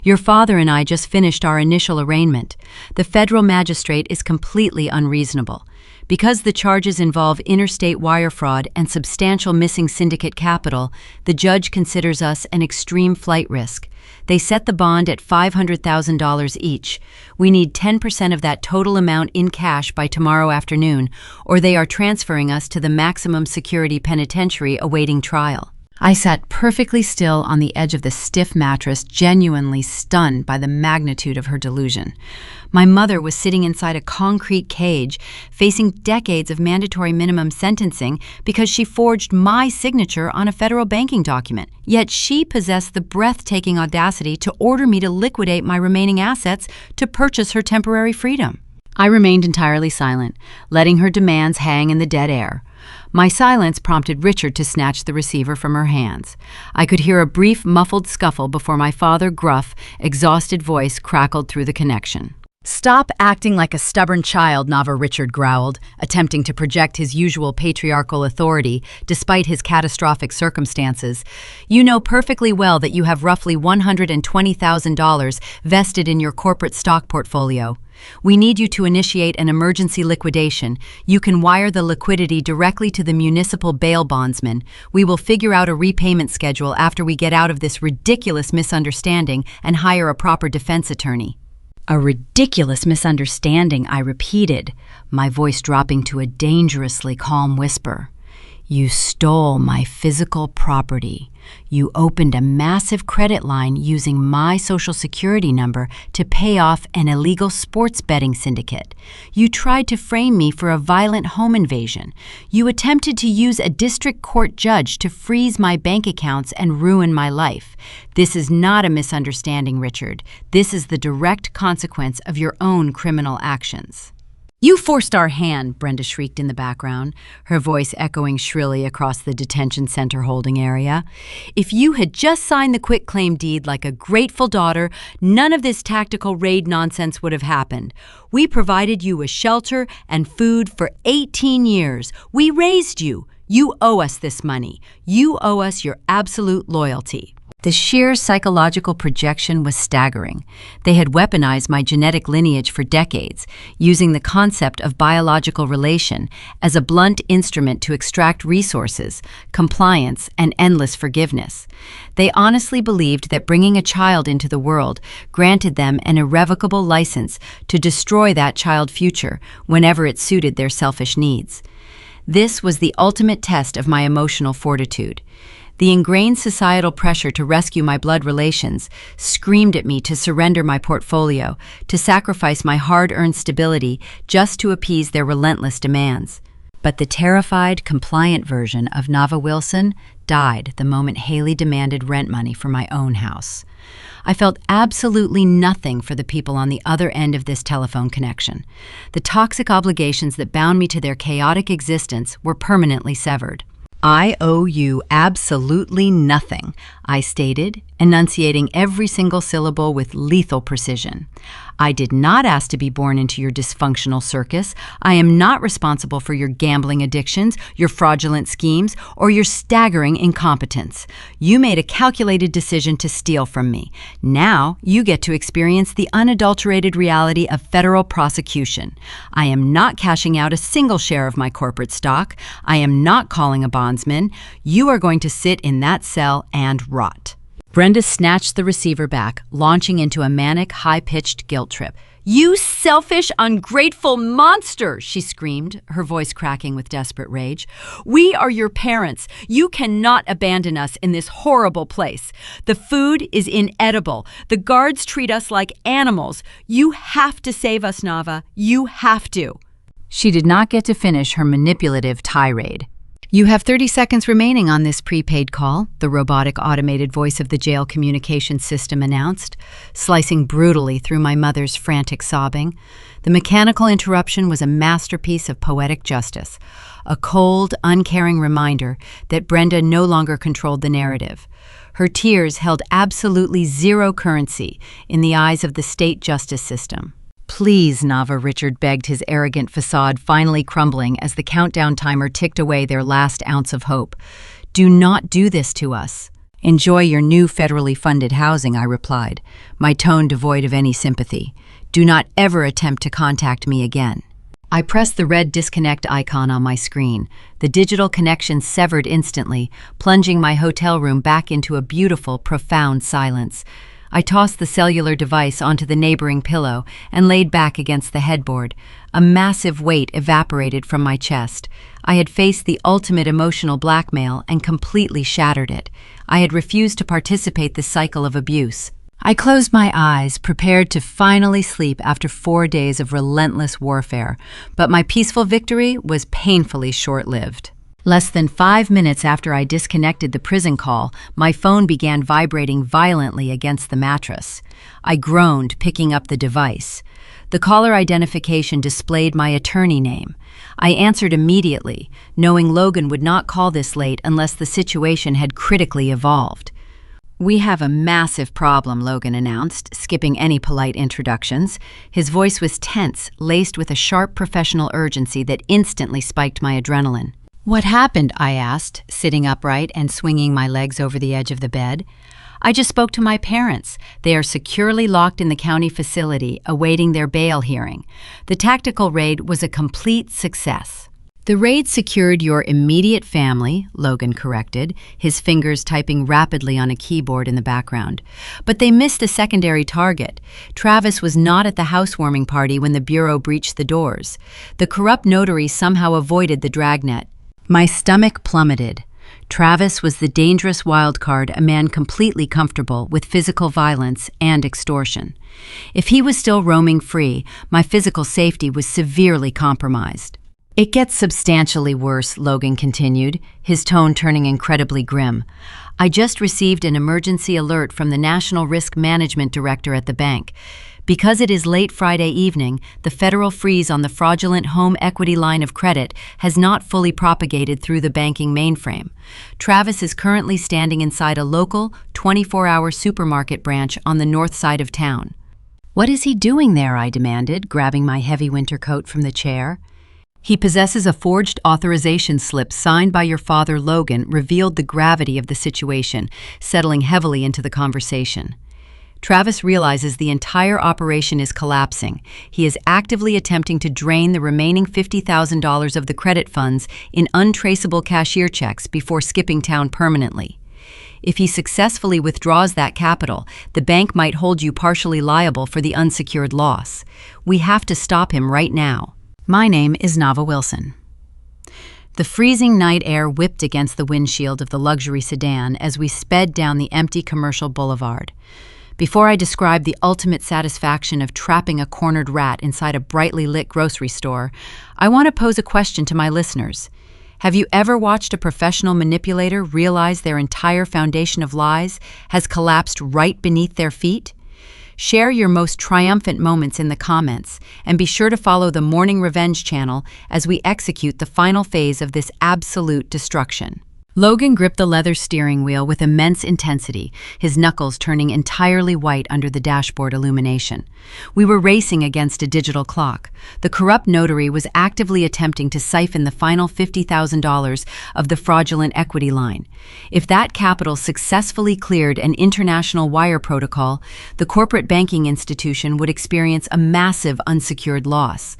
"Your father and I just finished our initial arraignment. The federal magistrate is completely unreasonable. Because the charges involve interstate wire fraud and substantial missing syndicate capital, the judge considers us an extreme flight risk. They set the bond at $500,000 each. We need 10% of that total amount in cash by tomorrow afternoon, or they are transferring us to the maximum security penitentiary awaiting trial. I sat perfectly still on the edge of the stiff mattress, genuinely stunned by the magnitude of her delusion. My mother was sitting inside a concrete cage, facing decades of mandatory minimum sentencing because she forged my signature on a federal banking document. Yet she possessed the breathtaking audacity to order me to liquidate my remaining assets to purchase her temporary freedom. I remained entirely silent, letting her demands hang in the dead air. My silence prompted Richard to snatch the receiver from her hands. I could hear a brief, muffled scuffle before my father's gruff, exhausted voice crackled through the connection. "Stop acting like a stubborn child," Nava Richard growled, attempting to project his usual patriarchal authority despite his catastrophic circumstances. "You know perfectly well that you have roughly $120,000 vested in your corporate stock portfolio. We need you to initiate an emergency liquidation. You can wire the liquidity directly to the municipal bail bondsman. We will figure out a repayment schedule after we get out of this ridiculous misunderstanding and hire a proper defense attorney." "A ridiculous misunderstanding," I repeated, my voice dropping to a dangerously calm whisper. "You stole my physical property. You opened a massive credit line using my Social Security number to pay off an illegal sports betting syndicate. You tried to frame me for a violent home invasion. You attempted to use a district court judge to freeze my bank accounts and ruin my life. This is not a misunderstanding, Richard. This is the direct consequence of your own criminal actions." "You forced our hand," Brenda shrieked in the background, her voice echoing shrilly across the detention center holding area. "If you had just signed the quitclaim deed like a grateful daughter, none of this tactical raid nonsense would have happened. We provided you with shelter and food for 18 years. We raised you. You owe us this money. You owe us your absolute loyalty." The sheer psychological projection was staggering. They had weaponized my genetic lineage for decades, using the concept of biological relation as a blunt instrument to extract resources, compliance, and endless forgiveness. They honestly believed that bringing a child into the world granted them an irrevocable license to destroy that child's future whenever it suited their selfish needs. This was the ultimate test of my emotional fortitude. The ingrained societal pressure to rescue my blood relations screamed at me to surrender my portfolio, to sacrifice my hard-earned stability just to appease their relentless demands. But the terrified, compliant version of Nava Wilson died the moment Haley demanded rent money for my own house. I felt absolutely nothing for the people on the other end of this telephone connection. The toxic obligations that bound me to their chaotic existence were permanently severed. "I owe you absolutely nothing," I stated, enunciating every single syllable with lethal precision. "I did not ask to be born into your dysfunctional circus. I am not responsible for your gambling addictions, your fraudulent schemes, or your staggering incompetence. You made a calculated decision to steal from me. Now you get to experience the unadulterated reality of federal prosecution. I am not cashing out a single share of my corporate stock. I am not calling a bondsman. You are going to sit in that cell and rot." Brenda snatched the receiver back, launching into a manic, high-pitched guilt trip. "You selfish, ungrateful monster!" she screamed, her voice cracking with desperate rage. "We are your parents. You cannot abandon us in this horrible place. The food is inedible. The guards treat us like animals. You have to save us, Nava. You have to." She did not get to finish her manipulative tirade. "You have 30 seconds remaining on this prepaid call," the robotic automated voice of the jail communication system announced, slicing brutally through my mother's frantic sobbing. The mechanical interruption was a masterpiece of poetic justice, a cold, uncaring reminder that Brenda no longer controlled the narrative. Her tears held absolutely zero currency in the eyes of the state justice system. "Please," Nava Richard begged, his arrogant facade finally crumbling as the countdown timer ticked away their last ounce of hope. "Do not do this to us." "Enjoy your new federally funded housing," I replied, my tone devoid of any sympathy. "Do not ever attempt to contact me again." I pressed the red disconnect icon on my screen. The digital connection severed instantly, plunging my hotel room back into a beautiful, profound silence. I tossed the cellular device onto the neighboring pillow and laid back against the headboard. A massive weight evaporated from my chest. I had faced the ultimate emotional blackmail and completely shattered it. I had refused to participate in the cycle of abuse. I closed my eyes, prepared to finally sleep after 4 days of relentless warfare, but my peaceful victory was painfully short-lived. Less than 5 minutes after I disconnected the prison call, my phone began vibrating violently against the mattress. I groaned, picking up the device. The caller identification displayed my attorney name. I answered immediately, knowing Logan would not call this late unless the situation had critically evolved. "We have a massive problem," Logan announced, skipping any polite introductions. His voice was tense, laced with a sharp professional urgency that instantly spiked my adrenaline. "What happened?" I asked, sitting upright and swinging my legs over the edge of the bed. "I just spoke to my parents. They are securely locked in the county facility, awaiting their bail hearing. The tactical raid was a complete success." "The raid secured your immediate family," Logan corrected, his fingers typing rapidly on a keyboard in the background. "But they missed a secondary target. Travis was not at the housewarming party when the Bureau breached the doors. The corrupt notary somehow avoided the dragnet." My stomach plummeted. Travis was the dangerous wild card, a man completely comfortable with physical violence and extortion. If he was still roaming free, my physical safety was severely compromised. "It gets substantially worse," Logan continued, his tone turning incredibly grim. "I just received an emergency alert from the National Risk Management Director at the bank. Because it is late Friday evening, the federal freeze on the fraudulent home equity line of credit has not fully propagated through the banking mainframe. Travis is currently standing inside a local, 24-hour supermarket branch on the north side of town." "What is he doing there?" I demanded, grabbing my heavy winter coat from the chair. "He possesses a forged authorization slip signed by your father, Logan," revealed the gravity of the situation, settling heavily into the conversation. "Travis realizes the entire operation is collapsing. He is actively attempting to drain the remaining $50,000 of the credit funds in untraceable cashier checks before skipping town permanently. If he successfully withdraws that capital, the bank might hold you partially liable for the unsecured loss. We have to stop him right now." My name is Nava Wilson. The freezing night air whipped against the windshield of the luxury sedan as we sped down the empty commercial boulevard. Before I describe the ultimate satisfaction of trapping a cornered rat inside a brightly lit grocery store, I want to pose a question to my listeners. Have you ever watched a professional manipulator realize their entire foundation of lies has collapsed right beneath their feet? Share your most triumphant moments in the comments, and be sure to follow the Morning Revenge channel as we execute the final phase of this absolute destruction. Logan gripped the leather steering wheel with immense intensity, his knuckles turning entirely white under the dashboard illumination. We were racing against a digital clock. The corrupt notary was actively attempting to siphon the final $50,000 of the fraudulent equity line. If that capital successfully cleared an international wire protocol, the corporate banking institution would experience a massive unsecured loss.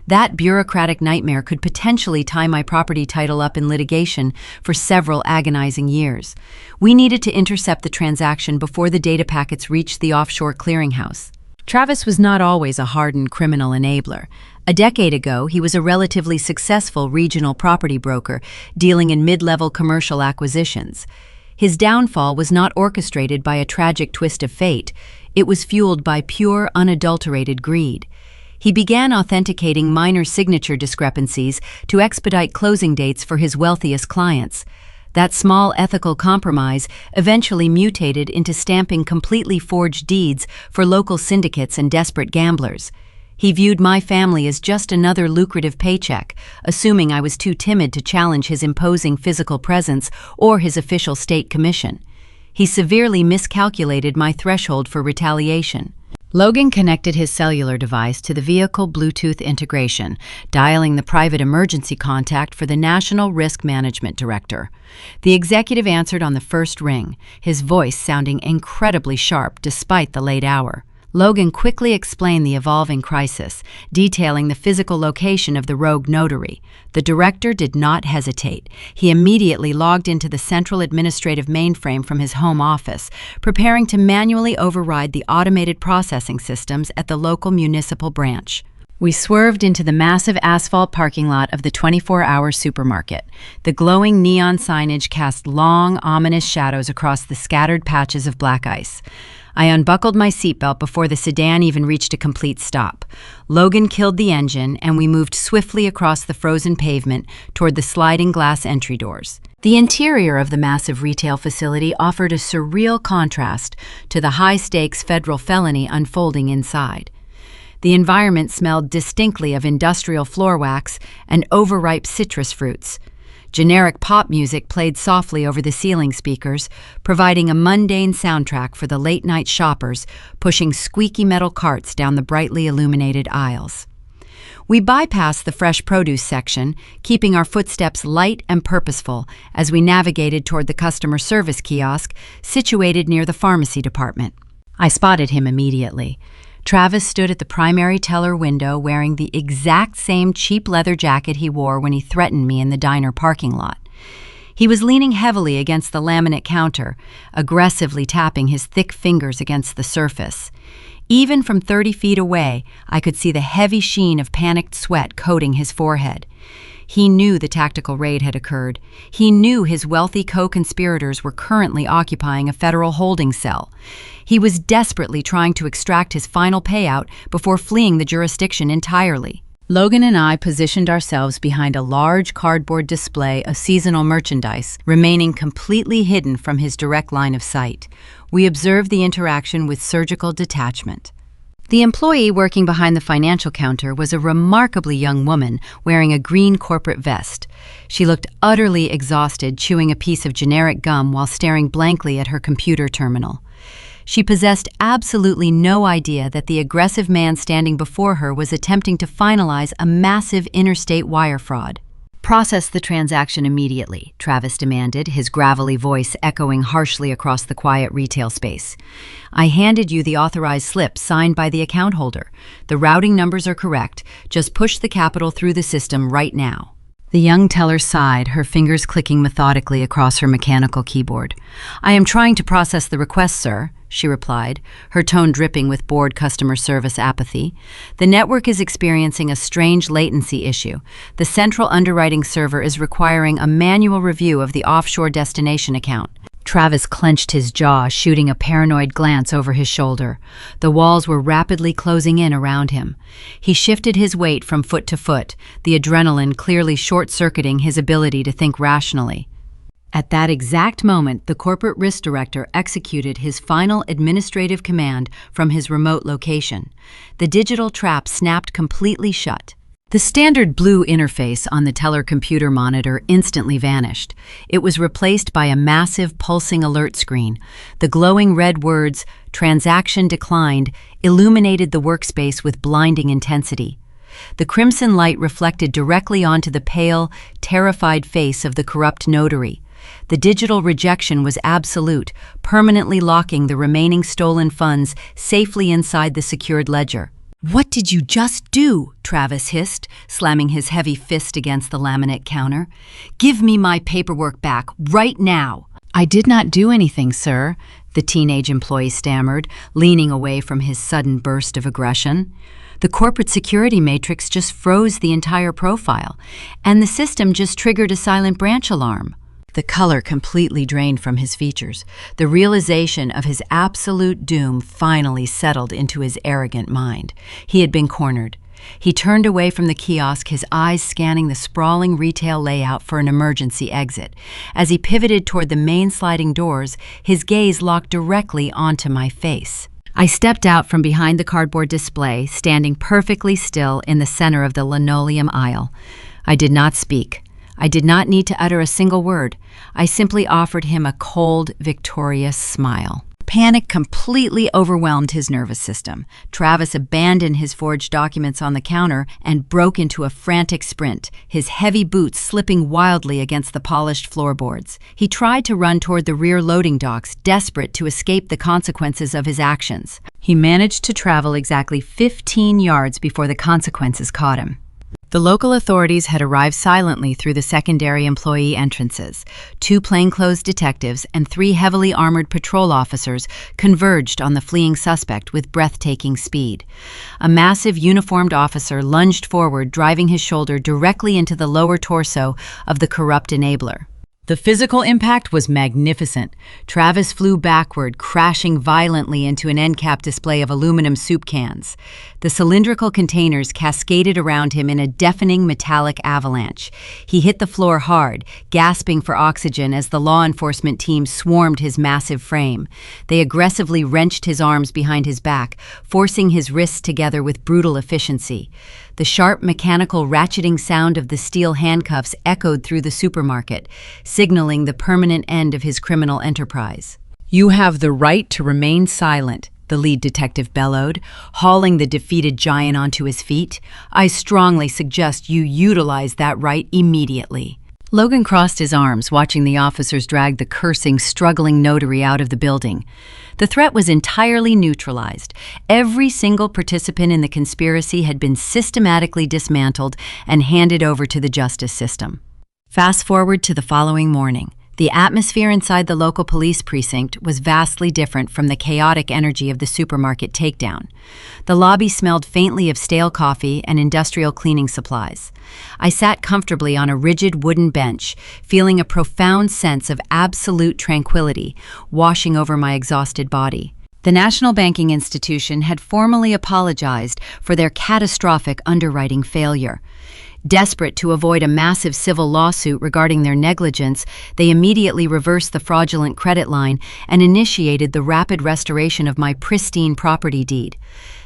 That bureaucratic nightmare could potentially tie my property title up in litigation for several agonizing years. We needed to intercept the transaction before the data packets reached the offshore clearinghouse. Travis was not always a hardened criminal enabler. A decade ago, he was a relatively successful regional property broker dealing in mid-level commercial acquisitions. His downfall was not orchestrated by a tragic twist of fate. It was fueled by pure, unadulterated greed. He began authenticating minor signature discrepancies to expedite closing dates for his wealthiest clients. That small ethical compromise eventually mutated into stamping completely forged deeds for local syndicates and desperate gamblers. He viewed my family as just another lucrative paycheck, assuming I was too timid to challenge his imposing physical presence or his official state commission. He severely miscalculated my threshold for retaliation. Logan connected his cellular device to the vehicle Bluetooth integration, dialing the private emergency contact for the National Risk Management Director. The executive answered on the first ring, his voice sounding incredibly sharp despite the late hour. Logan quickly explained the evolving crisis, detailing the physical location of the rogue notary. The director did not hesitate. He immediately logged into the central administrative mainframe from his home office, preparing to manually override the automated processing systems at the local municipal branch. We swerved into the massive asphalt parking lot of the 24-hour supermarket. The glowing neon signage cast long, ominous shadows across the scattered patches of black ice. I unbuckled my seatbelt before the sedan even reached a complete stop. Logan killed the engine, and we moved swiftly across the frozen pavement toward the sliding glass entry doors. The interior of the massive retail facility offered a surreal contrast to the high-stakes federal felony unfolding inside. The environment smelled distinctly of industrial floor wax and overripe citrus fruits. Generic pop music played softly over the ceiling speakers, providing a mundane soundtrack for the late-night shoppers pushing squeaky metal carts down the brightly illuminated aisles. We bypassed the fresh produce section, keeping our footsteps light and purposeful as we navigated toward the customer service kiosk situated near the pharmacy department. I spotted him immediately. Travis stood at the primary teller window wearing the exact same cheap leather jacket he wore when he threatened me in the diner parking lot. He was leaning heavily against the laminate counter, aggressively tapping his thick fingers against the surface. Even from 30 feet away, I could see the heavy sheen of panicked sweat coating his forehead. He knew the tactical raid had occurred. He knew his wealthy co-conspirators were currently occupying a federal holding cell. He was desperately trying to extract his final payout before fleeing the jurisdiction entirely. Logan and I positioned ourselves behind a large cardboard display of seasonal merchandise, remaining completely hidden from his direct line of sight. We observed the interaction with surgical detachment. The employee working behind the financial counter was a remarkably young woman wearing a green corporate vest. She looked utterly exhausted, chewing a piece of generic gum while staring blankly at her computer terminal. She possessed absolutely no idea that the aggressive man standing before her was attempting to finalize a massive interstate wire fraud. "Process the transaction immediately," Travis demanded, his gravelly voice echoing harshly across the quiet retail space. "I handed you the authorized slip signed by the account holder. The routing numbers are correct. Just push the capital through the system right now." The young teller sighed, her fingers clicking methodically across her mechanical keyboard. "I am trying to process the request, sir," she replied, her tone dripping with bored customer service apathy. "The network is experiencing a strange latency issue. The central underwriting server is requiring a manual review of the offshore destination account." Travis clenched his jaw, shooting a paranoid glance over his shoulder. The walls were rapidly closing in around him. He shifted his weight from foot to foot, the adrenaline clearly short-circuiting his ability to think rationally. At that exact moment, the corporate risk director executed his final administrative command from his remote location. The digital trap snapped completely shut. The standard blue interface on the teller computer monitor instantly vanished. It was replaced by a massive pulsing alert screen. The glowing red words, "Transaction declined," illuminated the workspace with blinding intensity. The crimson light reflected directly onto the pale, terrified face of the corrupt notary. The digital rejection was absolute, permanently locking the remaining stolen funds safely inside the secured ledger. "What did you just do?" Travis hissed, slamming his heavy fist against the laminate counter. "Give me my paperwork back, right now!" "I did not do anything, sir," the teenage employee stammered, leaning away from his sudden burst of aggression. "The corporate security matrix just froze the entire profile, and the system just triggered a silent branch alarm." The color completely drained from his features. The realization of his absolute doom finally settled into his arrogant mind. He had been cornered. He turned away from the kiosk, his eyes scanning the sprawling retail layout for an emergency exit. As he pivoted toward the main sliding doors, his gaze locked directly onto my face. I stepped out from behind the cardboard display, standing perfectly still in the center of the linoleum aisle. I did not speak. I did not need to utter a single word. I simply offered him a cold, victorious smile. Panic completely overwhelmed his nervous system. Travis abandoned his forged documents on the counter and broke into a frantic sprint, his heavy boots slipping wildly against the polished floorboards. He tried to run toward the rear loading docks, desperate to escape the consequences of his actions. He managed to travel exactly 15 yards before the consequences caught him. The local authorities had arrived silently through the secondary employee entrances. 2 plainclothes detectives and 3 heavily armored patrol officers converged on the fleeing suspect with breathtaking speed. A massive uniformed officer lunged forward, driving his shoulder directly into the lower torso of the corrupt enabler. The physical impact was magnificent. Travis flew backward, crashing violently into an end-cap display of aluminum soup cans. The cylindrical containers cascaded around him in a deafening metallic avalanche. He hit the floor hard, gasping for oxygen as the law enforcement team swarmed his massive frame. They aggressively wrenched his arms behind his back, forcing his wrists together with brutal efficiency. The sharp mechanical ratcheting sound of the steel handcuffs echoed through the supermarket, signaling the permanent end of his criminal enterprise. "You have the right to remain silent," the lead detective bellowed, hauling the defeated giant onto his feet. "I strongly suggest you utilize that right immediately." Logan crossed his arms, watching the officers drag the cursing, struggling notary out of the building. The threat was entirely neutralized. Every single participant in the conspiracy had been systematically dismantled and handed over to the justice system. Fast forward to the following morning. The atmosphere inside the local police precinct was vastly different from the chaotic energy of the supermarket takedown. The lobby smelled faintly of stale coffee and industrial cleaning supplies. I sat comfortably on a rigid wooden bench, feeling a profound sense of absolute tranquility washing over my exhausted body. The National Banking Institution had formally apologized for their catastrophic underwriting failure. Desperate to avoid a massive civil lawsuit regarding their negligence, they immediately reversed the fraudulent credit line and initiated the rapid restoration of my pristine property deed.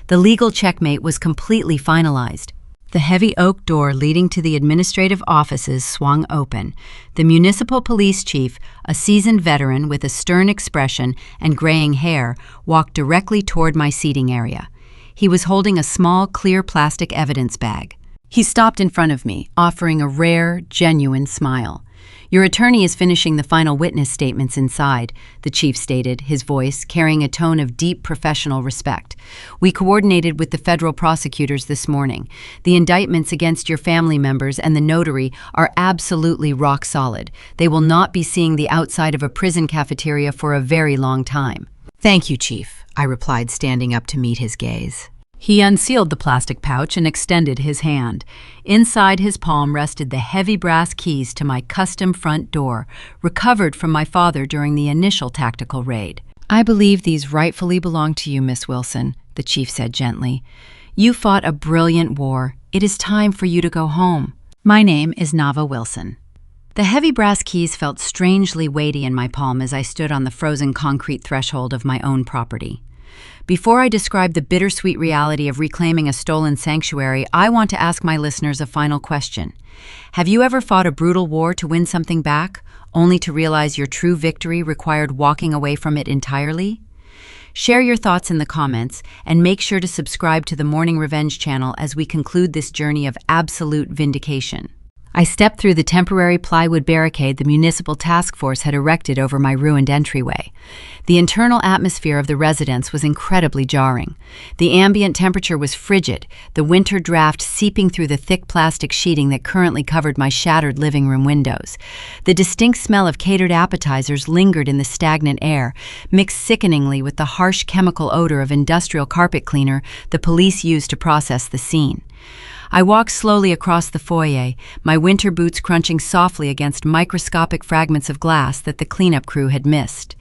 The legal checkmate was completely finalized. The heavy oak door leading to the administrative offices swung open. The municipal police chief, a seasoned veteran with a stern expression and graying hair, walked directly toward my seating area. He was holding a small, clear plastic evidence bag. He stopped in front of me, offering a rare, genuine smile. "Your attorney is finishing the final witness statements inside," the chief stated, his voice carrying a tone of deep professional respect. "We coordinated with the federal prosecutors this morning. The indictments against your family members and the notary are absolutely rock solid. They will not be seeing the outside of a prison cafeteria for a very long time." "Thank you, Chief," I replied, standing up to meet his gaze. He unsealed the plastic pouch and extended his hand. Inside his palm rested the heavy brass keys to my custom front door, recovered from my father during the initial tactical raid. "I believe these rightfully belong to you, Miss Wilson," the chief said gently. "You fought a brilliant war. It is time for you to go home." "My name is Nava Wilson." The heavy brass keys felt strangely weighty in my palm as I stood on the frozen concrete threshold of my own property. Before I describe the bittersweet reality of reclaiming a stolen sanctuary, I want to ask my listeners a final question. Have you ever fought a brutal war to win something back, only to realize your true victory required walking away from it entirely? Share your thoughts in the comments, and make sure to subscribe to the Morning Revenge channel as we conclude this journey of absolute vindication. I stepped through the temporary plywood barricade the municipal task force had erected over my ruined entryway. The internal atmosphere of the residence was incredibly jarring. The ambient temperature was frigid, the winter draft seeping through the thick plastic sheeting that currently covered my shattered living room windows. The distinct smell of catered appetizers lingered in the stagnant air, mixed sickeningly with the harsh chemical odor of industrial carpet cleaner the police used to process the scene. I walked slowly across the foyer, my winter boots crunching softly against microscopic fragments of glass that the cleanup crew had missed.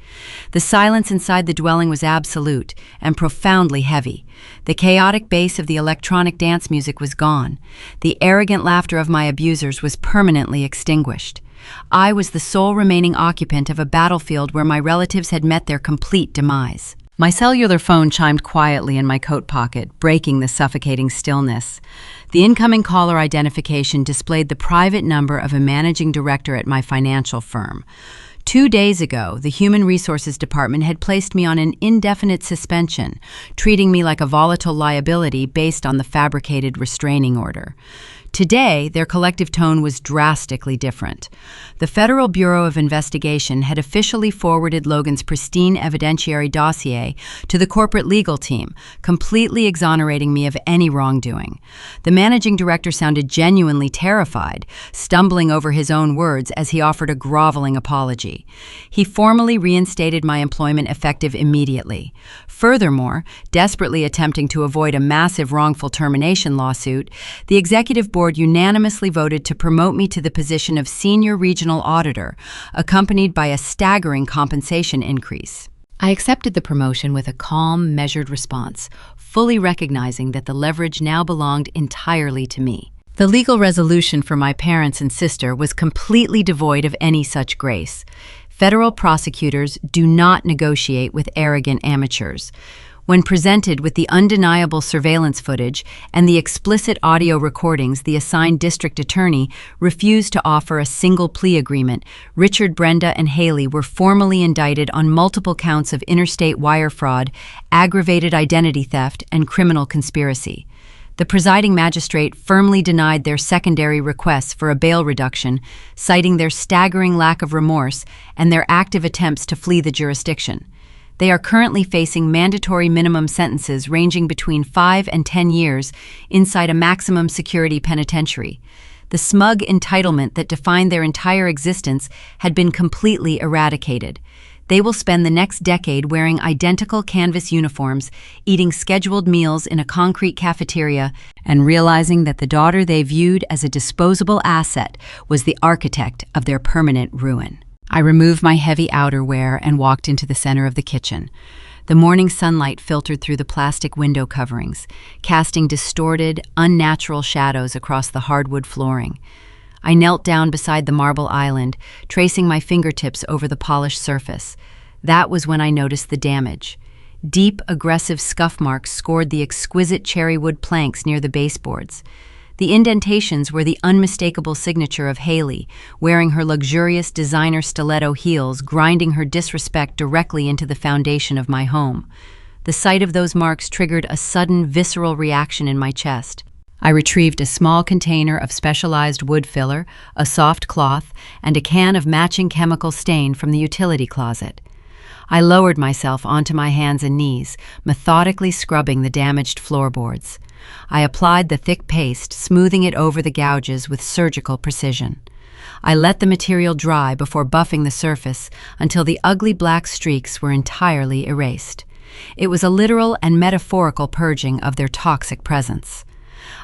The silence inside the dwelling was absolute and profoundly heavy. The chaotic bass of the electronic dance music was gone. The arrogant laughter of my abusers was permanently extinguished. I was the sole remaining occupant of a battlefield where my relatives had met their complete demise. My cellular phone chimed quietly in my coat pocket, breaking the suffocating stillness. The incoming caller identification displayed the private number of a managing director at my financial firm. 2 days ago, the Human Resources Department had placed me on an indefinite suspension, treating me like a volatile liability based on the fabricated restraining order. Today, their collective tone was drastically different. The Federal Bureau of Investigation had officially forwarded Logan's pristine evidentiary dossier to the corporate legal team, completely exonerating me of any wrongdoing. The managing director sounded genuinely terrified, stumbling over his own words as he offered a groveling apology. He formally reinstated my employment effective immediately. Furthermore, desperately attempting to avoid a massive wrongful termination lawsuit, the executive board unanimously voted to promote me to the position of senior regional auditor, accompanied by a staggering compensation increase. I accepted the promotion with a calm, measured response, fully recognizing that the leverage now belonged entirely to me. The legal resolution for my parents and sister was completely devoid of any such grace. Federal prosecutors do not negotiate with arrogant amateurs. When presented with the undeniable surveillance footage and the explicit audio recordings, the assigned district attorney refused to offer a single plea agreement. Richard, Brenda, and Haley were formally indicted on multiple counts of interstate wire fraud, aggravated identity theft, and criminal conspiracy. The presiding magistrate firmly denied their secondary requests for a bail reduction, citing their staggering lack of remorse and their active attempts to flee the jurisdiction. They are currently facing mandatory minimum sentences ranging between 5 and 10 years inside a maximum security penitentiary. The smug entitlement that defined their entire existence had been completely eradicated. They will spend the next decade wearing identical canvas uniforms, eating scheduled meals in a concrete cafeteria, and realizing that the daughter they viewed as a disposable asset was the architect of their permanent ruin. I removed my heavy outerwear and walked into the center of the kitchen. The morning sunlight filtered through the plastic window coverings, casting distorted, unnatural shadows across the hardwood flooring. I knelt down beside the marble island, tracing my fingertips over the polished surface. That was when I noticed the damage. Deep, aggressive scuff marks scored the exquisite cherrywood planks near the baseboards. The indentations were the unmistakable signature of Haley, wearing her luxurious designer stiletto heels, grinding her disrespect directly into the foundation of my home. The sight of those marks triggered a sudden, visceral reaction in my chest. I retrieved a small container of specialized wood filler, a soft cloth, and a can of matching chemical stain from the utility closet. I lowered myself onto my hands and knees, methodically scrubbing the damaged floorboards. I applied the thick paste, smoothing it over the gouges with surgical precision. I let the material dry before buffing the surface until the ugly black streaks were entirely erased. It was a literal and metaphorical purging of their toxic presence.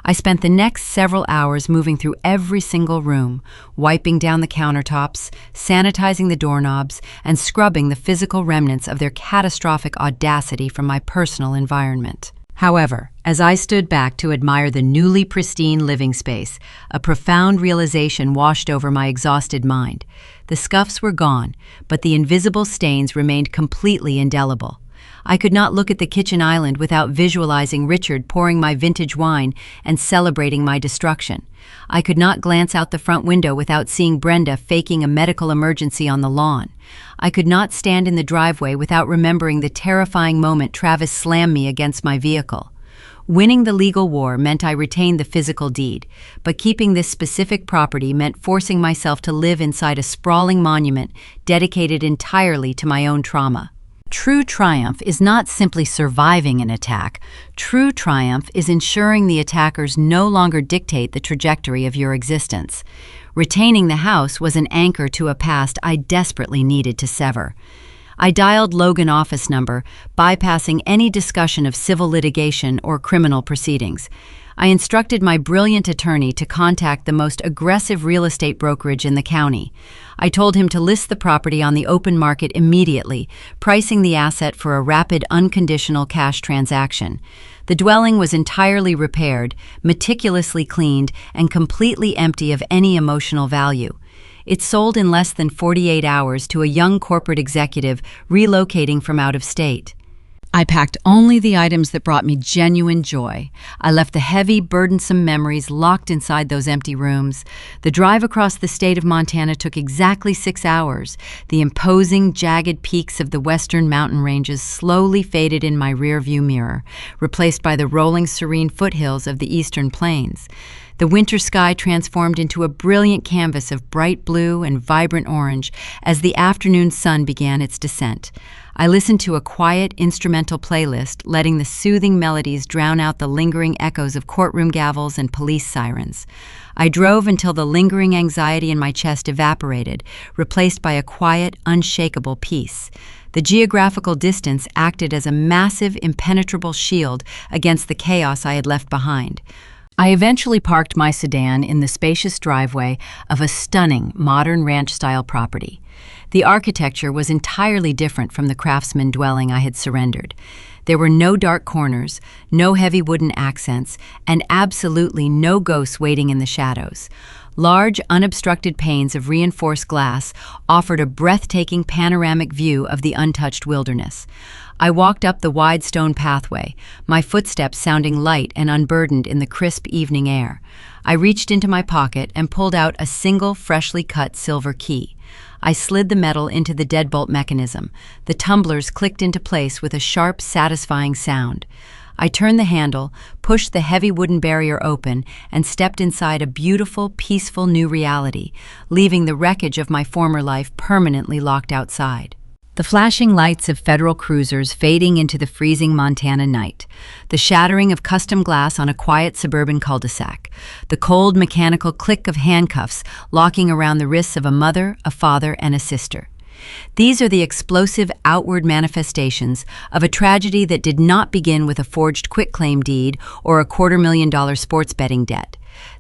I spent the next several hours moving through every single room, wiping down the countertops, sanitizing the doorknobs, and scrubbing the physical remnants of their catastrophic audacity from my personal environment. However, as I stood back to admire the newly pristine living space, a profound realization washed over my exhausted mind. The scuffs were gone, but the invisible stains remained completely indelible. I could not look at the kitchen island without visualizing Richard pouring my vintage wine and celebrating my destruction. I could not glance out the front window without seeing Brenda faking a medical emergency on the lawn. I could not stand in the driveway without remembering the terrifying moment Travis slammed me against my vehicle. Winning the legal war meant I retained the physical deed, but keeping this specific property meant forcing myself to live inside a sprawling monument dedicated entirely to my own trauma. True triumph is not simply surviving an attack. True triumph is ensuring the attackers no longer dictate the trajectory of your existence. Retaining the house was an anchor to a past I desperately needed to sever. I dialed Logan office number, bypassing any discussion of civil litigation or criminal proceedings. I instructed my brilliant attorney to contact the most aggressive real estate brokerage in the county. I told him to list the property on the open market immediately, pricing the asset for a rapid, unconditional cash transaction. The dwelling was entirely repaired, meticulously cleaned, and completely empty of any emotional value. It sold in less than 48 hours to a young corporate executive relocating from out of state. I packed only the items that brought me genuine joy. I left the heavy, burdensome memories locked inside those empty rooms. The drive across the state of Montana took exactly 6 hours. The imposing, jagged peaks of the western mountain ranges slowly faded in my rearview mirror, replaced by the rolling, serene foothills of the eastern plains. The winter sky transformed into a brilliant canvas of bright blue and vibrant orange as the afternoon sun began its descent. I listened to a quiet instrumental playlist, letting the soothing melodies drown out the lingering echoes of courtroom gavels and police sirens. I drove until the lingering anxiety in my chest evaporated, replaced by a quiet, unshakable peace. The geographical distance acted as a massive, impenetrable shield against the chaos I had left behind. I eventually parked my sedan in the spacious driveway of a stunning, modern ranch-style property. The architecture was entirely different from the craftsman dwelling I had surrendered. There were no dark corners, no heavy wooden accents, and absolutely no ghosts waiting in the shadows. Large, unobstructed panes of reinforced glass offered a breathtaking panoramic view of the untouched wilderness. I walked up the wide stone pathway, my footsteps sounding light and unburdened in the crisp evening air. I reached into my pocket and pulled out a single, freshly cut silver key. I slid the metal into the deadbolt mechanism. The tumblers clicked into place with a sharp, satisfying sound. I turned the handle, pushed the heavy wooden barrier open, and stepped inside a beautiful, peaceful new reality, leaving the wreckage of my former life permanently locked outside. The flashing lights of federal cruisers fading into the freezing Montana night, the shattering of custom glass on a quiet suburban cul-de-sac, the cold mechanical click of handcuffs locking around the wrists of a mother, a father, and a sister. These are the explosive outward manifestations of a tragedy that did not begin with a forged quitclaim deed or a $250,000 sports betting debt.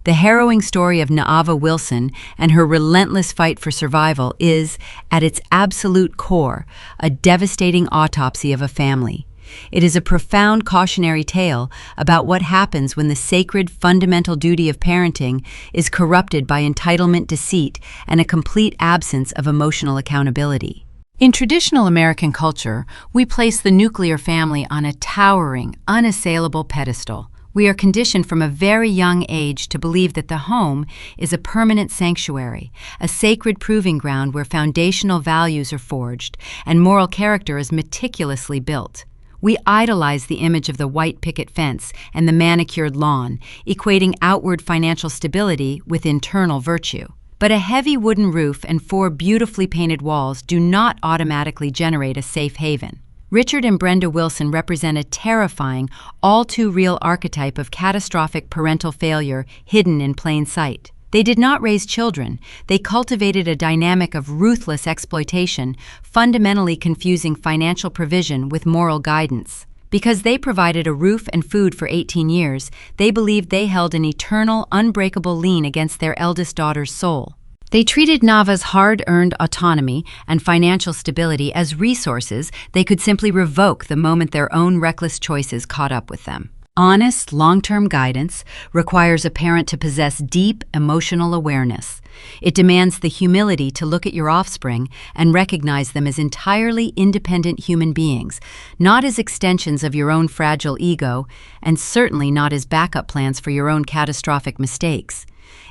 The harrowing story of Naava Wilson and her relentless fight for survival is, at its absolute core, a devastating autopsy of a family. It is a profound cautionary tale about what happens when the sacred, fundamental duty of parenting is corrupted by entitlement, deceit, and a complete absence of emotional accountability. In traditional American culture, we place the nuclear family on a towering, unassailable pedestal. We are conditioned from a very young age to believe that the home is a permanent sanctuary, a sacred proving ground where foundational values are forged and moral character is meticulously built. We idolize the image of the white picket fence and the manicured lawn, equating outward financial stability with internal virtue. But a heavy wooden roof and 4 beautifully painted walls do not automatically generate a safe haven. Richard and Brenda Wilson represent a terrifying, all-too-real archetype of catastrophic parental failure hidden in plain sight. They did not raise children. They cultivated a dynamic of ruthless exploitation, fundamentally confusing financial provision with moral guidance. Because they provided a roof and food for 18 years, they believed they held an eternal, unbreakable lien against their eldest daughter's soul. They treated Naava's hard-earned autonomy and financial stability as resources they could simply revoke the moment their own reckless choices caught up with them. Honest, long-term guidance requires a parent to possess deep emotional awareness. It demands the humility to look at your offspring and recognize them as entirely independent human beings, not as extensions of your own fragile ego, and certainly not as backup plans for your own catastrophic mistakes.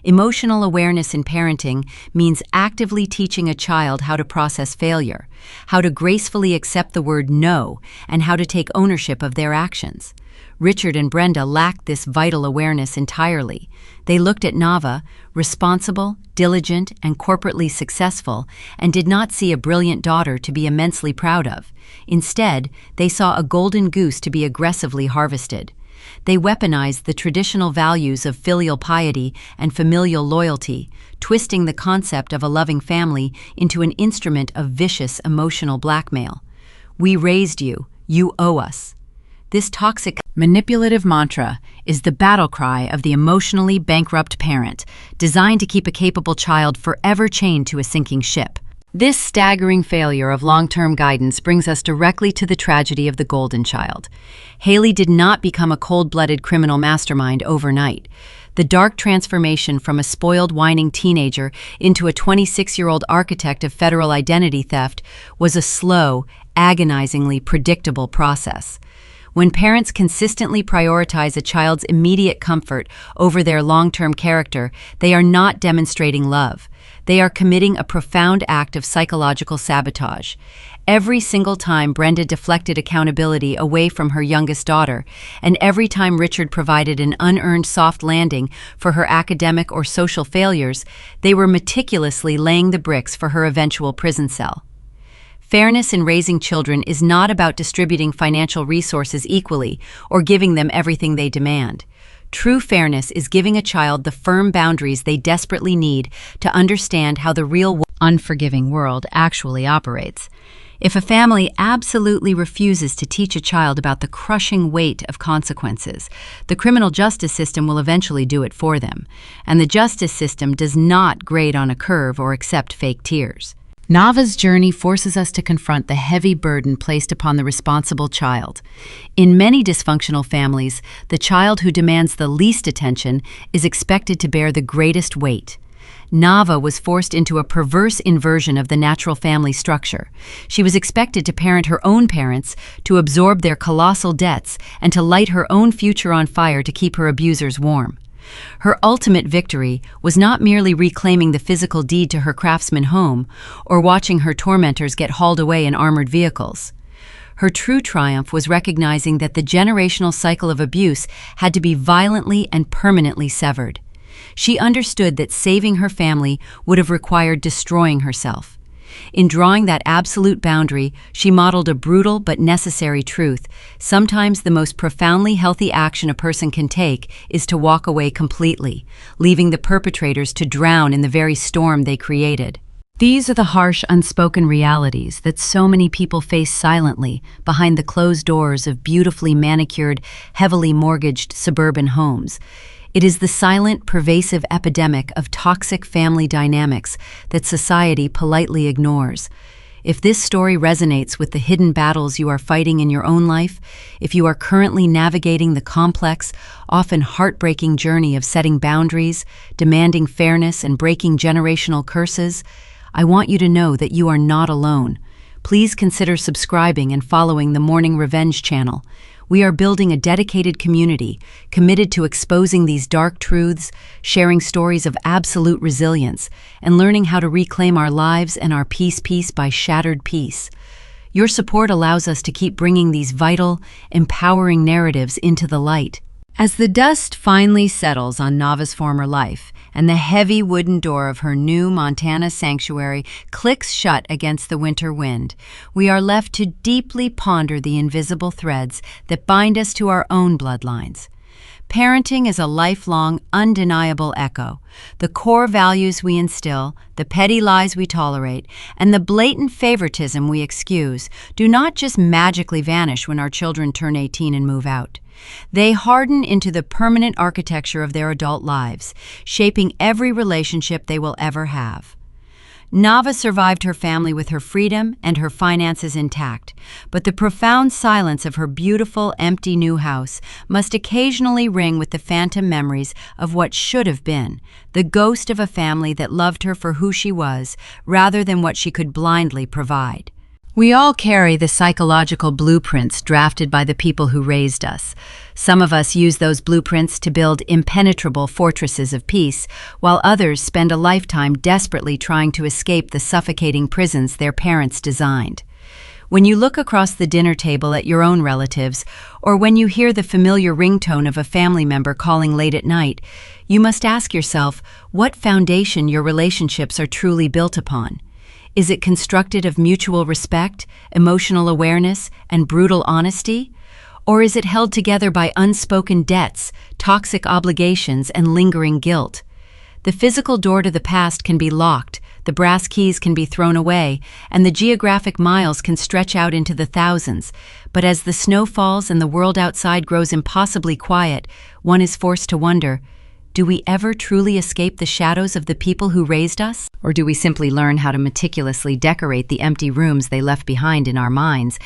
Emotional awareness in parenting means actively teaching a child how to process failure, how to gracefully accept the word no, and how to take ownership of their actions. Richard and Brenda lacked this vital awareness entirely. They looked at Naava, responsible, diligent, and corporately successful, and did not see a brilliant daughter to be immensely proud of. Instead, they saw a golden goose to be aggressively harvested. They weaponized the traditional values of filial piety and familial loyalty, twisting the concept of a loving family into an instrument of vicious emotional blackmail. "We raised you. You owe us." This toxic, manipulative mantra is the battle cry of the emotionally bankrupt parent, designed to keep a capable child forever chained to a sinking ship. This staggering failure of long-term guidance brings us directly to the tragedy of the golden child. Haley did not become a cold-blooded criminal mastermind overnight. The dark transformation from a spoiled, whining teenager into a 26-year-old architect of federal identity theft was a slow, agonizingly predictable process. When parents consistently prioritize a child's immediate comfort over their long-term character, they are not demonstrating love. they are committing a profound act of psychological sabotage. Every single time Brenda deflected accountability away from her youngest daughter, and every time Richard provided an unearned soft landing for her academic or social failures, they were meticulously laying the bricks for her eventual prison cell. Fairness in raising children is not about distributing financial resources equally or giving them everything they demand. True fairness is giving a child the firm boundaries they desperately need to understand how the real, unforgiving world actually operates. If a family absolutely refuses to teach a child about the crushing weight of consequences, the criminal justice system will eventually do it for them, and the justice system does not grade on a curve or accept fake tears. Nava's journey forces us to confront the heavy burden placed upon the responsible child. In many dysfunctional families, the child who demands the least attention is expected to bear the greatest weight. Nava was forced into a perverse inversion of the natural family structure. She was expected to parent her own parents, to absorb their colossal debts, and to light her own future on fire to keep her abusers warm. Her ultimate victory was not merely reclaiming the physical deed to her craftsman home or watching her tormentors get hauled away in armored vehicles. Her true triumph was recognizing that the generational cycle of abuse had to be violently and permanently severed. She understood that saving her family would have required destroying herself. In drawing that absolute boundary, she modeled a brutal but necessary truth. Sometimes the most profoundly healthy action a person can take is to walk away completely, leaving the perpetrators to drown in the very storm they created. These are the harsh, unspoken realities that so many people face silently behind the closed doors of beautifully manicured, heavily mortgaged suburban homes. It is the silent, pervasive epidemic of toxic family dynamics that society politely ignores. If this story resonates with the hidden battles you are fighting in your own life, if you are currently navigating the complex, often heartbreaking journey of setting boundaries, demanding fairness, and breaking generational curses, I want you to know that you are not alone. Please consider subscribing and following the Morning Revenge channel. We are building a dedicated community, committed to exposing these dark truths, sharing stories of absolute resilience, and learning how to reclaim our lives and our peace piece by shattered peace. Your support allows us to keep bringing these vital, empowering narratives into the light. As the dust finally settles on Nava's former life, and the heavy wooden door of her new Montana sanctuary clicks shut against the winter wind, we are left to deeply ponder the invisible threads that bind us to our own bloodlines. Parenting is a lifelong, undeniable echo. The core values we instill, the petty lies we tolerate, and the blatant favoritism we excuse do not just magically vanish when our children turn 18 and move out. They harden into the permanent architecture of their adult lives, shaping every relationship they will ever have. Nava survived her family with her freedom and her finances intact, but the profound silence of her beautiful, empty new house must occasionally ring with the phantom memories of what should have been, the ghost of a family that loved her for who she was, rather than what she could blindly provide. We all carry the psychological blueprints drafted by the people who raised us. Some of us use those blueprints to build impenetrable fortresses of peace, while others spend a lifetime desperately trying to escape the suffocating prisons their parents designed. When you look across the dinner table at your own relatives, or when you hear the familiar ringtone of a family member calling late at night, you must ask yourself what foundation your relationships are truly built upon. Is it constructed of mutual respect, emotional awareness, and brutal honesty? Or is it held together by unspoken debts, toxic obligations, and lingering guilt? The physical door to the past can be locked, the brass keys can be thrown away, and the geographic miles can stretch out into the thousands. But as the snow falls and the world outside grows impossibly quiet, one is forced to wonder, do we ever truly escape the shadows of the people who raised us? Or do we simply learn how to meticulously decorate the empty rooms they left behind in our minds,